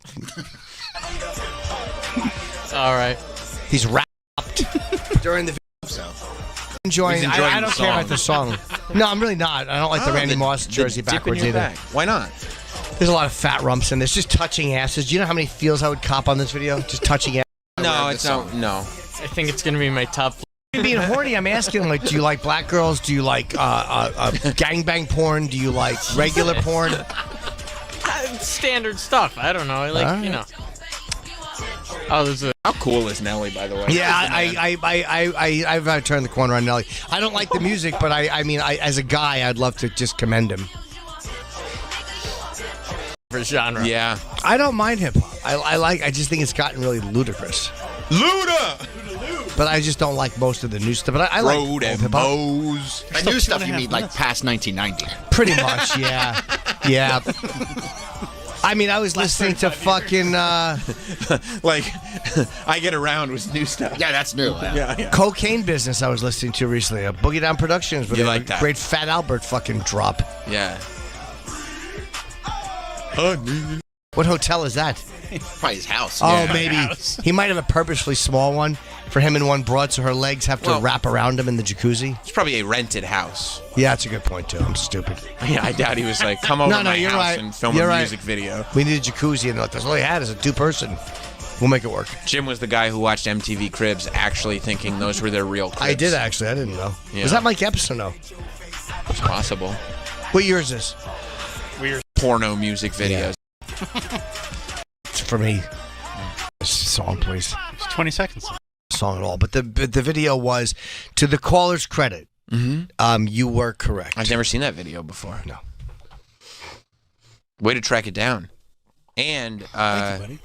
All right. He's rapped during the video. Enjoying I don't care about the song. No, I'm really not. I don't like the Randy Moss jersey backwards either. Back. Why not? There's a lot of fat rumps in this. Just touching asses. Do you know how many feels I would cop on this video? Just touching asses. No, it's not. No. I think it's gonna be my top. Being horny, I'm asking, like, do you like black girls? Do you like gangbang porn? Do you like regular porn? Standard stuff. I don't know. I like, All you right. know. Oh, there's a. How cool is Nelly, by the way? Yeah, I've turned the corner on Nelly. I don't like the music, but I mean, as a guy, I'd love to just commend him. For genre. Yeah. I don't mind hip hop. I just think it's gotten really ludicrous. Luda! But I just don't like most of the new stuff. But I like Road and hip hop. Moe's. By new stuff, you mean like past 1990. Pretty much, yeah. Yeah. I mean, I was listening to fucking Like, I Get Around was new stuff. Yeah, that's new. Yeah. Cocaine Business I was listening to recently. Boogie Down Productions with You a like that? great Fat Albert fucking drop. Yeah. What hotel is that? Probably his house. Oh, maybe. He might have a purposefully small one for him and one broad so her legs have to wrap around him in the jacuzzi. It's probably a rented house. Yeah, that's a good point, too. I'm stupid. Yeah, I doubt he was like, come over to my you're house right. and film You're a right. music video. We need a jacuzzi, and like, that's all he had is a two-person. We'll make it work. Jim was the guy who watched MTV Cribs actually thinking those were their real cribs. I did, actually. I didn't know. Yeah. Was that Mike Epps or no? It's possible. What year is this? Weird porno music videos. It's for me. Song, please. It's 20 seconds. Song at all. But the video was, to the caller's credit, you were correct. I've never seen that video before. No. Way to track it down. And Thank you,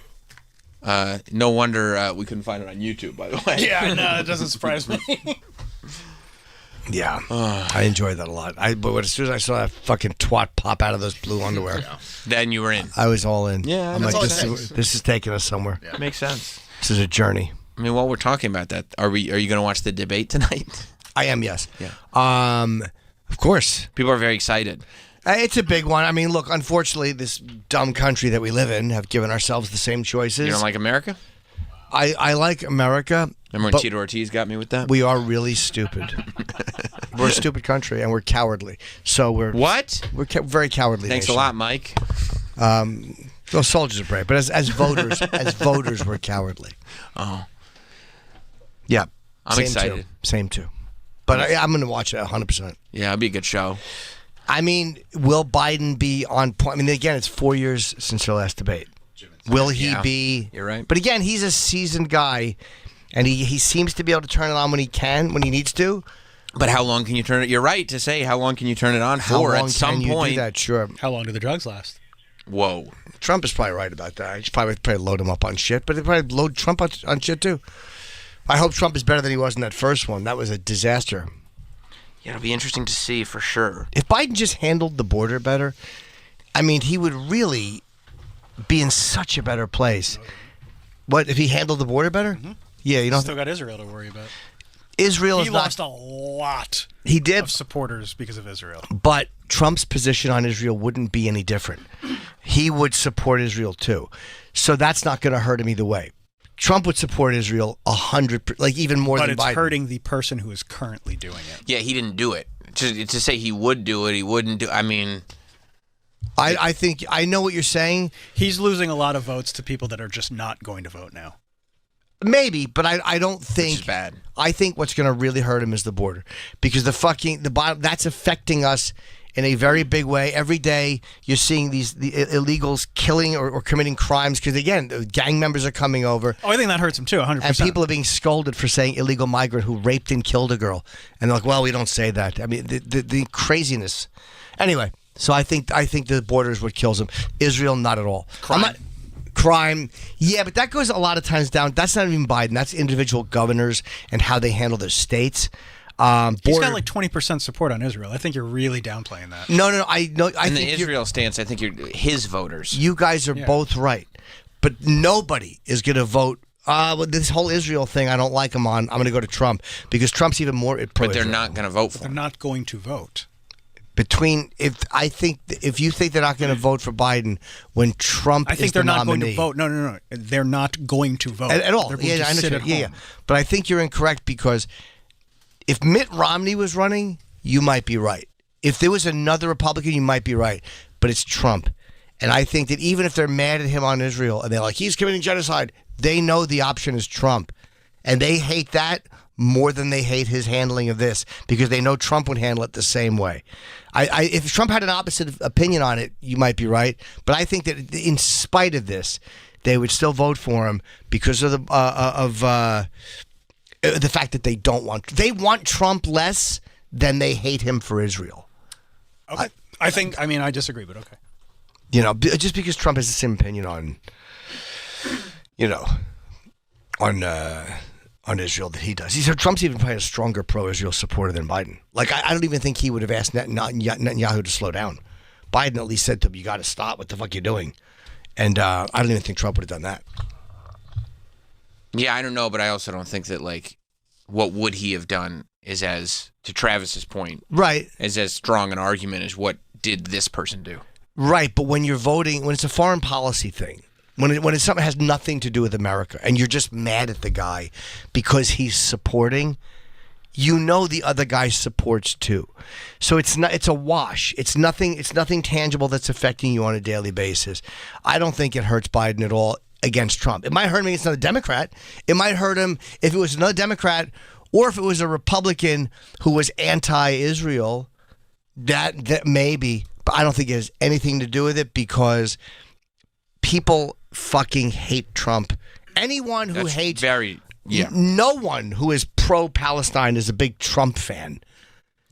buddy. no wonder we couldn't find it on YouTube, by the way. Yeah, no, it doesn't surprise me. Yeah, I enjoyed that a lot. But as soon as I saw that fucking twat pop out of those blue underwear, Then you were in. I was all in. Yeah, I'm that's like, all it this is taking us somewhere. Yeah. Makes sense. This is a journey. I mean, while we're talking about that, are you going to watch the debate tonight? I am, yes. Yeah. Of course. People are very excited. It's a big one. I mean, look, unfortunately, this dumb country that we live in have given ourselves the same choices. You don't like America? I like America. Remember when but Tito Ortiz got me with that? we are really stupid. We're a stupid country, and we're cowardly. So we're What? We're very cowardly. Thanks nation. a lot, Mike. Well, soldiers are brave, but as voters, we're cowardly. Oh. Yeah. I'm Same excited. Too. Same too. But I'm going to watch it 100%. Yeah, it'll be a good show. I mean, will Biden be on point? I mean, again, it's 4 years since their last debate. Will he be? You're right. But again, he's a seasoned guy, and he seems to be able to turn it on when he needs to. But how long can you turn it? You're right to say how long can you turn it on How for? long At some can you point. do that? Sure. How long do the drugs last? Whoa. Trump is probably right about that. He's probably load him up on shit, but they probably load Trump on shit too. I hope Trump is better than he was in that first one. That was a disaster. Yeah, it'll be interesting to see for sure. If Biden just handled the border better, I mean, he would really be in such a better place. What if he handled the border better? Mm-hmm. Yeah, you know, Still got Israel to worry about. Israel He is lost not. a lot. He did of supporters because of Israel. But Trump's position on Israel wouldn't be any different. He would support Israel too. So that's not going to hurt him either way. Trump would support Israel 100%, like even more But than it's Biden. hurting the person who is currently doing it. Yeah, he didn't do it. To say he would do it, he wouldn't do. I mean, I think I know what you're saying. He's losing a lot of votes to people that are just not going to vote now. Maybe, but I don't think. Which is bad. I think what's going to really hurt him is the border, because the bottom that's affecting us in a very big way. Every day you're seeing the illegals killing or committing crimes because, again, the gang members are coming over. Oh, I think that hurts him too, 100%. And people are being scolded for saying illegal migrant who raped and killed a girl. And they're like, well, we don't say that. I mean, the craziness. Anyway, so I think the border is what kills him. Israel, not at all. Crime. Yeah, but that goes a lot of times down. That's not even Biden. That's individual governors and how they handle their states. He's got like 20% support on Israel. I think you're really downplaying that. No. I in think the Israel stance, I think you're his voters. You guys are both right, but nobody is going to vote. With this whole Israel thing, I don't like him on. I'm going to go to Trump because Trump's even more pro-Israel. But they're not going to vote for him. They're not going to vote. If you think they're not going to vote for Biden when Trump I think is they're the not nominee. going to vote. No. They're not going to vote at all. They're going to I sit understand. at home. Yeah. But I think you're incorrect because if Mitt Romney was running, you might be right. If there was another Republican, you might be right. But it's Trump. And I think that even if they're mad at him on Israel and they're like, he's committing genocide, they know the option is Trump. And they hate that more than they hate his handling of this because they know Trump would handle it the same way. If Trump had an opposite opinion on it, you might be right. But I think that in spite of this, they would still vote for him because of the fact that they want Trump less than they hate him for Israel. Okay. I disagree, but okay. You know, just because Trump has the same opinion on Israel that he does. Trump's even probably a stronger pro-Israel supporter than Biden. Like, I don't even think he would have asked Netanyahu to slow down. Biden at least said to him, you got to stop. What the fuck you doing? And I don't even think Trump would have done that. Yeah, I don't know, but I also don't think that, like, what would he have done is to Travis's point, right, is as strong an argument as what did this person do. Right, but when you're voting, when it's a foreign policy thing, when it's something that has nothing to do with America, and you're just mad at the guy because he's supporting, you know the other guy supports too. So it's a wash. It's nothing tangible that's affecting you on a daily basis. I don't think it hurts Biden at all against Trump. It might hurt him against another Democrat. It might hurt him if it was another Democrat or if it was a Republican who was anti-Israel. That maybe, but I don't think it has anything to do with it because people fucking hate Trump. Anyone who hates no one who is pro-Palestine is a big Trump fan.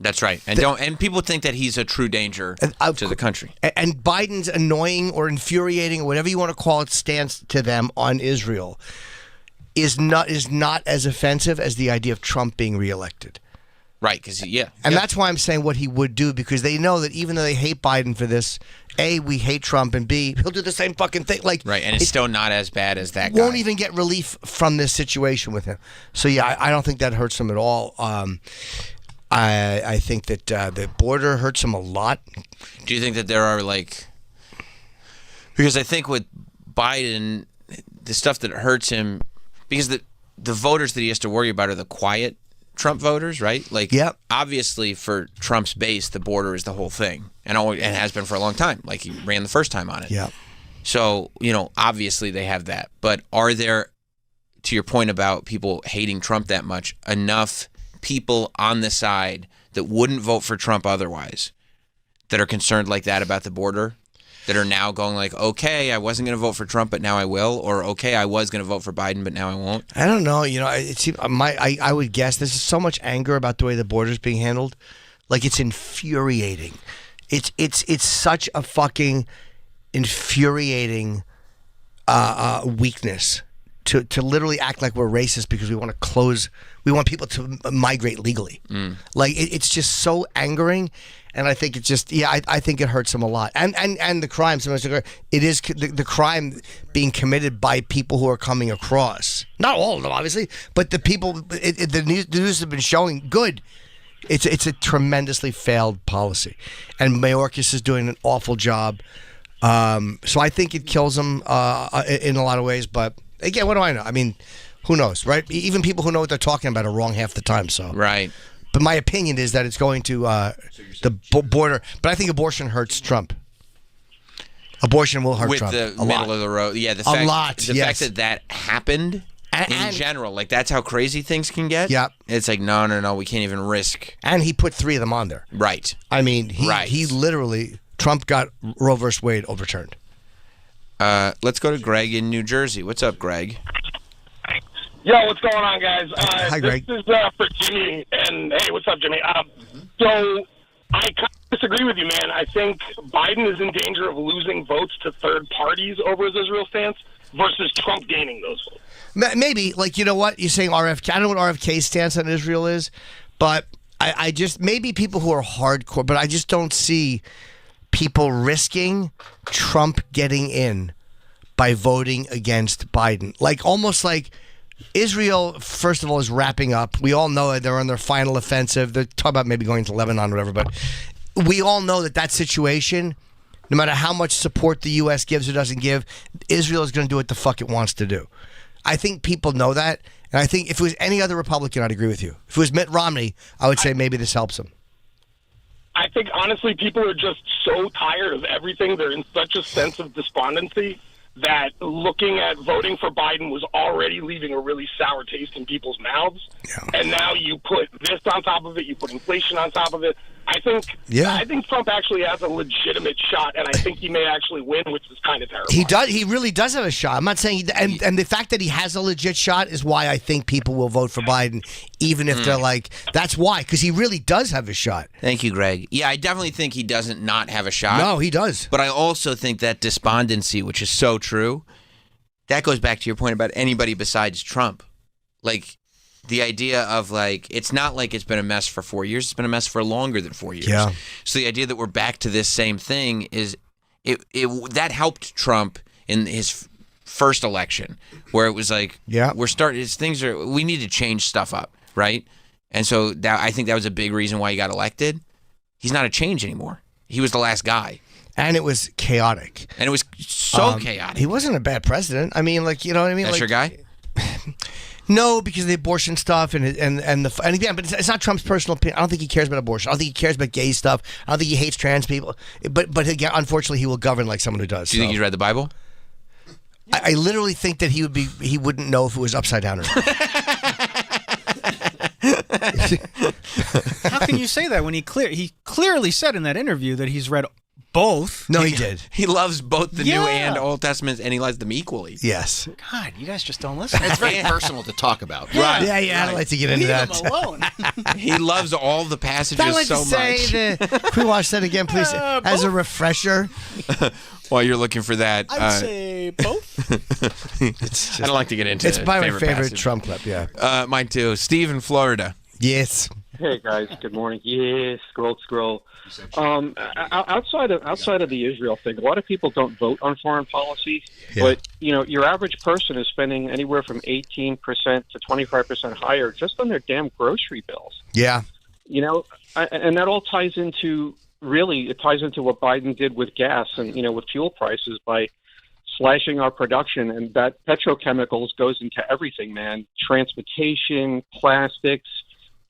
That's right. And people think that he's a true danger to the country. And Biden's annoying or infuriating or whatever you want to call it stance to them on Israel is not as offensive as the idea of Trump being reelected. Right, because and that's why I'm saying what he would do, because they know that even though they hate Biden for this, A, we hate Trump, and B, he'll do the same fucking thing. Like, right, and it's still not as bad as that guy. Won't even get relief from this situation with him. So yeah, I don't think that hurts him at all. I think that the border hurts him a lot. Do you think that there are because I think with Biden, the stuff that hurts him, because the voters that he has to worry about are the quiet Trump voters, right? Obviously for Trump's base, the border is the whole thing, and has been for a long time. Like, he ran the first time on it. Yeah. So, obviously they have that. But are there, to your point about people hating Trump that much, enough people on the side that wouldn't vote for Trump otherwise that are concerned like that about the border? That are now going like, okay, I wasn't going to vote for Trump, but now I will, or okay, I was going to vote for Biden, but now I won't. I don't know. I would guess there's so much anger about the way the border's being handled. Like, it's infuriating. It's such a fucking infuriating weakness to literally act like we're racist because we want people to migrate legally. Like, it's just so angering. And I think it's just, I think it hurts them a lot. And the crime, it is the crime being committed by people who are coming across. Not all of them, obviously, but the people, the news have been showing good. It's a tremendously failed policy. And Mayorkas is doing an awful job. So I think it kills them in a lot of ways. But again, what do I know? I mean, who knows, right? Even people who know what they're talking about are wrong half the time. So right. But my opinion is that it's going to the border. But I think abortion hurts Trump. Abortion will hurt With Trump the a middle lot. of the road. Yeah, the A fact, lot, The yes. fact that happened in general, like that's how crazy things can get. Yep. It's like no, we can't even risk. And he put 3 of them on there. Right. I mean, he literally, Trump got Roe versus Wade overturned. Let's go to Greg in New Jersey. What's up, Greg? Yo, what's going on, guys? Hi, Greg. This is for Jimmy, and hey, what's up, Jimmy? So I kind of disagree with you, man. I think Biden is in danger of losing votes to third parties over his Israel stance versus Trump gaining those votes. Maybe, like, you know what? You're saying RFK. I don't know what RFK's stance on Israel is, but I just, maybe people who are hardcore, but I just don't see people risking Trump getting in by voting against Biden. Like, almost like Israel, first of all, is wrapping up. We all know it. They're on their final offensive. They're talking about maybe going to Lebanon or whatever, but we all know that situation, no matter how much support the U.S. gives or doesn't give, Israel is going to do what the fuck it wants to do. I think people know that, and I think if it was any other Republican, I'd agree with you. If it was Mitt Romney, I would say maybe this helps him. I think, honestly, people are just so tired of everything. They're in such a sense of despondency that looking at voting for Biden was already leaving a really sour taste in people's mouths. Yeah. And now you put this on top of it, you put inflation on top of it. I think Trump actually has a legitimate shot, and I think he may actually win, which is kind of terrible. He does. He really does have a shot. I'm not saying, and the fact that he has a legit shot is why I think people will vote for Biden, even if they're like, that's why, because he really does have a shot. Thank you, Greg. Yeah, I definitely think he doesn't not have a shot. No, he does. But I also think that despondency, which is so true, that goes back to your point about anybody besides Trump. Like, the idea of, like, it's not like it's been a mess for 4 years. It's been a mess for longer than 4 years. Yeah. So the idea that we're back to this same thing is that helped Trump in his first election, where it was like, we need to change stuff up, right? And so I think that was a big reason why he got elected. He's not a change anymore. He was the last guy. And it was chaotic. And it was so chaotic. He wasn't a bad president. I mean, like, you know what I mean? That's like, your guy? No, because of the abortion stuff and again, but it's not Trump's personal opinion. I don't think he cares about abortion. I don't think he cares about gay stuff. I don't think he hates trans people. But again, unfortunately, he will govern like someone who does. Do you think he's read the Bible? I literally think that he wouldn't know if it was upside down or not. How can you say that when he clearly said in that interview that he's read both? No, he did. He loves both the New and Old Testaments, and he loves them equally. Yes. God, you guys just don't listen. It's very personal to talk about. Right. Yeah. I'd like to get into that. Leave him alone. He loves all the passages I'd like so to say much. Can we watch that again, please, as a refresher? While you're looking for that, I'd say both. I don't like to get into. It's my favorite passage. Trump clip. Yeah. Mine too. Steve in Florida. Yes. Hey guys, good morning. Yes, scroll. Outside of the Israel thing, a lot of people don't vote on foreign policy, but your average person is spending anywhere from 18% to 25% higher just on their damn grocery bills. Yeah. And that all ties into what Biden did with gas and with fuel prices by slashing our production, and that petrochemicals goes into everything, man. Transportation, plastics.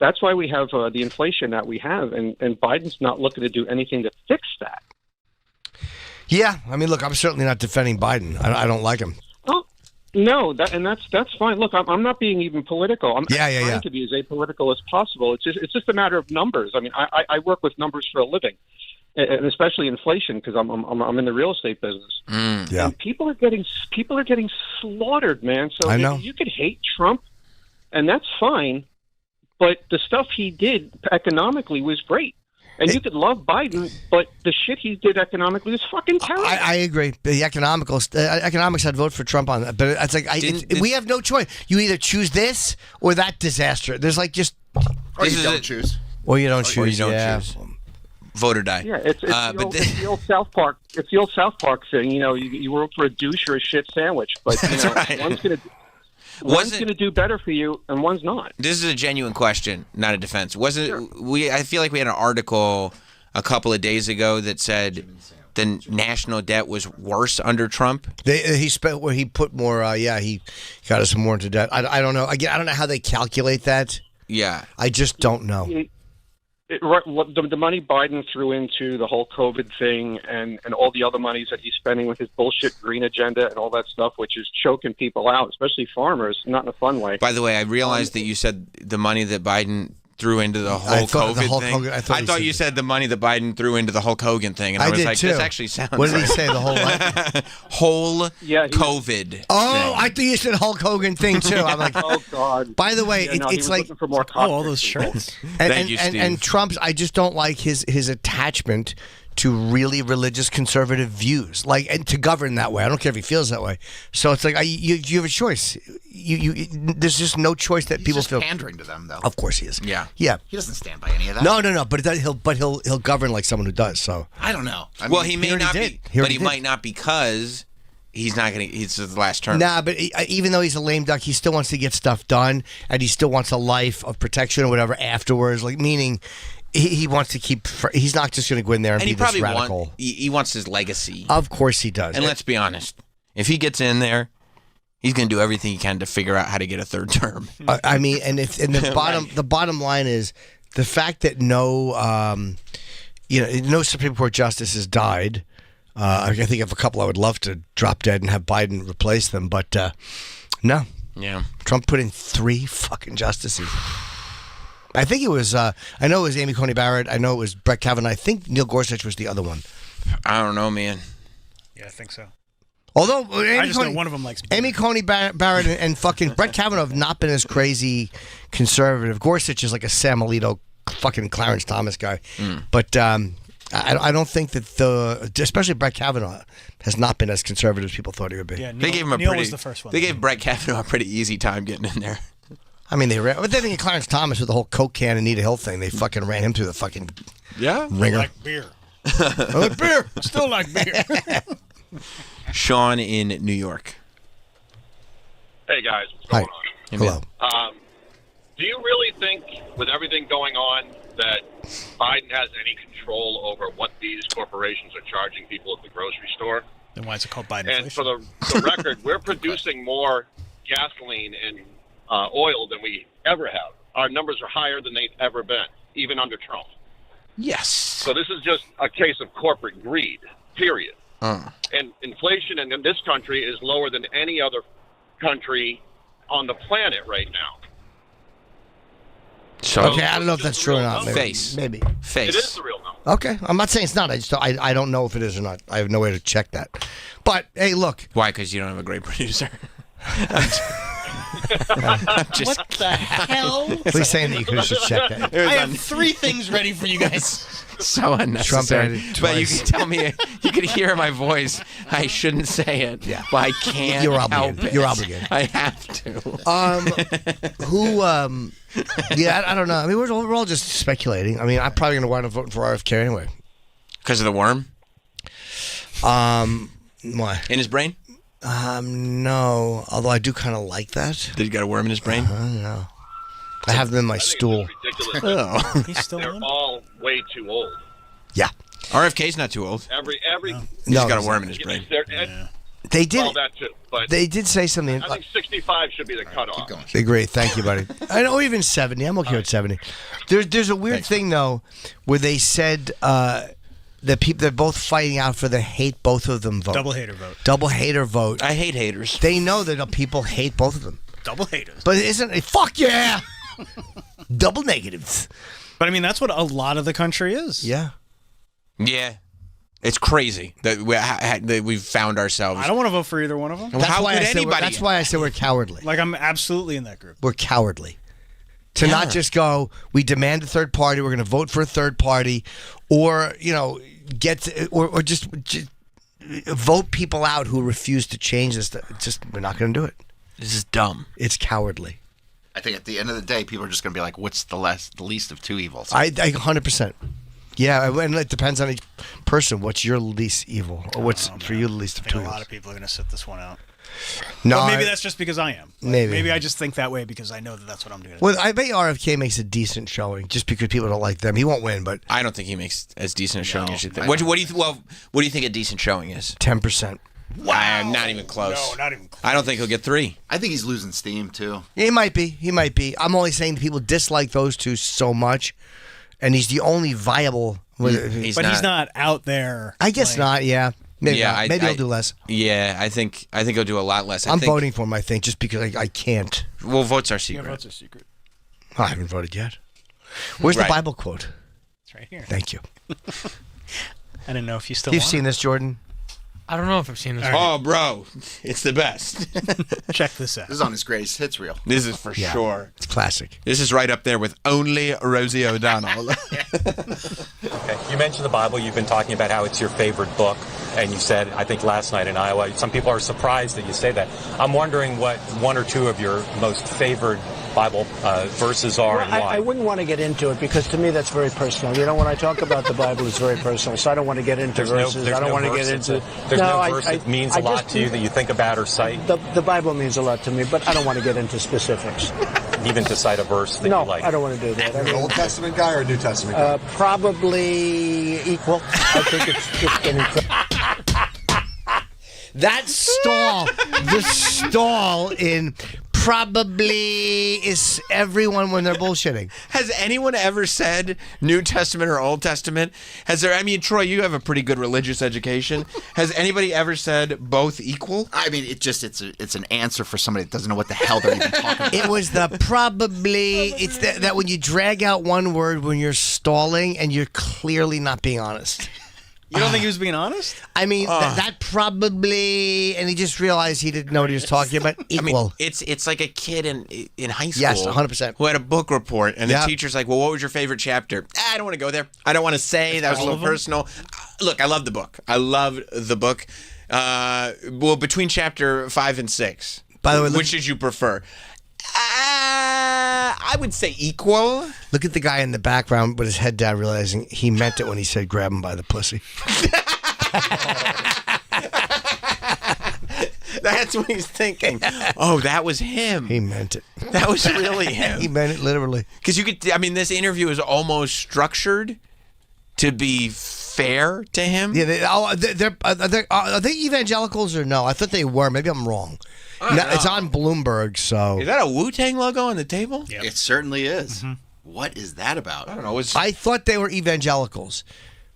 That's why we have the inflation that we have, and Biden's not looking to do anything to fix that. Yeah, I mean, look, I'm certainly not defending Biden. I don't like him. Oh, no, that's fine. Look, I'm not being even political. I'm trying to be as apolitical as possible. It's just a matter of numbers. I mean, I work with numbers for a living, and especially inflation because I'm in the real estate business. Yeah, and people are getting slaughtered, man. So I know. You could hate Trump, and that's fine. But the stuff he did economically was great. And you could love Biden, but the shit he did economically was fucking terrible. I agree. The economics, I'd vote for Trump on that. But it's like, we have no choice. You either choose this or that disaster. There's like just... Or you don't choose. Or you don't choose. Or you don't choose. Vote or die. Yeah, it's the old South Park. It's the old South Park thing. You work for a douche or a shit sandwich. But right. One's going to do better for you, and one's not. This is a genuine question, not a defense. I feel like we had an article a couple of days ago that said the national debt was worse under Trump? He spent where he put more. He got us more into debt. I don't know. Again, I don't know how they calculate that. Yeah, I just don't know. The money Biden threw into the whole COVID thing and all the other monies that he's spending with his bullshit green agenda and all that stuff, which is choking people out, especially farmers, not in a fun way. By the way, I realized that you said the money that Biden threw into the whole COVID thing. I thought you said the money that Biden threw into the Hulk Hogan thing, and I was did like, too. this actually sounds. What did he right. say? The whole what? Whole COVID. Oh, I think you said Hulk Hogan thing too. I'm like, oh God. By the way, he it's was like looking for more all those shirts. Thank you, Steve. And Trump's, I just don't like his attachment to really religious conservative views, like, and to govern that way. I don't care if he feels that way. So it's like you have a choice. There's just no choice that He's people just feel. pandering to them, though. Of course he is. Yeah. Yeah. He doesn't stand by any of that. No. But he'll govern like someone who does. So I don't know. Well, he may not be, but already he did. might not because he's not going to. It's his last term. Nah, but even though he's a lame duck, he still wants to get stuff done, and he still wants a life of protection or whatever afterwards. Like, meaning he wants to keep. He's not just going to go in there and And be he probably this radical. he wants his legacy. Of course he does. And let's be honest, if he gets in there, he's going to do everything he can to figure out how to get a third term. I mean, and the bottom line is the fact that no Supreme Court justice has died. I think of a couple I would love to drop dead and have Biden replace them, but no. Yeah. Trump put in 3 fucking justices. I think it was. I know it was Amy Coney Barrett. I know it was Brett Kavanaugh. I think Neil Gorsuch was the other one. I don't know, man. Yeah, I think so. Although I just know one of them likes Amy Coney Barrett and fucking Brett Kavanaugh have not been as crazy conservative. Gorsuch is like a Sam Alito, fucking Clarence Thomas guy. But I don't think that especially Brett Kavanaugh has not been as conservative as people thought he would be. Yeah, They gave him a Neil pretty. was the first one. They gave Brett Kavanaugh a pretty easy time getting in there. I mean, but then again, Clarence Thomas with the whole Coke can and Anita Hill thing, they fucking ran him through the fucking ringer. I like beer. I like beer. I still like beer. Sean in New York. Hey guys, what's Hi. going on? Hello. Do you really think, with everything going on, that Biden has any control over what these corporations are charging people at the grocery store? Then why is it called Biden And for the record, we're producing more gasoline and oil than we ever have. Our numbers are higher than they've ever been, even under Trump. Yes. So this is just a case of corporate greed, period. And inflation in this country is lower than any other country on the planet right now. So Okay, I don't know if that's true or not. Maybe. Maybe. It is the real number. Okay, I'm not saying it's not. I don't know if it is or not. I have no way to check that. But hey, look. Why? Because you don't have a great producer. What the hell? He's saying that you could just check that. I have 3 things ready for you guys. So unnecessary. Trump But you can tell me, you can hear my voice. I shouldn't say it. Yeah. But I can't You're help obligated. it. You're obligated. I have to. Yeah, I don't know. I mean, we're all just speculating. I mean, I'm probably going to wind up voting for RFK anyway. Because of the worm? Why? In his brain? No. Although I do kind of like that. Did he got a worm in his brain? I don't know. I have them in my stool. Ridiculous. He's still They're all way too old. Yeah. RFK's not too old. Every He's No, got a he's worm not. in his brain. They did. Well, that too. But They did say something. I think 65 should be the cutoff. Agree. Thank you, buddy. I know even 70. I'm okay with 70. There's a weird thing though, where they said that people they're both fighting out for the hate both of them vote. Double hater vote. Double hater vote. I hate haters. They know that people hate both of them. Double haters. But isn't it? Fuck yeah. Double negatives. But I mean, that's what a lot of the country is. Yeah. Yeah. It's crazy that we've found ourselves. I don't want to vote for either one of them. Well, how could anybody? That's why I say we're cowardly. Like, I'm absolutely in that group. We're cowardly. To not just go, we demand a third party, we're going to vote for a third party, or, or just vote people out who refuse to change this. We're not going to do it. This is dumb. It's cowardly. I think at the end of the day, people are just going to be like, what's the least of 2 evils? I 100%. Yeah, and it depends on each person. What's your least evil, or what's for you the least of I think two a evils? lot of people are going to sit this one out. No, But maybe I- that's just because I am. Like, Maybe. Maybe I just think that way because I know that that's what I'm doing. Well, I bet RFK makes a decent showing just because people don't like them. He won't win, but I don't think he makes as decent a showing No, as you I think. What do you what do you think a decent showing is? 10%. Wow, not even close. No, not even close. I don't think he'll get 3. I think he's losing steam too. He might be. He might be. I'm only saying people dislike those two so much, and he's the only viable. He's not out there. I guess not. Yeah. Maybe Yeah, not. Maybe he'll do less. Yeah, I think he'll do a lot less. I'm think, voting for him. I think just because I can't. Well, votes are secret. votes are secret. I haven't voted yet. Where's Right. the Bible quote? It's right here. Thank you. I didn't know if you still. You've want seen it. this, Jordan? I don't know if I've seen this. Oh, bro, it's the best. Check this out. This is on his greatest hits reel. This is for Yeah. sure. It's classic. This is right up there with only Rosie O'Donnell. Okay. You mentioned the Bible. You've been talking about how it's your favorite book. And you said, I think last night in Iowa, some people are surprised that you say that. I'm wondering what one or two of your most favored Bible verses are and why. I wouldn't want to get into it because to me that's very personal. You know, when I talk about the Bible, it's very personal. So I don't want to get into verses. I don't want to get into. There's no verse that means a lot to you that you think about or cite? The Bible means a lot to me, but I don't want to get into specifics. Even to cite a verse that No, you like? I don't want to do that. I You're an mean, Old Testament guy or a New Testament guy? probably equal. I think it's been incredible. That stall, the stall in probably is everyone when they're bullshitting. Has anyone ever said New Testament or Old Testament? Has there? I mean, Troy, you have a pretty good religious education. Has anybody ever said both equal? I mean, it's an answer for somebody that doesn't know what the hell they're even talking about. It was the probably. It's that when you drag out one word when you're stalling and you're clearly not being honest. You don't think he was being honest? I mean, that probably, and he just realized he didn't know what he was talking about. Equal. I mean, it's like a kid in high school. Yes, 100%. Who had a book report, and Yep. the teacher's like, "Well, what was your favorite chapter?" I don't want to go there. I don't want to say that was a all little of them? personal. Look, I love the book. I love the book. Well, between chapter 5 and 6. By the way, which did you prefer? I would say equal. Look at the guy in the background with his head down, realizing he meant it when he said grab him by the pussy. That's what he's thinking. Oh, that was him. He meant it. That was really him. He meant it literally. Because you could, I mean, this interview is almost structured to be fair to him. Yeah, are they evangelicals or no? I thought they were. Maybe I'm wrong. No, it's on Bloomberg, so. Is that a Wu-Tang logo on the table? It certainly is. What is that about? I don't know. I thought they were evangelicals,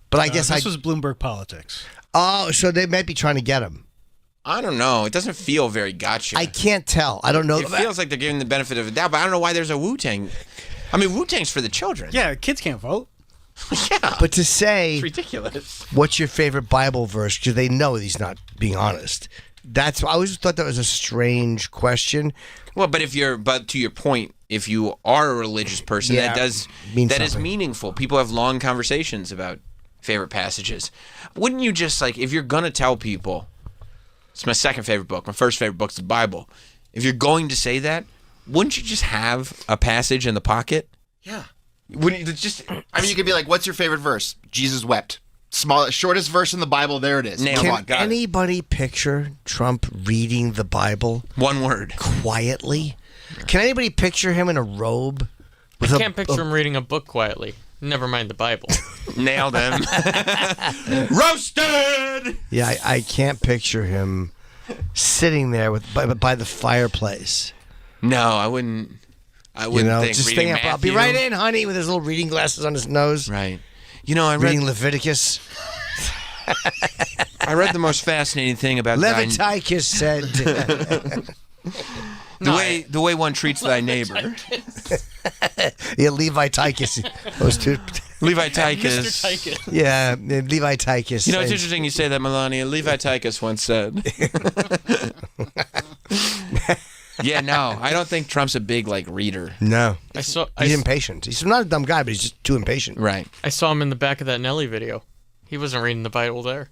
but I guess this was Bloomberg Politics. Oh, so they might be trying to get him. I don't know. It doesn't feel very gotcha. I can't tell. I don't know. It feels like they're giving the benefit of the doubt, but I don't know why there's a Wu-Tang. I mean, Wu-Tang's for the children. Yeah, kids can't vote. Yeah. But to say, It's ridiculous. what's your favorite Bible verse? Because they know he's not being honest. I always thought that was a strange question. Well, but to your point, if you are a religious person, Yeah, that is something. meaningful. People have long conversations about favorite passages. Wouldn't you just if you're gonna tell people, it's my second favorite book, my first favorite book's the Bible. If you're going to say that, wouldn't you just have a passage in the pocket? Yeah. Wouldn't you just? I mean, you could be like, "What's your favorite verse?" Jesus wept. Shortest verse in the Bible. There it is. Can anybody picture Trump reading the Bible? One word. Quietly? Can anybody picture him in a robe? I can't picture him reading a book quietly. Never mind the Bible. Nailed him. Roasted! Yeah, I can't picture him sitting there by the fireplace. No, I wouldn't. I wouldn't think just reading staying up. I'll be Matthew. right in, honey, with his little reading glasses on his nose. Right. You know, I reading Leviticus. I read the most fascinating thing about Leviticus said. the way one treats thy neighbor. Yeah, Leviticus. Those two. Leviticus. Mr. Tychus. Yeah, Leviticus. You know, it's interesting you say that, Melania. Leviticus once said. Yeah, no, I don't think Trump's a big reader. No, he's impatient. He's not a dumb guy, but he's just too impatient. Right. I saw him in the back of that Nelly video. He wasn't reading the Bible there.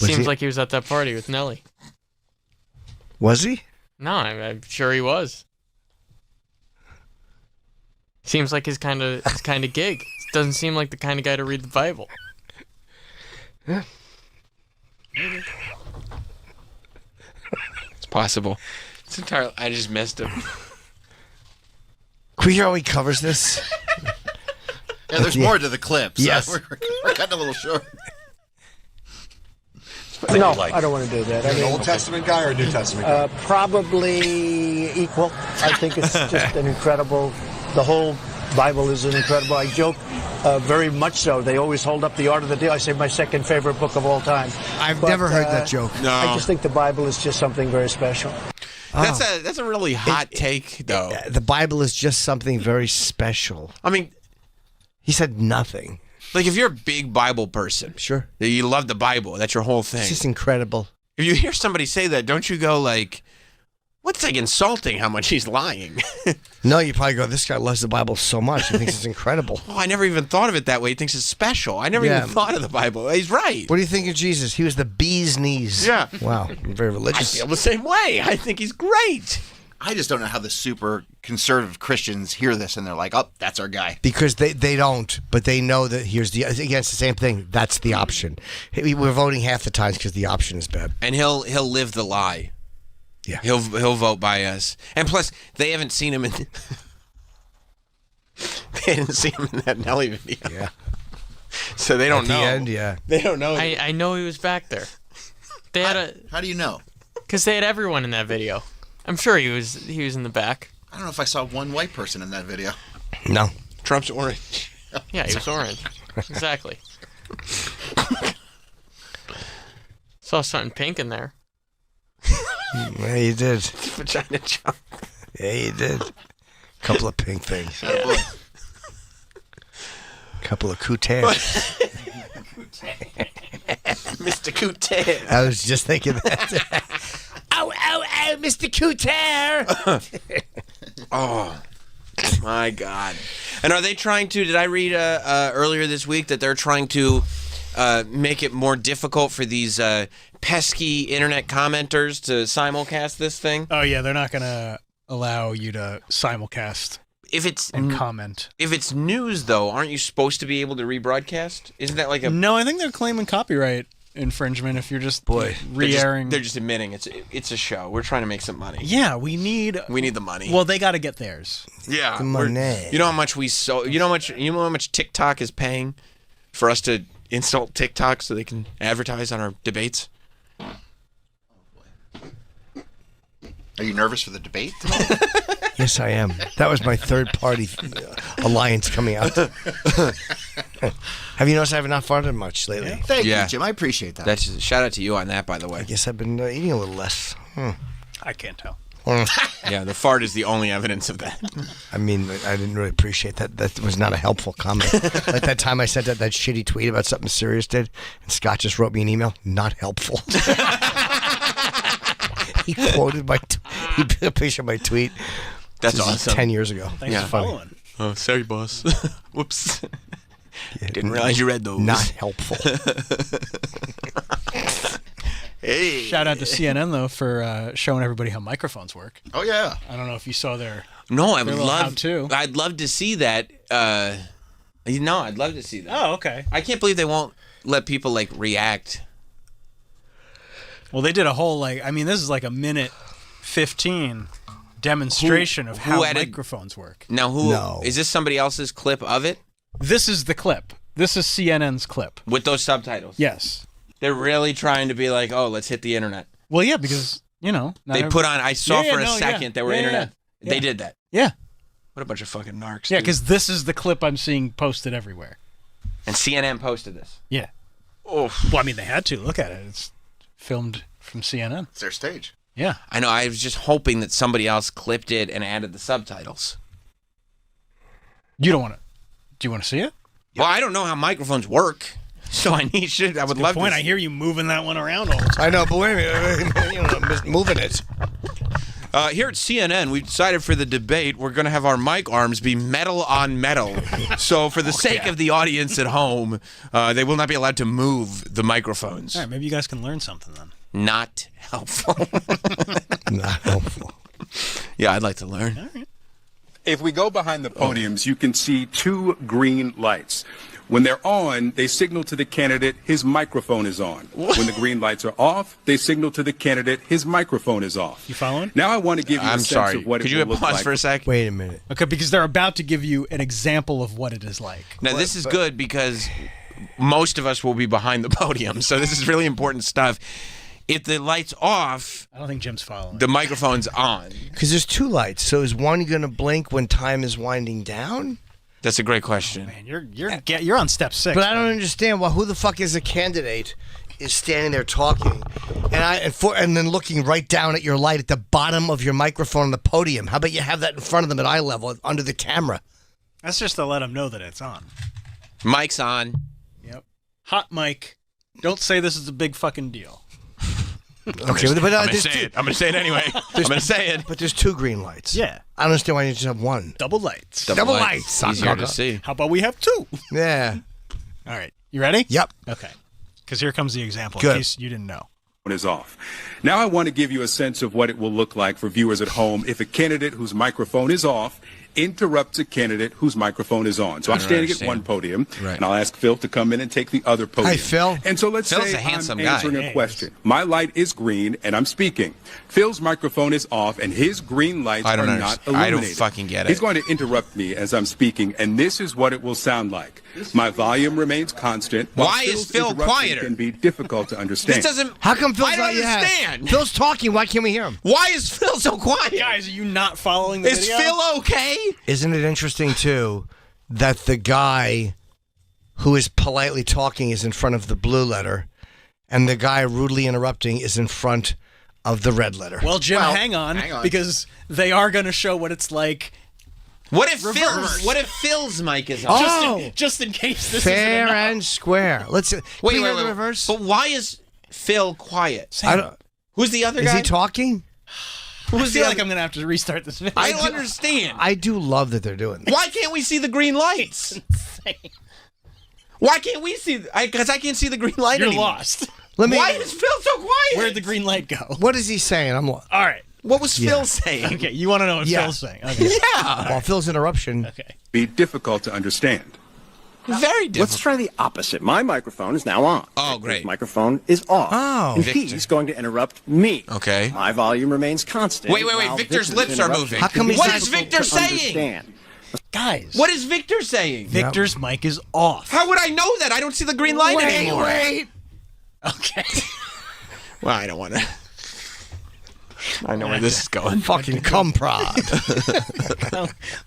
Was Seems he? like he was at that party with Nelly. Was he? No, I'm sure he was. Seems like his kind of gig. doesn't seem like the kind of guy to read the Bible. It's possible. It's entirely. I just missed him. Can we hear how he covers this? Yeah, there's more to the clip. So Yes. we're cutting a little short. No, I don't want to do that. You're an Old Testament guy or a New Testament guy? Probably equal. I think it's just an incredible. The whole Bible is an incredible. I joke very much so. They always hold up the Art of the Deal. I say my second favorite book of all time. I've never heard that joke. No. I just think the Bible is just something very special. That's a really hot take, though. The Bible is just something very special. I mean, he said nothing. Like, if you're a big Bible person, sure, you love the Bible. That's your whole thing. It's just incredible. If you hear somebody say that, don't you go like, "What's like insulting? How much he's lying?" No, you probably go, "This guy loves the Bible so much. He thinks it's incredible." Oh, I never even thought of it that way. He thinks it's special. I never even thought of the Bible. He's right. What do you think of Jesus? He was the bee's knees. Yeah. Wow. Very religious. I feel the same way. I think he's great. I just don't know how the super conservative Christians hear this and they're like, "Oh, that's our guy." Because they don't, but they know that again, it's the same thing. That's the option. We're voting half the times because the option is bad. And he'll live the lie. Yeah. He'll vote by us. And plus, they haven't seen him in. They didn't see him in that Nelly video. Yeah. So they don't At know. the end, yeah. They don't know. I know he was back there. They had How do you know? Because they had everyone in that video. I'm sure he was in the back. I don't know if I saw one white person in that video. No. Trump's orange. Yeah, he was orange. Exactly. Saw something pink in there. Yeah, you did. Vagina jump. Yeah, you did. Couple of pink things. Oh, boy. Couple of couters. Mr. Couture. I was just thinking that. Oh, Mr. Couture. Oh, my God. And are they trying to, did I read earlier this week that they're trying to make it more difficult for these pesky internet commenters to simulcast this thing? Oh, yeah, they're not going to allow you to simulcast and comment. If it's news, though, aren't you supposed to be able to rebroadcast? Isn't that like a... No, I think they're claiming copyright infringement if you're just re-airing. They're just admitting it's a show. We're trying to make some money. Yeah, we need the money. Well, they got to get theirs. Yeah, the money. You know how much you know how much TikTok is paying for us to insult TikTok so they can advertise on our debates? Are you nervous for the debate? Yes, I am. That was my third-party alliance coming out. Have you noticed I have not farted much lately? Thank you, Jim. I appreciate that. That's shout out to you on that, by the way. I guess I've been eating a little less. I can't tell. Yeah, the fart is the only evidence of that. I mean, I didn't really appreciate that. That was not a helpful comment. Like that time I sent that shitty tweet about something Sirius did, and Scott just wrote me an email. Not helpful. He quoted he put a picture of my tweet. That's This is awesome. 10 years ago. Thanks for following. Oh, sorry, boss. Whoops. Didn't realize you read those. Not helpful. Hey. Shout out to CNN, though, for showing everybody how microphones work. Oh, yeah. I don't know if you saw their No, I their would little love how-to. I'd love to see that. No, I'd love to see that. Oh, okay. I can't believe they won't let people like react. Well, they did a whole, this is like a minute 15 demonstration of how microphones work. Now, is this somebody else's clip of it? This is the clip. This is CNN's clip. With those subtitles? Yes. They're really trying to be like, oh, let's hit the internet. Well, yeah, because, not They put on, I saw for a second they were internet. Yeah. They did that. Yeah. What a bunch of fucking narcs. Yeah, dude. because this is the clip I'm seeing posted everywhere. And CNN posted this. Yeah. Oh. Well, they had to. Look at it. It's filmed from CNN. It's their stage. Yeah. I know. I was just hoping that somebody else clipped it and added the subtitles. You don't want to. Do you want to see it? Well, I don't know how microphones work, so I would love point. to. I hear you moving that one around all the time. I know, but wait a minute. I'm just moving it. Here at CNN, we've decided for the debate, we're going to have our mic arms be metal on metal. So for the sake of the audience at home, they will not be allowed to move the microphones. All right, maybe you guys can learn something then. Not helpful. Not helpful. Yeah, I'd like to learn. All right. If we go behind the podiums, you can see 2 green lights. When they're on, they signal to the candidate his microphone is on. When the green lights are off, they signal to the candidate his microphone is off. You following? Now I want to give you a sense of what Could it you will look pause like. for a sec? Wait a minute. Okay, because they're about to give you an example of what it is like. Now, this is good because most of us will be behind the podium, so this is really important stuff. If the light's off, I don't think Jim's following. the microphone's on. Because there's 2 lights. So is one going to blink when time is winding down? That's a great question. Man, you're on step 6. But I don't understand. Well, who the fuck is a candidate is standing there talking and then looking right down at your light at the bottom of your microphone on the podium? How about you have that in front of them at eye level under the camera? That's just to let them know that it's on. Mic's on. Yep. Hot mic. Don't say this is a big fucking deal. Okay, I'm going to say it. I'm going to say it anyway. I'm going to say it. But there's 2 green lights. Yeah. I don't understand why you just have 1. Double lights. Double lights. Easier to see. How about we have 2? Yeah. All right. You ready? Yep. Okay. Because here comes the example Good. in case you didn't know. Is off. Now I want to give you a sense of what it will look like for viewers at home if a candidate whose microphone is off interrupts a candidate whose microphone is on. So I'm standing at one podium, and I'll ask Phil to come in and take the other podium. Hi, Phil. And so let's Phil's say a handsome I'm guy. answering a question. My light is green, and I'm speaking. Phil's microphone is off, and his green lights I don't are not understand. I illuminated. don't fucking get it. He's going to interrupt me as I'm speaking, and this is what it will sound like. My volume remains constant. while Why is Phil's Phil interruption quieter? Can be difficult to understand. This doesn't. How come Phil's I don't not yet? understand. Phil's talking. Why can't we hear him? Why is Phil so quiet? Guys, are you not following the Is video? Phil okay? Isn't it interesting, too, that the guy who is politely talking is in front of the blue letter, and the guy rudely interrupting is in front of the red letter? Well, Jim, hang on, because they are going to show what it's like. What if Reverse. Phil's mic is on? Just in case this Fair isn't and square. Let's Wait, the wait. reverse. But why is Phil quiet? I don't, Who's the other is guy? he talking? I feel like I'm going to have to restart this video. I don't understand. I do love that they're doing this. Why can't we see the green lights? Why can't we see? Because I can't see the green light You're anymore. lost. Why is Phil so quiet? Where'd the green light go? What is he saying? I'm. All right. What was Phil saying? Okay, you want to know what Phil's saying? Okay. Yeah. Well, Phil's interruption. Okay. Be difficult to understand. Very difficult. Let's try the opposite. My microphone is now on. Oh, great. His microphone is off. Oh. And Victor. he's going to interrupt me. Okay. My volume remains constant. Wait. while Victor's Victor's lips are interruption moving. How come he's What not is difficult Victor to saying? understand. Guys. What is Victor saying? Victor's mic is off. How would I know that? I don't see the green light anymore. Wait. Okay. Well, I don't want to. I know where this is going. Fucking comprod.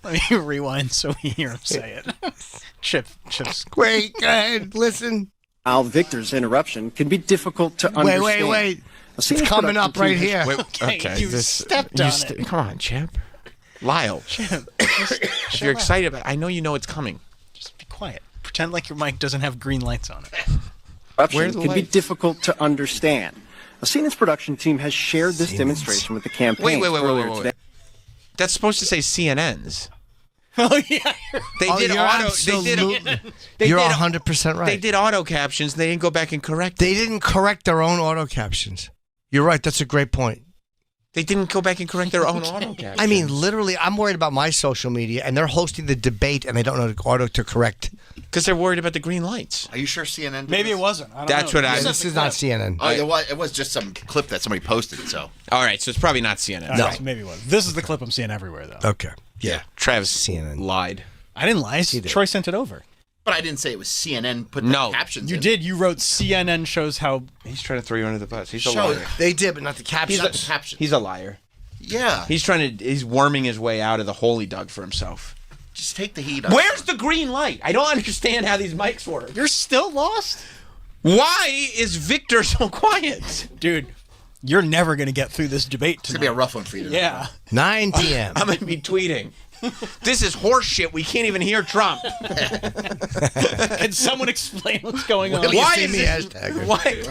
Let me rewind so we hear him say it. Chips. Wait, go ahead. Listen. While Victor's interruption can be difficult to understand. Wait. A scene It's coming up right here. Wait, Okay, you stepped on it. Come on, champ. Lyle. If you're excited about it, I know you know it's coming. Just be quiet. Pretend like your mic doesn't have green lights on it. Interruption can be difficult to understand. A Siemens production team has shared this demonstration with the campaign. Wait. That's supposed to say CNN's. Oh yeah. They did you're auto. absolutely- They You're did 100% right. They did auto captions. They didn't go back and correct. They didn't correct their own auto captions. You're right. That's a great point. They didn't go back and correct their own auto captions. I mean, literally, I'm worried about my social media, and they're hosting the debate, and they don't know the auto to correct. Because they're worried about the green lights. Are you sure CNN did Maybe this? it wasn't. I don't That's know. what I. This is not CNN. Oh, it was just some clip that somebody posted, so. All right, so it's probably not CNN. All right, so maybe it was. This is the clip I'm seeing everywhere, though. Okay. Yeah. Travis CNN lied. I didn't lie. Troy sent it over. But I didn't say it was CNN put the captions You in. did. You wrote CNN shows how. He's trying to throw you under the bus. He's a Show- liar. They did, but not the captions. He's a liar. Yeah. He's worming his way out of the hole he dug for himself. Just take the heat off. Where's the green light? I don't understand how these mics work. You're still lost? Why is Victor so quiet? Dude, you're never going to get through this debate It's going to be a rough one for you. Yeah. 9 p.m. I'm going to be tweeting. This is horse shit. We can't even hear Trump. Can someone explain what's going on? Why is this? Why?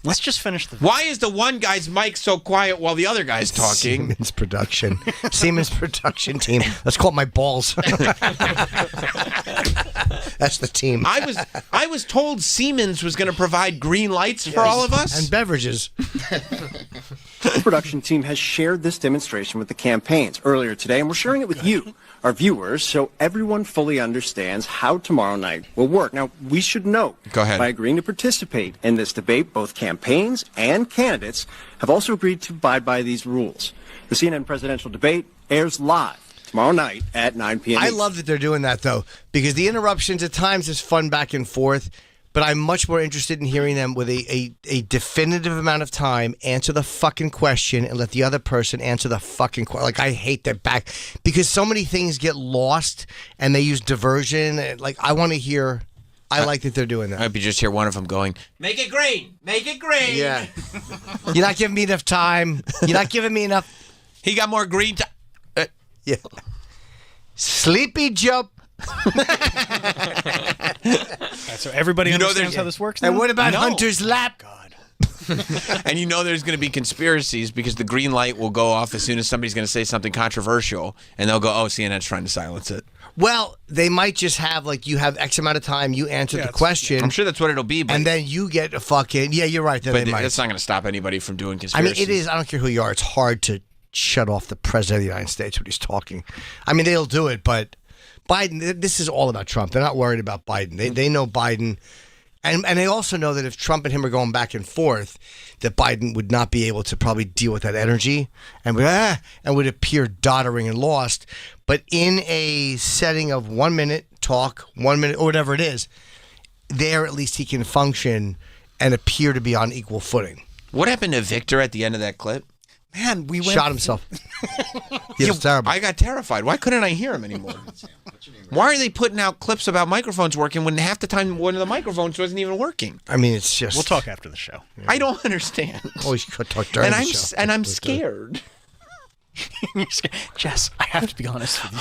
Let's just finish the. Why is the one guy's mic so quiet while the other guy's talking? Siemens production. Siemens production team. Let's call it my balls. That's the team. I was told Siemens was going to provide green lights for all of us and beverages. The production team has shared this demonstration with the campaigns earlier today, and we're sharing it with you, our viewers, so everyone fully understands how tomorrow night will work. Now, we should note, Go ahead. by agreeing to participate in this debate, both campaigns and candidates have also agreed to abide by these rules. The CNN presidential debate airs live tomorrow night at 9 p.m. I love that they're doing that, though, because the interruptions at times is fun back and forth, but I'm much more interested in hearing them with a definitive amount of time, answer the fucking question, and let the other person answer the fucking question. Like, I hate that back, because so many things get lost, and they use diversion. And, like, I want to hear... I like that they're doing that. I hope you just hear one of them going, Make it green. Make it green. Yeah. You're not giving me enough time. You're not giving me enough... He got more green time. Yeah. Sleepy Joe. So everybody understands how this works now? And what about No. Hunter's lap? And you know there's going to be conspiracies because the green light will go off as soon as somebody's going to say something controversial, and they'll go, oh, CNN's trying to silence it. Well, they might just have, like, you have X amount of time, you answer the question. I'm sure that's what it'll be. But, and then you get a fucking... Yeah, you're right. Then but they might. that's not going to stop anybody from doing I conspiracies. mean, it is. I don't care who you are. It's hard to shut off the president of the United States when he's talking. I mean, they'll do it, but Biden, this is all about Trump. They're not worried about Biden. They know Biden. And they also know that if Trump and him are going back and forth, that Biden would not be able to probably deal with that energy and would appear doddering and lost. But in a setting of 1 minute talk, 1 minute, or whatever it is, there at least he can function and appear to be on equal footing. What happened to Victor at the end of that clip? Man, we went... Shot himself. He was terrible. I got terrified. Why couldn't I hear him anymore? Why are they putting out clips about microphones working when half the time one of the microphones wasn't even working? I mean, it's just... We'll talk after the show. I don't understand. Always talk during the show. And I'm scared. Jess, I have to be honest with you.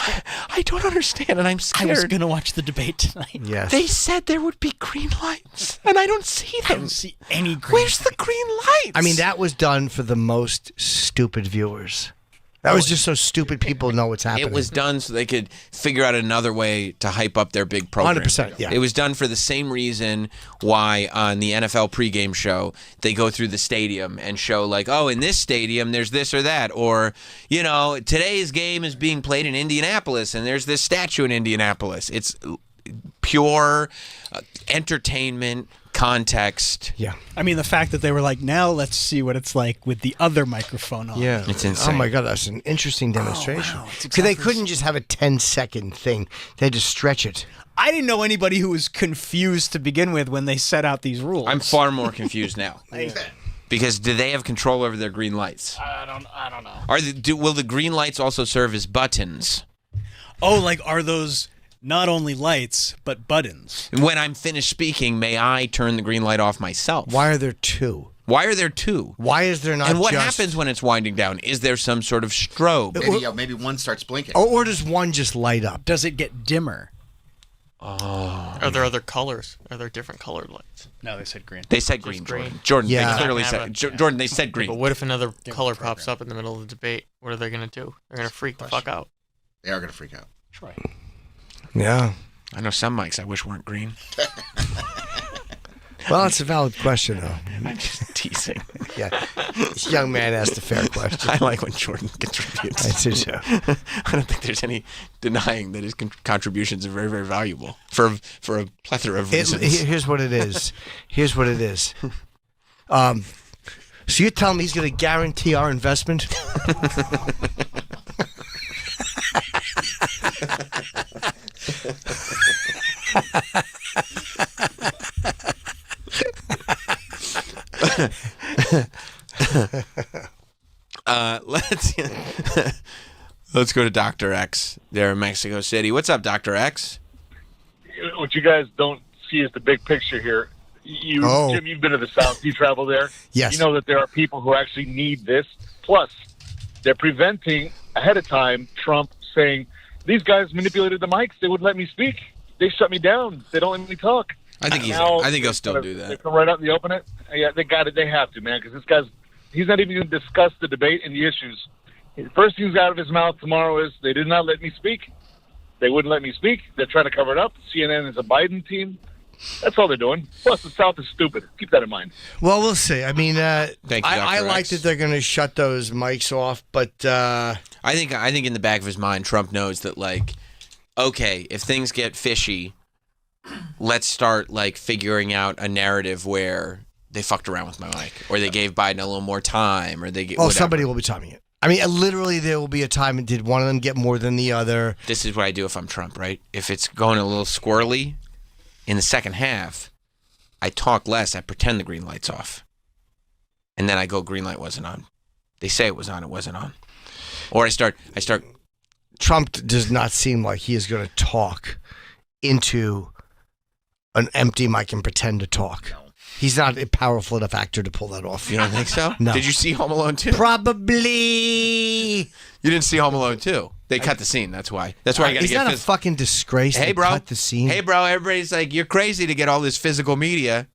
I don't understand, and I'm scared. I was going to watch the debate tonight. Yes. They said there would be green lights, and I don't see them. I don't see any green Where's the green lights? I mean, that was done for the most stupid viewers. That was just so stupid people know what's happening. It was done so they could figure out another way to hype up their big program. 100%, yeah. It was done for the same reason why on the NFL pregame show they go through the stadium and show like, oh, in this stadium there's this or that, or, you know, today's game is being played in Indianapolis and there's this statue in Indianapolis. It's pure entertainment, context. Yeah. I mean, the fact that they were like, now let's see what it's like with the other microphone on. Yeah. It's insane. Oh, my God. That's an interesting demonstration. wow. It's Because they exactly couldn't just have a 10-second thing. They had to stretch it. I didn't know anybody who was confused to begin with when they set out these rules. I'm far more confused now. Because do they have control over their green lights? I don't know. Will the green lights also serve as buttons? Oh, like are those not only lights but buttons? When I'm finished speaking, may I turn the green light off myself? Why are there two? Why are there two? Why is there not And what just... happens when it's winding down? Is there some sort of strobe? Maybe one starts blinking. Or does one just light up? Does it get dimmer? Oh. Are there other colors? Are there different colored lights? No, they said green. They said green, Jordan. Yeah. They clearly said... Jordan, they said green. But what if another color pops up in the middle of the debate? What are they going to do? They're going to freak the fuck out. They are going to freak out. Troy. Yeah. I know some mics I wish weren't green. Well, it's a valid question, though. I'm just teasing. Yeah. This young man asked a fair question. I like when Jordan contributes. I do too. I don't think there's any denying that his contributions are very, very valuable for a plethora of reasons. Here's what it is. Here's what it is. So you're telling me he's going to guarantee our investment? Let's go to Dr. X there in Mexico City. What's up, Dr. X? What you guys don't see is the big picture here. Jim, you've been to the South. You travel there. Yes. You know that there are people who actually need this. Plus, they're preventing ahead of time Trump saying, these guys manipulated the mics. They wouldn't let me speak. They shut me down. They don't let me talk. I think he'll still do that. They come right out and they open it. Yeah, they got it. They have to, man, because he's not even going to discuss the debate and the issues. The first thing out of his mouth tomorrow is, they did not let me speak. They wouldn't let me speak. They're trying to cover it up. CNN is a Biden team. That's all they're doing. Plus, the South is stupid. Keep that in mind. Well, we'll see. I mean, Thank you, I Dr. like X. that they're going to shut those mics off, but I think in the back of his mind, Trump knows that, like, okay, if things get fishy, let's start, like, figuring out a narrative where they fucked around with my mic, or they gave Biden a little more time, or they get whatever. somebody will be timing it. I mean, literally, there will be a time. Did one of them get more than the other? This is what I do if I'm Trump, right? If it's going a little squirrely in the second half, I talk less. I pretend the green light's off, and then I go, green light wasn't on. They say it was on. It wasn't on. Or I start. Trump does not seem like he is going to talk into an empty mic and pretend to talk. He's not a powerful enough actor to pull that off. You don't think so? No. Did you see Home Alone 2? Probably. You didn't see Home Alone 2. They cut the scene. That's why. That's why you got to Is get that a fucking disgrace? Hey, They bro. cut the scene. Hey, bro. Everybody's like, you're crazy to get all this physical media.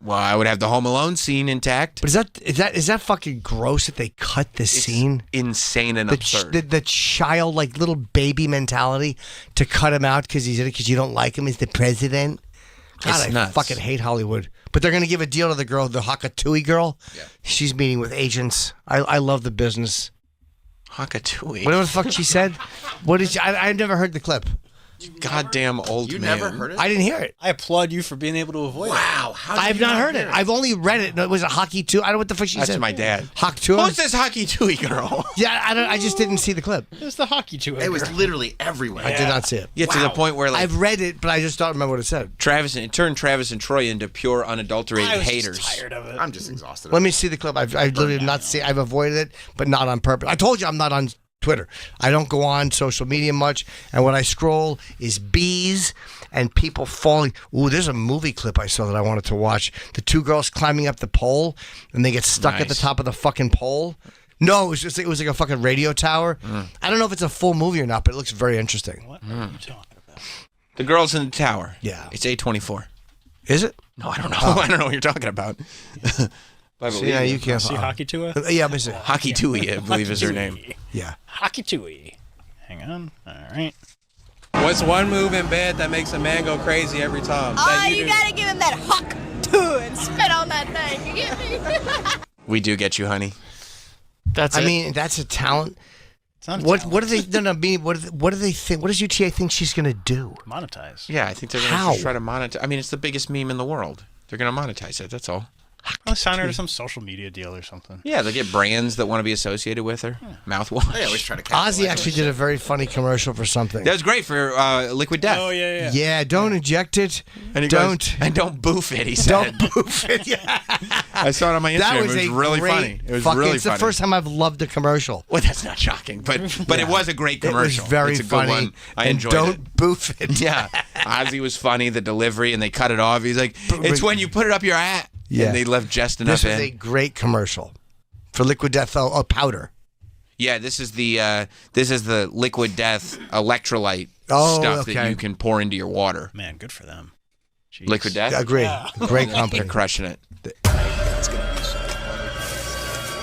Well, I would have the Home Alone scene intact. But is that fucking gross that they cut the scene? Insane and absurd. The child, like little baby mentality to cut him out because he's in it because you don't like him as the president. God, It's I nuts. fucking hate Hollywood. But they're going to give a deal to the girl, the Hakatui girl. Yeah. She's meeting with agents. I love the business. Hakatui. Whatever the fuck she said. What did she, I've never heard the clip. Goddamn old You man. never heard it? I didn't hear it. I applaud you for being able to avoid it. Wow. How did I've you not heard it. hear I've only read it. It was a hockey too. I don't know what the fuck she That's said. my dad. Hakatui? Who's this Hockey Tui girl? Yeah, I just didn't see the clip. It's the hockey too. It was literally everywhere. I did not see it. Yeah, to the point where, like, I've read it, but I just don't remember what it said. it turned Travis and Troy into pure unadulterated I was haters. just tired of it. I'm just exhausted. Let me see the clip. I've literally not seen. I've avoided it, but not on purpose. I told you I'm not on Twitter. I don't go on social media much, and when I scroll is bees and people falling. Ooh, there's a movie clip I saw that I wanted to watch. The two girls climbing up the pole, and they get stuck at the Nice. top of the fucking pole. No, it was like a fucking radio tower. I don't know if it's a full movie or not, but it looks very interesting. What are you talking about? The girls in the tower. Yeah. It's A24. Is it? No, I don't know. I don't know what you're talking about. See, yeah, you can't. See hockey to it? Yeah, let me see. Hockey Tui, I believe is her name. Yeah. Hockey Tui. Hang on. All right. What's one move in bed that makes a man go crazy every time? Oh, you gotta give him that huck to and spit on that thing. You get me? We do get you, honey. That's I it. mean, that's a talent. It's not a What talent. do they? No, mean, what do they think? What does UTA think she's gonna do? Monetize. Yeah, I think they're going How? to try to monetize. I mean, it's the biggest meme in the world. They're going to monetize it. That's all. I'll sign her to some social media deal or something. Yeah, they'll get brands that want to be associated with her. Mouthwash. They always try to Ozzy actually did a very funny commercial for something. That was great for Liquid Death. Oh, yeah. Yeah, don't inject it. And he don't. goes, and don't boof it, he said. Don't boof it. Yeah. I saw it on my Instagram. That was it was a really great funny. It was fucking, really it's funny. the first time I've loved a commercial. Well, that's not shocking, but it was a great It commercial. was very it's a good funny. one. I and enjoyed don't it. boof it. Yeah, Ozzy was funny. The delivery, and they cut it off. He's like, "It's when you put it up your ass." Yeah. And they left just enough This was in. a great commercial for Liquid Death powder. Yeah, this is the Liquid Death electrolyte Oh, stuff okay. that you can pour into your water. Man, good for them. Jeez. Liquid Death. Agree. Great company. They're crushing it.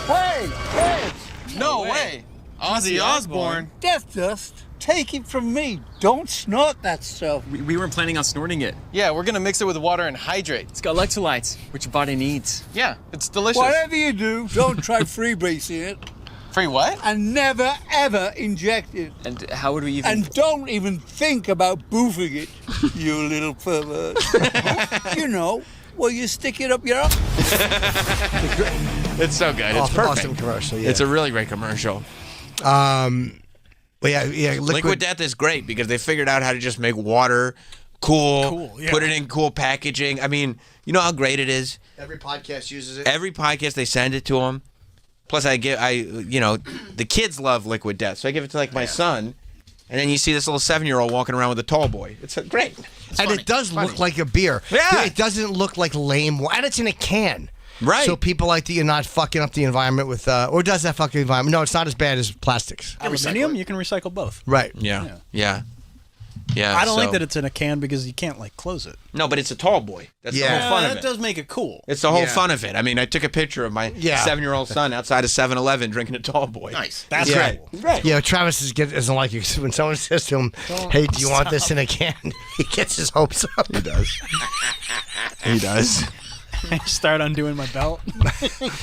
Hey, kids! No way. Ozzy Osbourne. Death dust. Take it from me. Don't snort that stuff. We weren't planning on snorting it. Yeah, we're gonna mix it with water and hydrate. It's got electrolytes, which your body needs. Yeah, it's delicious. Whatever you do, don't try freebasing it. Free what? And never, ever inject it. And how would we even... And don't even think about boofing it, you little pervert. You know, well, you stick it up your ass. It's so good. It's Awesome, perfect. awesome commercial, yeah. It's a really great commercial. Well, yeah. Liquid Death is great because they figured out how to just make water cool, yeah. put it in cool packaging. I mean, you know how great it is? Every podcast uses it. Every podcast they send it to them. Plus, the kids love Liquid Death, so I give it to like my son, and then you see this little 7-year-old walking around with a tall boy. It's great. And it does look like a beer. Yeah. It doesn't look like lame. And it's in a can. Right. So people like that you're not fucking up the environment with, or does that fucking environment? No, it's not as bad as plastics. Aluminium, you can recycle both. Right. Yeah. Yeah, I don't like so- that it's in a can because you can't like close it. No, but it's a tall boy. That's the whole fun of that it. does make it cool. It's the whole Yeah. fun of it. I mean, I took a picture of my 7-year-old son outside of 7-Eleven drinking a tall boy. Nice. That's great. Right. Yeah, Travis doesn't like it. When someone says to him, "Hey, do you want this in a can?" He gets his hopes up. He does. He does. I start undoing my belt.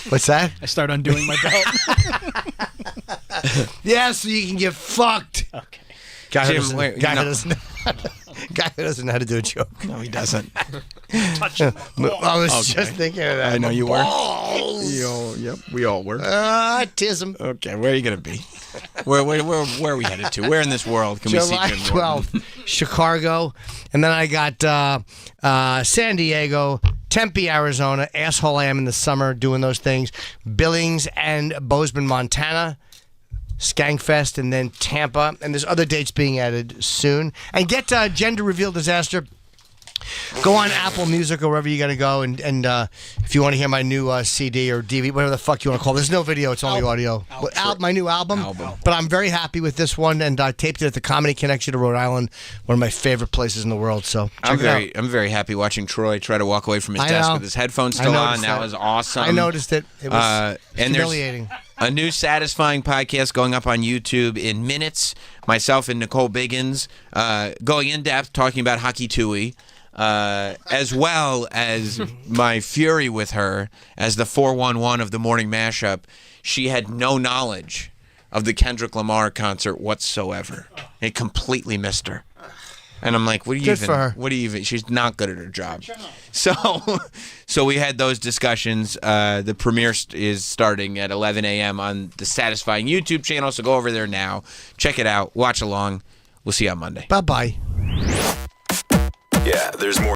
What's that? I start undoing my belt. Yeah, so you can get fucked. Okay. Guy who Jim, doesn't, wait, guy no. who doesn't, guy who doesn't know how to do a joke. No, he doesn't. I was just thinking of that. I know you were. Balls. Yep, we all were. Autism. Okay, where are you gonna be? Where are we headed to? Where in this world can we see July Jim Norton? 12th, Chicago. And then I got San Diego, Tempe, Arizona. Asshole I am in the summer doing those things. Billings and Bozeman, Montana. Skankfest, and then Tampa. And there's other dates being added soon. And get Gender Reveal Disaster. Go on Apple Music or wherever you got to go. And if you want to hear my new CD or DVD, whatever the fuck you want to call it. There's no video. It's only audio. My new album. But I'm very happy with this one. And I taped it at the Comedy Connection of Rhode Island, one of my favorite places in the world. So check it out. I'm very happy watching Troy try to walk away from his I desk know. with his headphones I still on. noticed That that. was awesome. I noticed it. It was and humiliating. There's a new satisfying podcast going up on YouTube in minutes. Myself and Nicole Biggins going in depth talking about Hockey Tui. As well as my fury with her as the 411 of the morning mashup. She had no knowledge of the Kendrick Lamar concert whatsoever. It completely missed her. And I'm like, what do you Good even? for her. What do you even? She's not good at her job. So we had those discussions. The premiere is starting at 11 a.m. on the Satisfying YouTube channel. So go over there now, check it out, watch along. We'll see you on Monday. Bye bye. Yeah, there's more.